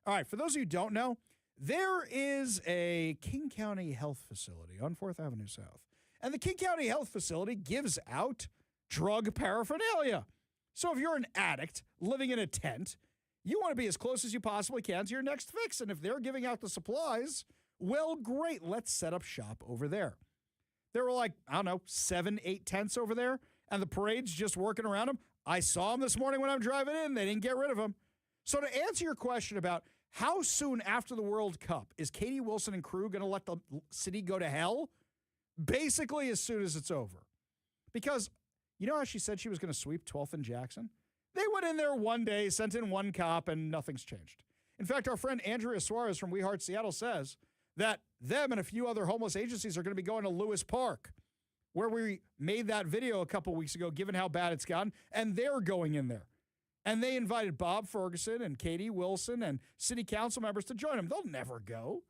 All right, for those of you who don't know, there is a King County Health Facility on 4th Avenue South. And the King County Health Facility gives out drug paraphernalia. So if you're an addict living in a tent, you want to be as close as you possibly can to your next fix. And if they're giving out the supplies, well, great, let's set up shop over there. There were like, 7, 8 tents over there. And the parade's just working around them. I saw them this morning when I'm driving in. They didn't get rid of them. So to answer your question about how soon after the World Cup is Katie Wilson and crew going to let the city go to hell? Basically as soon as it's over. Because you know how she said she was going to sweep 12th and Jackson? They went in there one day, sent in one cop, and nothing's changed. In fact, our friend Andrea Suarez from We Heart Seattle says that them and a few other homeless agencies are going to be going to Lewis Park, where we made that video a couple weeks ago, given how bad it's gotten, and they're going in there. And they invited Bob Ferguson and Katie Wilson and city council members to join them. They'll never go.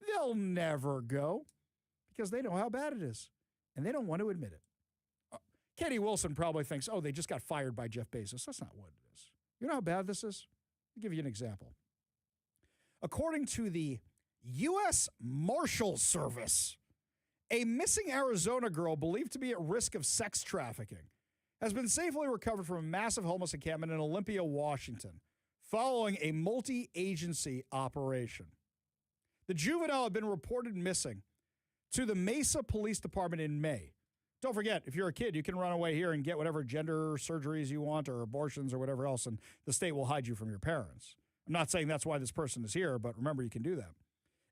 They'll never go because they know how bad it is, and they don't want to admit it. Katie Wilson probably thinks, oh, they just got fired by Jeff Bezos. That's not what it is. You know how bad this is? I'll give you an example. According to the U.S. Marshals Service, a missing Arizona girl believed to be at risk of sex trafficking has been safely recovered from a massive homeless encampment in Olympia, Washington, following a multi-agency operation. The juvenile had been reported missing to the Mesa Police Department in May. Don't forget, if you're a kid, you can run away here and get whatever gender surgeries you want or abortions or whatever else, and the state will hide you from your parents. I'm not saying that's why this person is here, but remember, you can do that.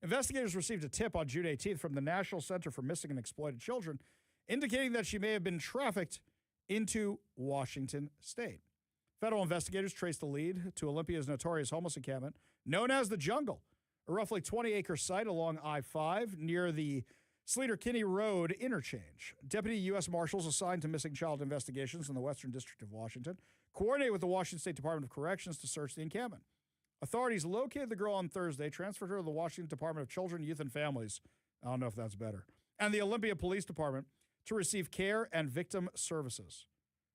Investigators received a tip on June 18th from the National Center for Missing and Exploited Children, indicating that she may have been trafficked into Washington state. Federal investigators traced the lead to Olympia's notorious homeless encampment, known as the Jungle, a roughly 20-acre site along I-5 near the Sleater-Kinney Road interchange. Deputy U.S. Marshals assigned to missing child investigations in the Western District of Washington coordinated with the Washington State Department of Corrections to search the encampment. Authorities located the girl on Thursday, transferred her to the Washington Department of Children, Youth, and Families. I don't know if that's better. And the Olympia Police Department to receive care and victim services.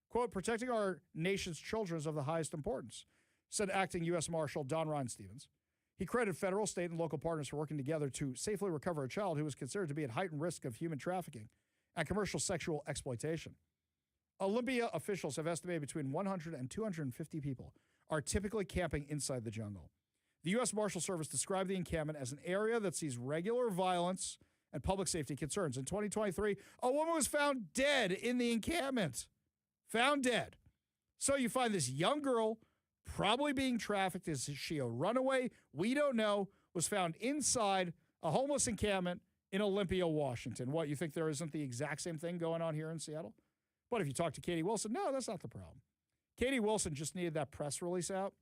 Quote, protecting our nation's children is of the highest importance, said acting U.S. Marshal Don Ryan Stevens. He credited federal, state, and local partners for working together to safely recover a child who was considered to be at heightened risk of human trafficking and commercial sexual exploitation. Olympia officials have estimated between 100 and 250 people are typically camping inside the jungle. The U.S. Marshal Service described the encampment as an area that sees regular violence and public safety concerns. In 2023, a woman was found dead in the encampment. Found dead. So you find this young girl, probably being trafficked. Is she a runaway? We don't know. Was found inside a homeless encampment in Olympia, Washington. What, you think there isn't the exact same thing going on here in Seattle? But if you talk to Katie Wilson, no, that's not the problem. Katie Wilson just needed that press release out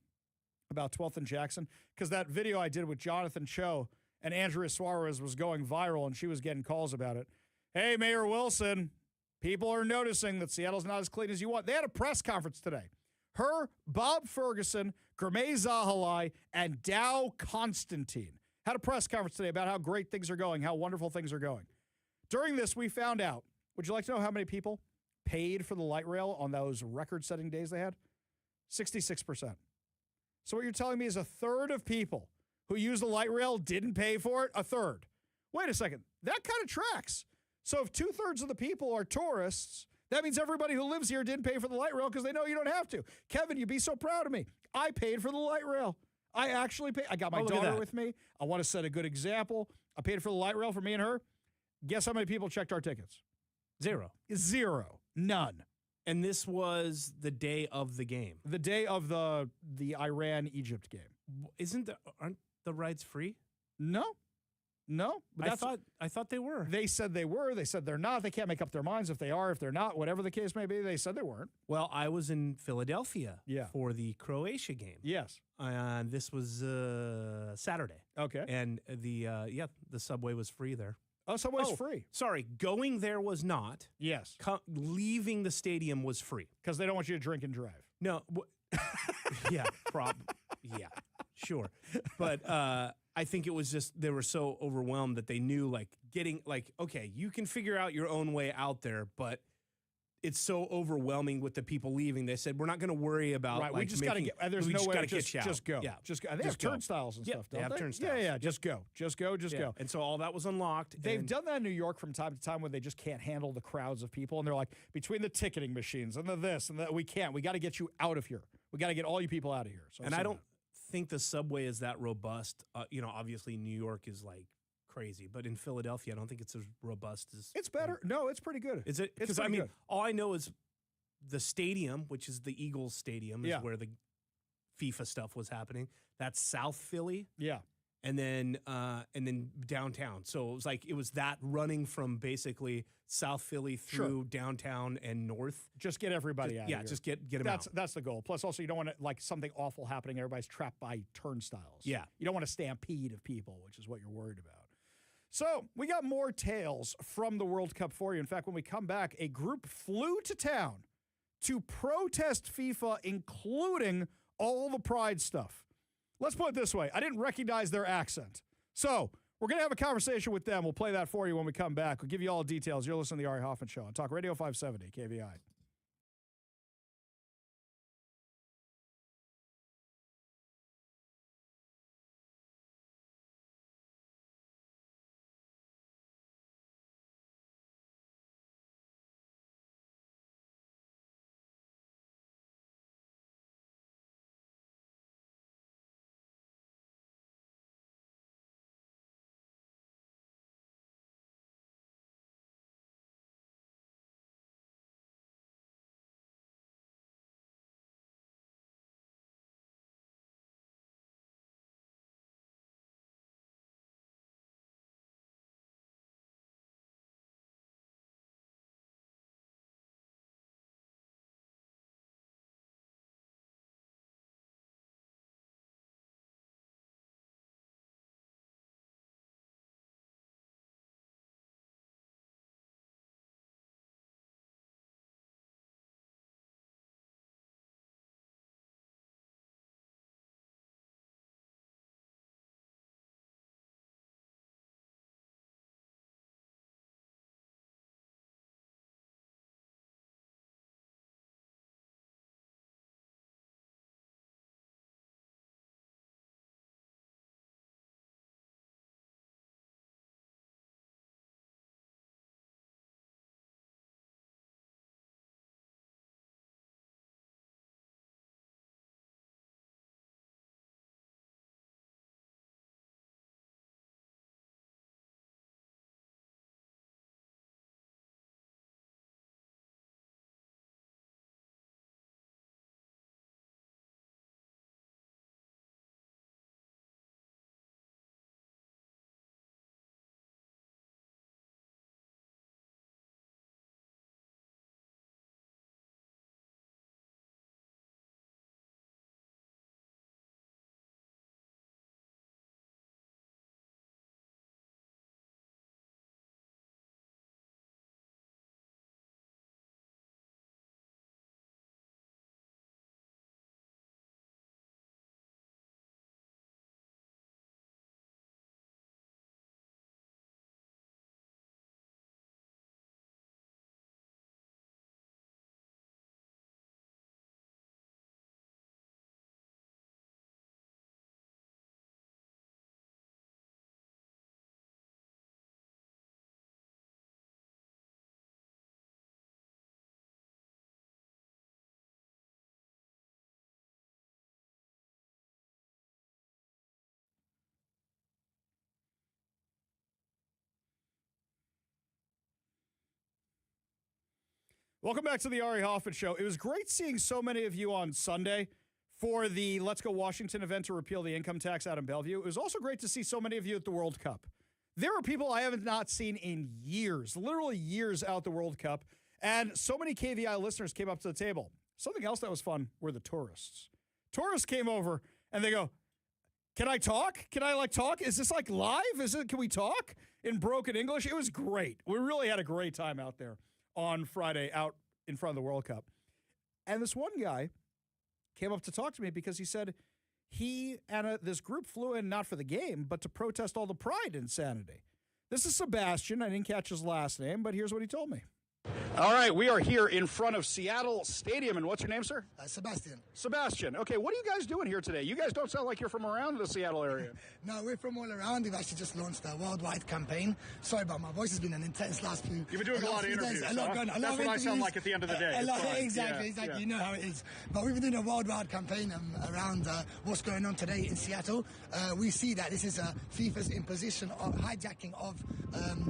about 12th and Jackson because that video I did with Jonathan Cho and Andrea Suarez was going viral, and she was getting calls about it. Hey, Mayor Wilson, people are noticing that Seattle's not as clean as you want. They had a press conference today. Her, Bob Ferguson, Gurmay Zahalai, and Dow Constantine had a press conference today about how great things are going, how wonderful things are going. During this, we found out, would you like to know how many people paid for the light rail on those record-setting days they had? 66%. So what you're telling me is a third of people who use the light rail didn't pay for it? A third. Wait a second. That kind of tracks. So if 2/3 of the people are tourists, that means everybody who lives here didn't pay for the light rail because they know you don't have to. Kevin, you'd be so proud of me. I paid for the light rail. I actually paid. I got my daughter with me. I want to set a good example. I paid for the light rail for me and her. Guess how many people checked our tickets? Zero. None. And this was the day of the game. The day of the Iran-Egypt game. Aren't the rides free? No. But I thought they were. They said they were. They said they're not. They can't make up their minds if they are, if they're not, whatever the case may be. They said they weren't. Well, I was in Philadelphia for the Croatia game. Yes. This was Saturday. Okay. And the subway was free there. Oh, subway's free. Sorry, going there was not. Yes. Leaving the stadium was free. Because they don't want you to drink and drive. No. Yeah, sure. But I think it was just they were so overwhelmed that they knew okay, you can figure out your own way out there, but it's so overwhelming with the people leaving. They said, we're not going to worry about we just got to get, there's no way to just go. Yeah. Just go. They have turnstiles and stuff, don't they? Have turnstiles. Yeah, just go. Just go. And so all that was unlocked. They've done that in New York from time to time when they just can't handle the crowds of people. And they're like, between the ticketing machines and the this and that, we can't. We got to get you out of here. We got to get all you people out of here. So and I don't think the subway is that robust. Obviously New York is like crazy, but in Philadelphia, I don't think it's as robust as. It's better. No, it's pretty good. Is it? Because good. All I know is the stadium, which is the Eagles Stadium, is where the FIFA stuff was happening. That's South Philly. Yeah. And then downtown. So it was that running from basically South Philly through downtown and north. Just get everybody out. Yeah, just get them out. That's the goal. Plus, also, you don't want something awful happening. Everybody's trapped by turnstiles. Yeah. You don't want a stampede of people, which is what you're worried about. So we got more tales from the World Cup for you. In fact, when we come back, a group flew to town to protest FIFA, including all the pride stuff. Let's put it this way. I didn't recognize their accent. So we're going to have a conversation with them. We'll play that for you when we come back. We'll give you all the details. You're listening to the Ari Hoffman Show on Talk Radio 570 KVI. Welcome back to the Ari Hoffman Show. It was great seeing so many of you on Sunday for the Let's Go Washington event to repeal the income tax out in Bellevue. It was also great to see so many of you at the World Cup. There are people I have not seen in years, literally years out the World Cup, and so many KVI listeners came up to the table. Something else that was fun were the tourists. Tourists came over, and they go, can I talk? Can I, talk? Is this, live? Can we talk? In broken English? It was great. We really had a great time out there on Friday out in front of the World Cup. And this one guy came up to talk to me because he said he and this group flew in not for the game, but to protest all the pride insanity. This is Sebastian. I didn't catch his last name, but here's what he told me. All right, we are here in front of Seattle Stadium, and what's your name, sir? Sebastian. Sebastian. Okay, what are you guys doing here today? You guys don't sound like you're from around the Seattle area. No, we're from all around. We've actually just launched a worldwide campaign. Sorry about my voice. Has been an intense last few. You've been doing a lot of interviews. That's what I sound like at the end of the day. Exactly. Yeah. You know how it is. But we've been doing a worldwide campaign around what's going on today in Seattle. We see that this is FIFA's imposition of hijacking of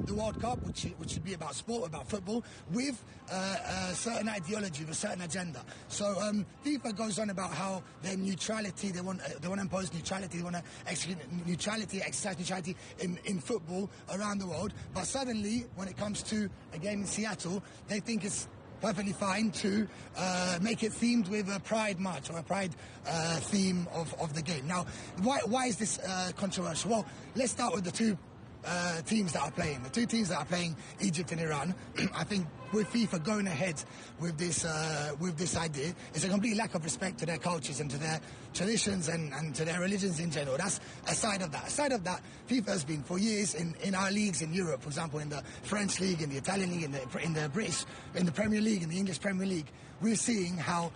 the World Cup, which should be about sport, about football, with a certain ideology, with a certain agenda. So FIFA goes on about how their neutrality, they want to impose neutrality, they want to execute neutrality, exercise neutrality in football around the world. But suddenly, when it comes to a game in Seattle, they think it's perfectly fine to make it themed with a pride march or a pride theme of the game. Now, why is this controversial? Well, let's start with the two teams that are playing. The two teams that are playing, Egypt and Iran, I think with FIFA going ahead with this idea, it's a complete lack of respect to their cultures and to their traditions and to their religions in general. That's aside of that. Aside of that, FIFA has been for years in our leagues in Europe, for example, in the French league, in the Italian league, in the British, in the Premier League, in the English Premier League. We're seeing how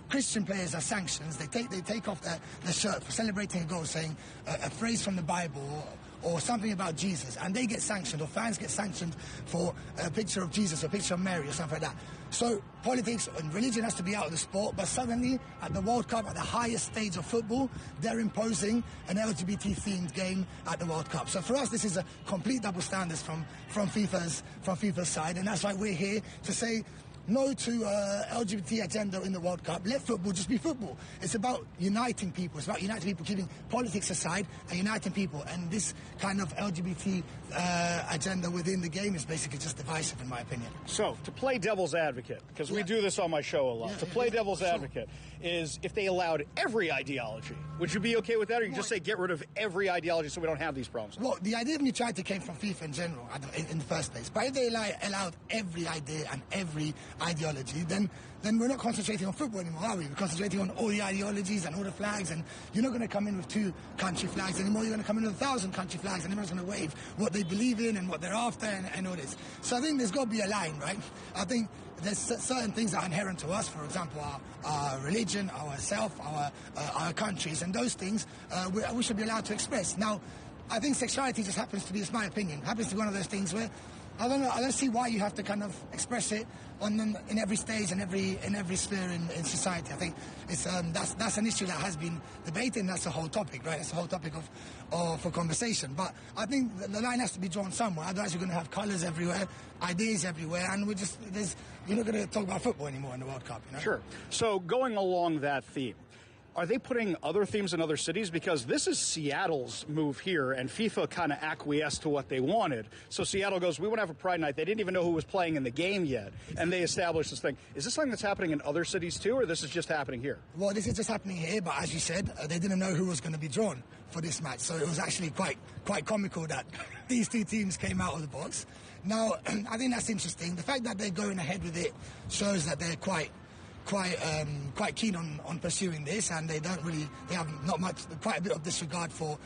Christian players are sanctioned. They take off their shirt for celebrating a goal, saying a phrase from the Bible or something about Jesus, and they get sanctioned, or fans get sanctioned for a picture of Jesus or a picture of Mary or something like that. So politics and religion has to be out of the sport, but suddenly at the World Cup, at the highest stage of football, they're imposing an LGBT-themed game at the World Cup. So for us, this is a complete double standards from FIFA's side, and that's why we're here to say no to LGBT agenda in the World Cup. Let football just be football. It's about uniting people. It's about uniting people, keeping politics aside and uniting people. And this kind of LGBT agenda within the game is basically just divisive, in my opinion. So, to play devil's advocate, because we do this on my show a lot, to play devil's advocate is if they allowed every ideology, would you be okay with that, or you just say get rid of every ideology so we don't have these problems? Well, the idea of neutrality came from FIFA in general in the first place. But if they allowed every idea and every ideology, then we're not concentrating on football anymore, are we? We're concentrating on all the ideologies and all the flags, and you're not going to come in with 2 country flags anymore. You're going to come in with 1,000 country flags, and everyone's going to wave what they believe in and what they're after and all this. So I think there's got to be a line, right? I think there's certain things that are inherent to us, for example, our religion, our self, our countries, and those things we should be allowed to express. Now, I think sexuality just happens to be, it's my opinion, happens to be one of those things where I don't see why you have to kind of express it in every stage and every sphere in society. I think it's that's an issue that has been debated, and that's the whole topic, right? That's the whole topic for conversation. But I think the line has to be drawn somewhere. Otherwise, you're going to have colours everywhere, ideas everywhere, and you're not going to talk about football anymore in the World Cup. You know? Sure. So going along that theme, are they putting other themes in other cities? Because this is Seattle's move here, and FIFA kind of acquiesced to what they wanted. So Seattle goes, we want to have a Pride Night. They didn't even know who was playing in the game yet, and they established this thing. Is this something that's happening in other cities too, or this is just happening here? Well, this is just happening here, but as you said, they didn't know who was going to be drawn for this match. So it was actually quite comical that these two teams came out of the box. Now, I think that's interesting. The fact that they're going ahead with it shows that they're quite keen on pursuing this, and they have not much, quite a bit of disregard for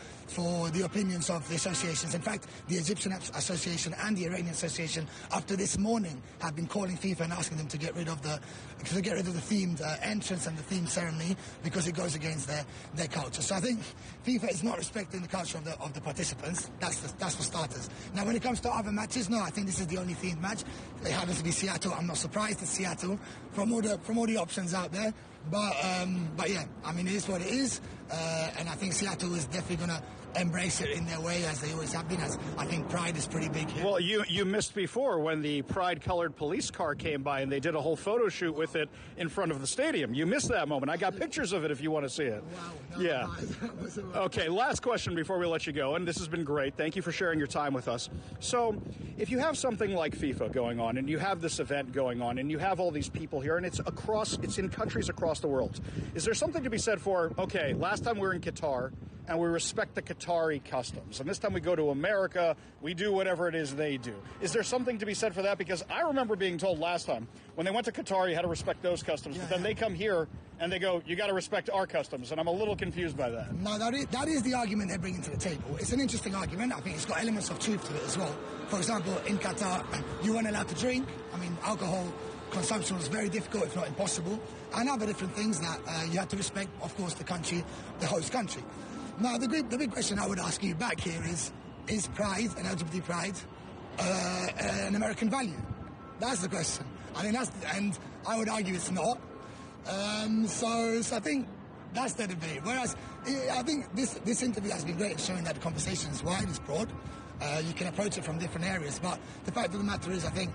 the opinions of the associations. In fact, the Egyptian Association and the Iranian Association, up to this morning, have been calling FIFA and asking them to get rid of the themed entrance and the themed ceremony because it goes against their culture. So I think FIFA is not respecting the culture of the participants. That's for starters. Now, when it comes to other matches, no, I think this is the only themed match. It happens to be Seattle. I'm not surprised it's Seattle from all the options out there, but yeah, I mean, it is what it is. And I think Seattle is definitely going to embrace it in their way, as they always have been. As I think pride is pretty big here. Well, you missed before when the pride-colored police car came by and they did a whole photo shoot with it in front of the stadium. You missed that moment. I got pictures of it if you want to see it. Wow. No, Yeah. Okay, last question before we let you go, and this has been great. Thank you for sharing your time with us. So, if you have something like FIFA going on, and you have this event going on, and you have all these people here, and it's in countries across the world, is there something to be said for, okay, last time we were in Qatar, and we respect the Qatari customs, and this time we go to America, we do whatever it is they do. Is there something to be said for that? Because I remember being told last time, when they went to Qatar, you had to respect those customs, but then they come here, and they go, you got to respect our customs, and I'm a little confused by that. No, that is the argument they're bringing to the table. It's an interesting argument. I think it's got elements of truth to it as well. For example, in Qatar, you weren't allowed to drink. I mean, alcohol consumption was very difficult, if not impossible, and other different things that you had to respect, of course, the country, the host country. Now, the big question I would ask you back here is pride and LGBT pride an American value? That's the question. I mean, and I would argue it's not. So I think that's the debate. Whereas I think this interview has been great at showing that the conversation is wide, it's broad. You can approach it from different areas. But the fact of the matter is, I think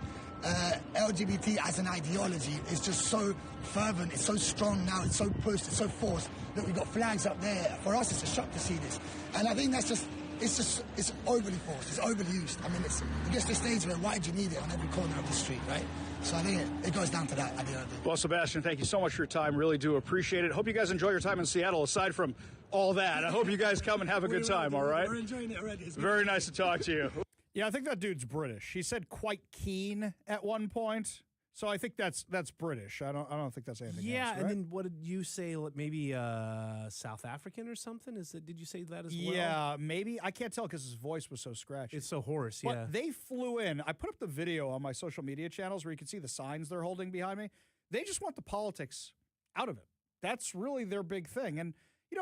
LGBT as an ideology is just so fervent, it's so strong now, it's so pushed, it's so forced that we've got flags up there. For us, it's a shock to see this. And I think that's just, it's overly forced, it's overused. I mean, it gets to the stage where why do you need it on every corner of the street, right? So I think it goes down to that at the end of the day. Well, Sebastian, thank you so much for your time. Really do appreciate it. Hope you guys enjoy your time in Seattle, aside from all that. I hope you guys come and have a good time, all right? We're enjoying it already. Very nice to talk to you. Yeah, I think that dude's British. He said quite keen at one point. So I think that's British. I don't think that's anything else, right? And then what did you say? Maybe South African or something? Did you say that as well? Yeah, maybe. I can't tell because his voice was so scratchy. It's so hoarse, but yeah. They flew in. I put up the video on my social media channels where you can see the signs they're holding behind me. They just want the politics out of it. That's really their big thing. And,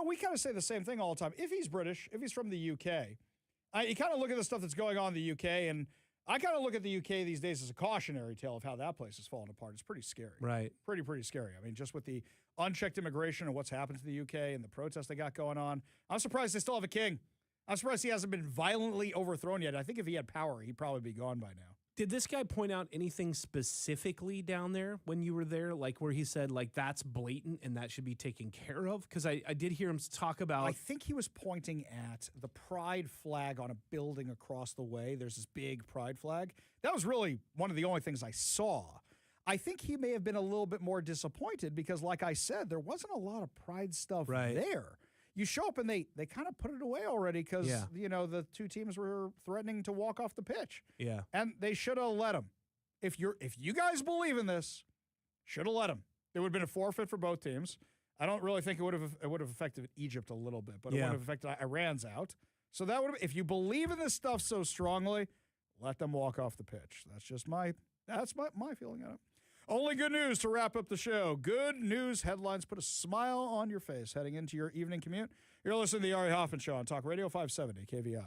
we kind of say the same thing all the time. If he's British, if he's from the UK, you kind of look at the stuff that's going on in the UK, and I kind of look at the UK these days as a cautionary tale of how that place is falling apart. It's pretty scary. Right. Pretty scary. I mean, just with the unchecked immigration and what's happened to the UK and the protests they got going on, I'm surprised they still have a king. I'm surprised he hasn't been violently overthrown yet. I think if he had power, he'd probably be gone by now. Did this guy point out anything specifically down there when you were there, like where he said, that's blatant and that should be taken care of? Because I did hear him talk about... I think he was pointing at the pride flag on a building across the way. There's this big pride flag. That was really one of the only things I saw. I think he may have been a little bit more disappointed because, like I said, there wasn't a lot of pride stuff there. You show up and they kind of put it away already because, the two teams were threatening to walk off the pitch. Yeah. And they should have let them. If you guys believe in this, should have let them. There would have been a forfeit for both teams. I don't really think it would have affected Egypt a little bit, but it would have affected Iran's out. So that would have, if you believe in this stuff so strongly, let them walk off the pitch. That's just my feeling on it. Only good news to wrap up the show. Good news headlines put a smile on your face heading into your evening commute. You're listening to the Ari Hoffman Show on Talk Radio 570 KVI.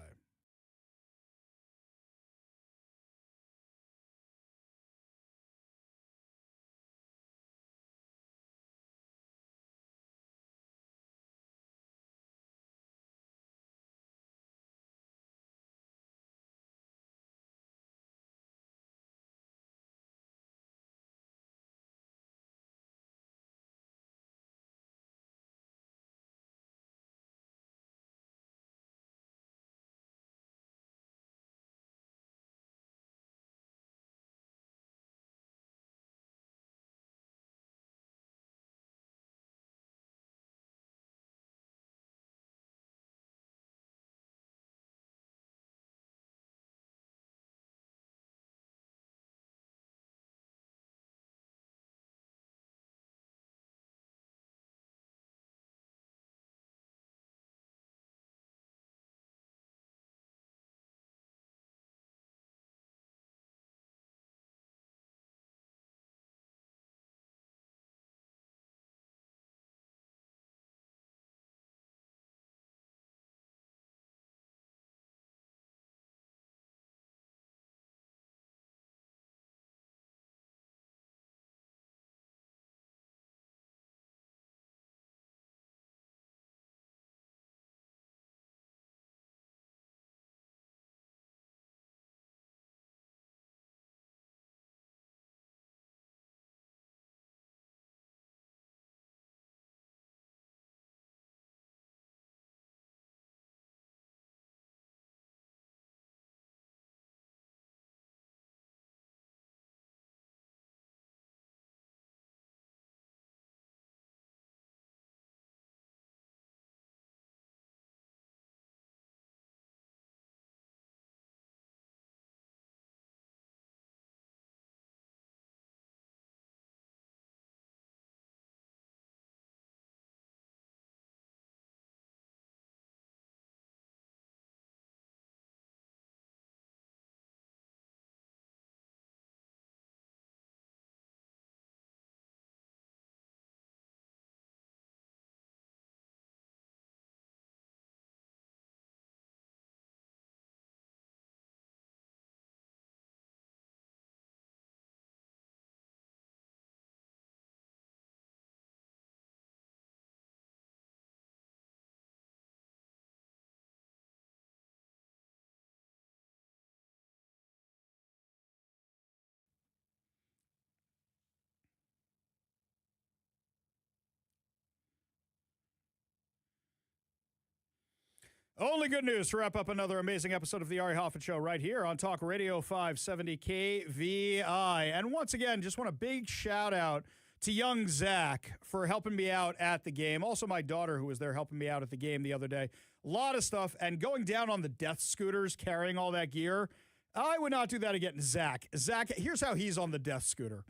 Only good news to wrap up another amazing episode of the Ari Hoffman Show right here on Talk Radio 570 KVI. And once again, just want a big shout out to young Zach for helping me out at the game. Also, my daughter who was there helping me out at the game the other day. A lot of stuff. And going down on the death scooters, carrying all that gear, I would not do that again. Zach, here's how he's on the death scooter.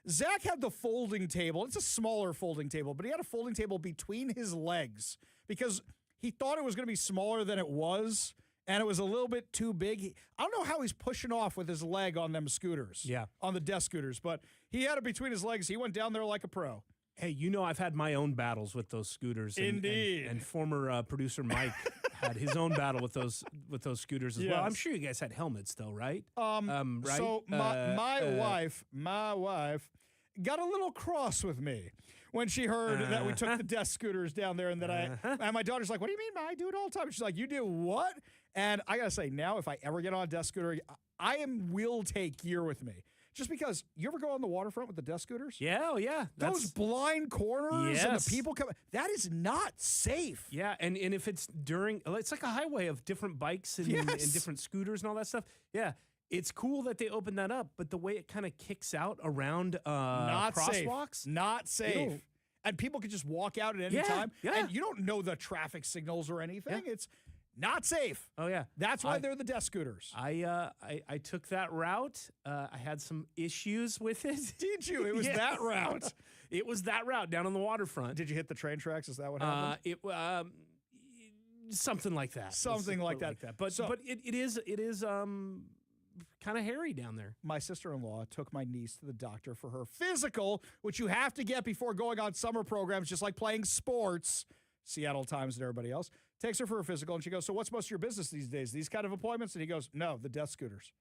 Zach had the folding table. It's a smaller folding table, but he had a folding table between his legs because he thought it was going to be smaller than it was, and it was a little bit too big. I don't know how he's pushing off with his leg on them scooters. Yeah. On the desk scooters, but he had it between his legs. He went down there like a pro. Hey, I've had my own battles with those scooters. Indeed. And former producer Mike had his own battle with those scooters as well. I'm sure you guys had helmets though, right? Right? So my wife got a little cross with me when she heard that we took the desk scooters down there and that and my daughter's like, what do you mean, Ma? I do it all the time. She's like, you do what? And I got to say, now if I ever get on a desk scooter, I will take gear with me. Just because you ever go on the waterfront with the desk scooters? Yeah, yeah. Those blind corners and the people coming, that is not safe. Yeah, and if it's it's like a highway of different bikes and different scooters and all that stuff. Yeah. It's cool that they opened that up, but the way it kind of kicks out around not crosswalks. Not safe. And people could just walk out at any time. Yeah. And you don't know the traffic signals or anything. Yeah. It's not safe. Oh, yeah. That's why they're the desk scooters. I took that route. I had some issues with it. Did you? It was that route. It was that route down on the waterfront. Did you hit the train tracks? Is that what happened? Something like that. Something like that. But it is kind of hairy down there. My sister-in-law took my niece to the doctor for her physical, which you have to get before going on summer programs, just like playing sports. Seattle Times and everybody else. Takes her for a physical, and she goes, so what's most of your business these days? These kind of appointments? And he goes, no, the desk scooters.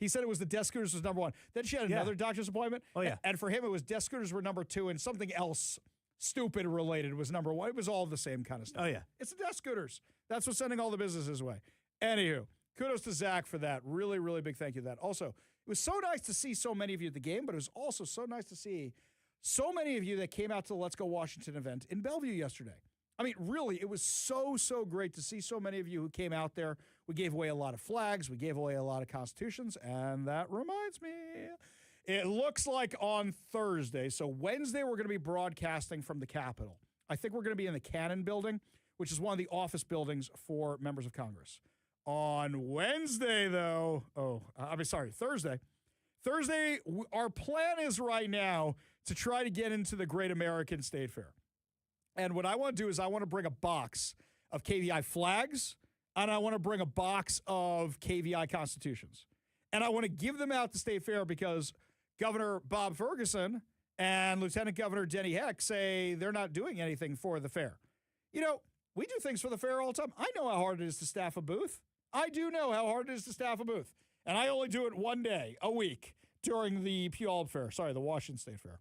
He said it was the desk scooters was number one. Then she had another doctor's appointment. Oh, yeah. And for him, it was desk scooters were number two, and something else stupid related was number one. It was all the same kind of stuff. Oh, yeah. It's the desk scooters. That's what's sending all the business his way. Anywho, kudos to Zach for that. Really, really big thank you to that. Also, it was so nice to see so many of you at the game, but it was also so nice to see so many of you that came out to the Let's Go Washington event in Bellevue yesterday. I mean, really, it was so great to see so many of you who came out there. We gave away a lot of flags. We gave away a lot of constitutions. And that reminds me, it looks like on Thursday, so Wednesday, we're going to be broadcasting from the Capitol. I think we're going to be in the Cannon Building, which is one of the office buildings for members of Congress. On Wednesday, though, Thursday. Thursday, our plan is right now to try to get into the Great American State Fair. And what I want to do is I want to bring a box of KVI flags, and I want to bring a box of KVI constitutions. And I want to give them out to State Fair because Governor Bob Ferguson and Lieutenant Governor Denny Heck say they're not doing anything for the fair. You know, we do things for the fair all the time. I know how hard it is to staff a booth. I do know how hard it is to staff a booth. And I only do it one day a week during the Puyallup Fair. Sorry, the Washington State Fair.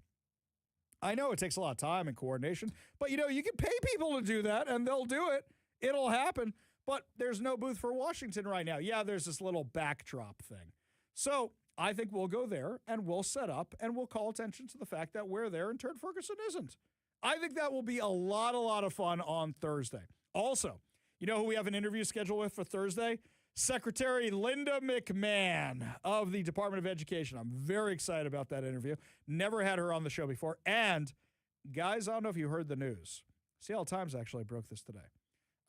I know it takes a lot of time and coordination, but, you know, you can pay people to do that, and they'll do it. It'll happen. But there's no booth for Washington right now. Yeah, there's this little backdrop thing. So I think we'll go there, and we'll set up, and we'll call attention to the fact that we're there and Turd Ferguson isn't. I think that will be a lot of fun on Thursday. Also, you know who we have an interview scheduled with for Thursday? Secretary Linda McMahon of the Department of Education. I'm very excited about that interview. Never had her on the show before. And, guys, I don't know if you heard the news. Seattle Times actually broke this today.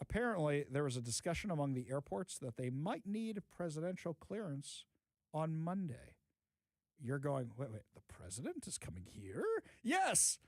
Apparently, there was a discussion among the airports that they might need presidential clearance on Monday. You're going, wait, the president is coming here? Yes!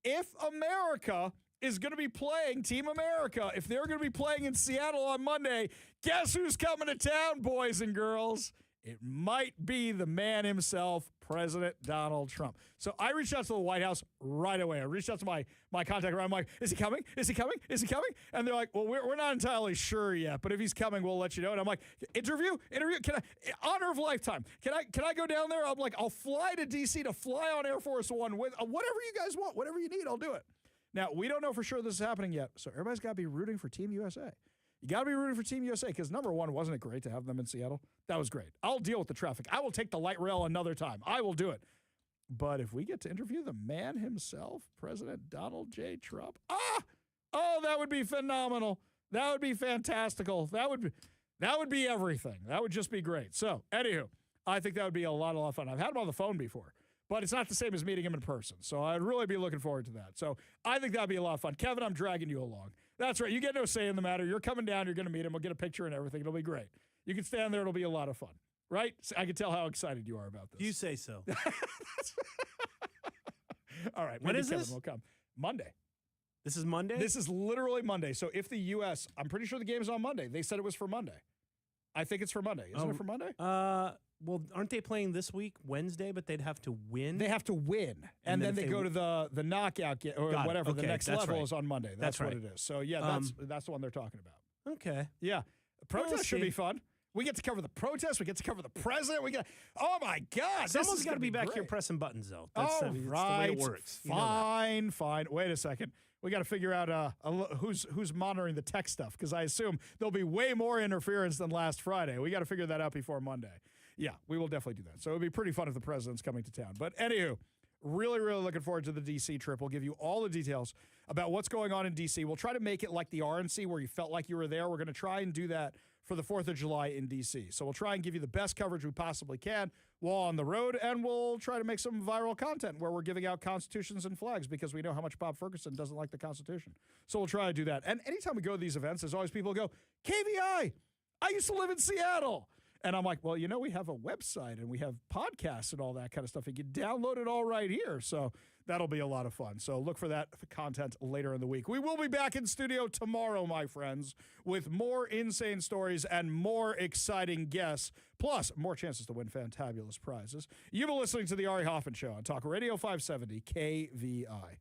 If America is going to be playing Team America, if they're going to be playing in Seattle on Monday, guess who's coming to town, boys and girls? It might be the man himself, President Donald Trump. So I reached out to the White House right away. I reached out to my contact. I'm like, is he coming? Is he coming? Is he coming? And they're like, well, we're not entirely sure yet, but if he's coming, we'll let you know. And I'm like, interview? Can I, honor of lifetime. Can I go down there? I'm like, I'll fly to D.C. to fly on Air Force One with whatever you guys want, whatever you need, I'll do it. Now, we don't know for sure this is happening yet, so everybody's got to be rooting for Team USA. You got to be rooting for Team USA because, number one, wasn't it great to have them in Seattle? That was great. I'll deal with the traffic. I will take the light rail another time. I will do it. But if we get to interview the man himself, President Donald J. Trump, that would be phenomenal. That would be fantastical. That would be everything. That would just be great. So, anywho, I think that would be a lot of fun. I've had him on the phone before, but it's not the same as meeting him in person. So I'd really be looking forward to that. So I think that'd be a lot of fun. Kevin, I'm dragging you along. That's right. You get no say in the matter. You're coming down. You're going to meet him. We'll get a picture and everything. It'll be great. You can stand there. It'll be a lot of fun. Right? I can tell how excited you are about this. You say so. All right. When is Kevin this? will come. Monday. This is Monday? This is literally Monday. So if the U.S., I'm pretty sure the game's on Monday. They said it was for Monday. I think it's for Monday. Isn't it for Monday? Well, aren't they playing this week, Wednesday, but they'd have to win? They have to win. And then they go to the knockout game or whatever. Okay, The next that's level right. is on Monday. That's what right. it is. So, yeah, that's the one they're talking about. Okay. Yeah. Protest we'll should see. be fun. We get to cover the protest. We get to cover the president. Oh, my God. Someone's got to be back here great. pressing buttons, though. All That's the way right. it works. You know that. Fine. Wait a second. We got to figure out who's monitoring the tech stuff, because I assume there'll be way more interference than last Friday. We got to figure that out before Monday. Yeah, we will definitely do that. So it would be pretty fun if the president's coming to town. But anywho, really, really looking forward to the D.C. trip. We'll give you all the details about what's going on in D.C. We'll try to make it like the RNC where you felt like you were there. We're going to try and do that for the 4th of July in D.C. So we'll try and give you the best coverage we possibly can while on the road, and we'll try to make some viral content where we're giving out constitutions and flags because we know how much Bob Ferguson doesn't like the Constitution. So we'll try to do that. And anytime we go to these events, there's always people who go, KVI, I used to live in Seattle. And I'm like, well, we have a website and we have podcasts and all that kind of stuff. You can download it all right here. So that'll be a lot of fun. So look for that content later in the week. We will be back in studio tomorrow, my friends, with more insane stories and more exciting guests, plus more chances to win fantabulous prizes. You've been listening to The Ari Hoffman Show on Talk Radio 570 KVI.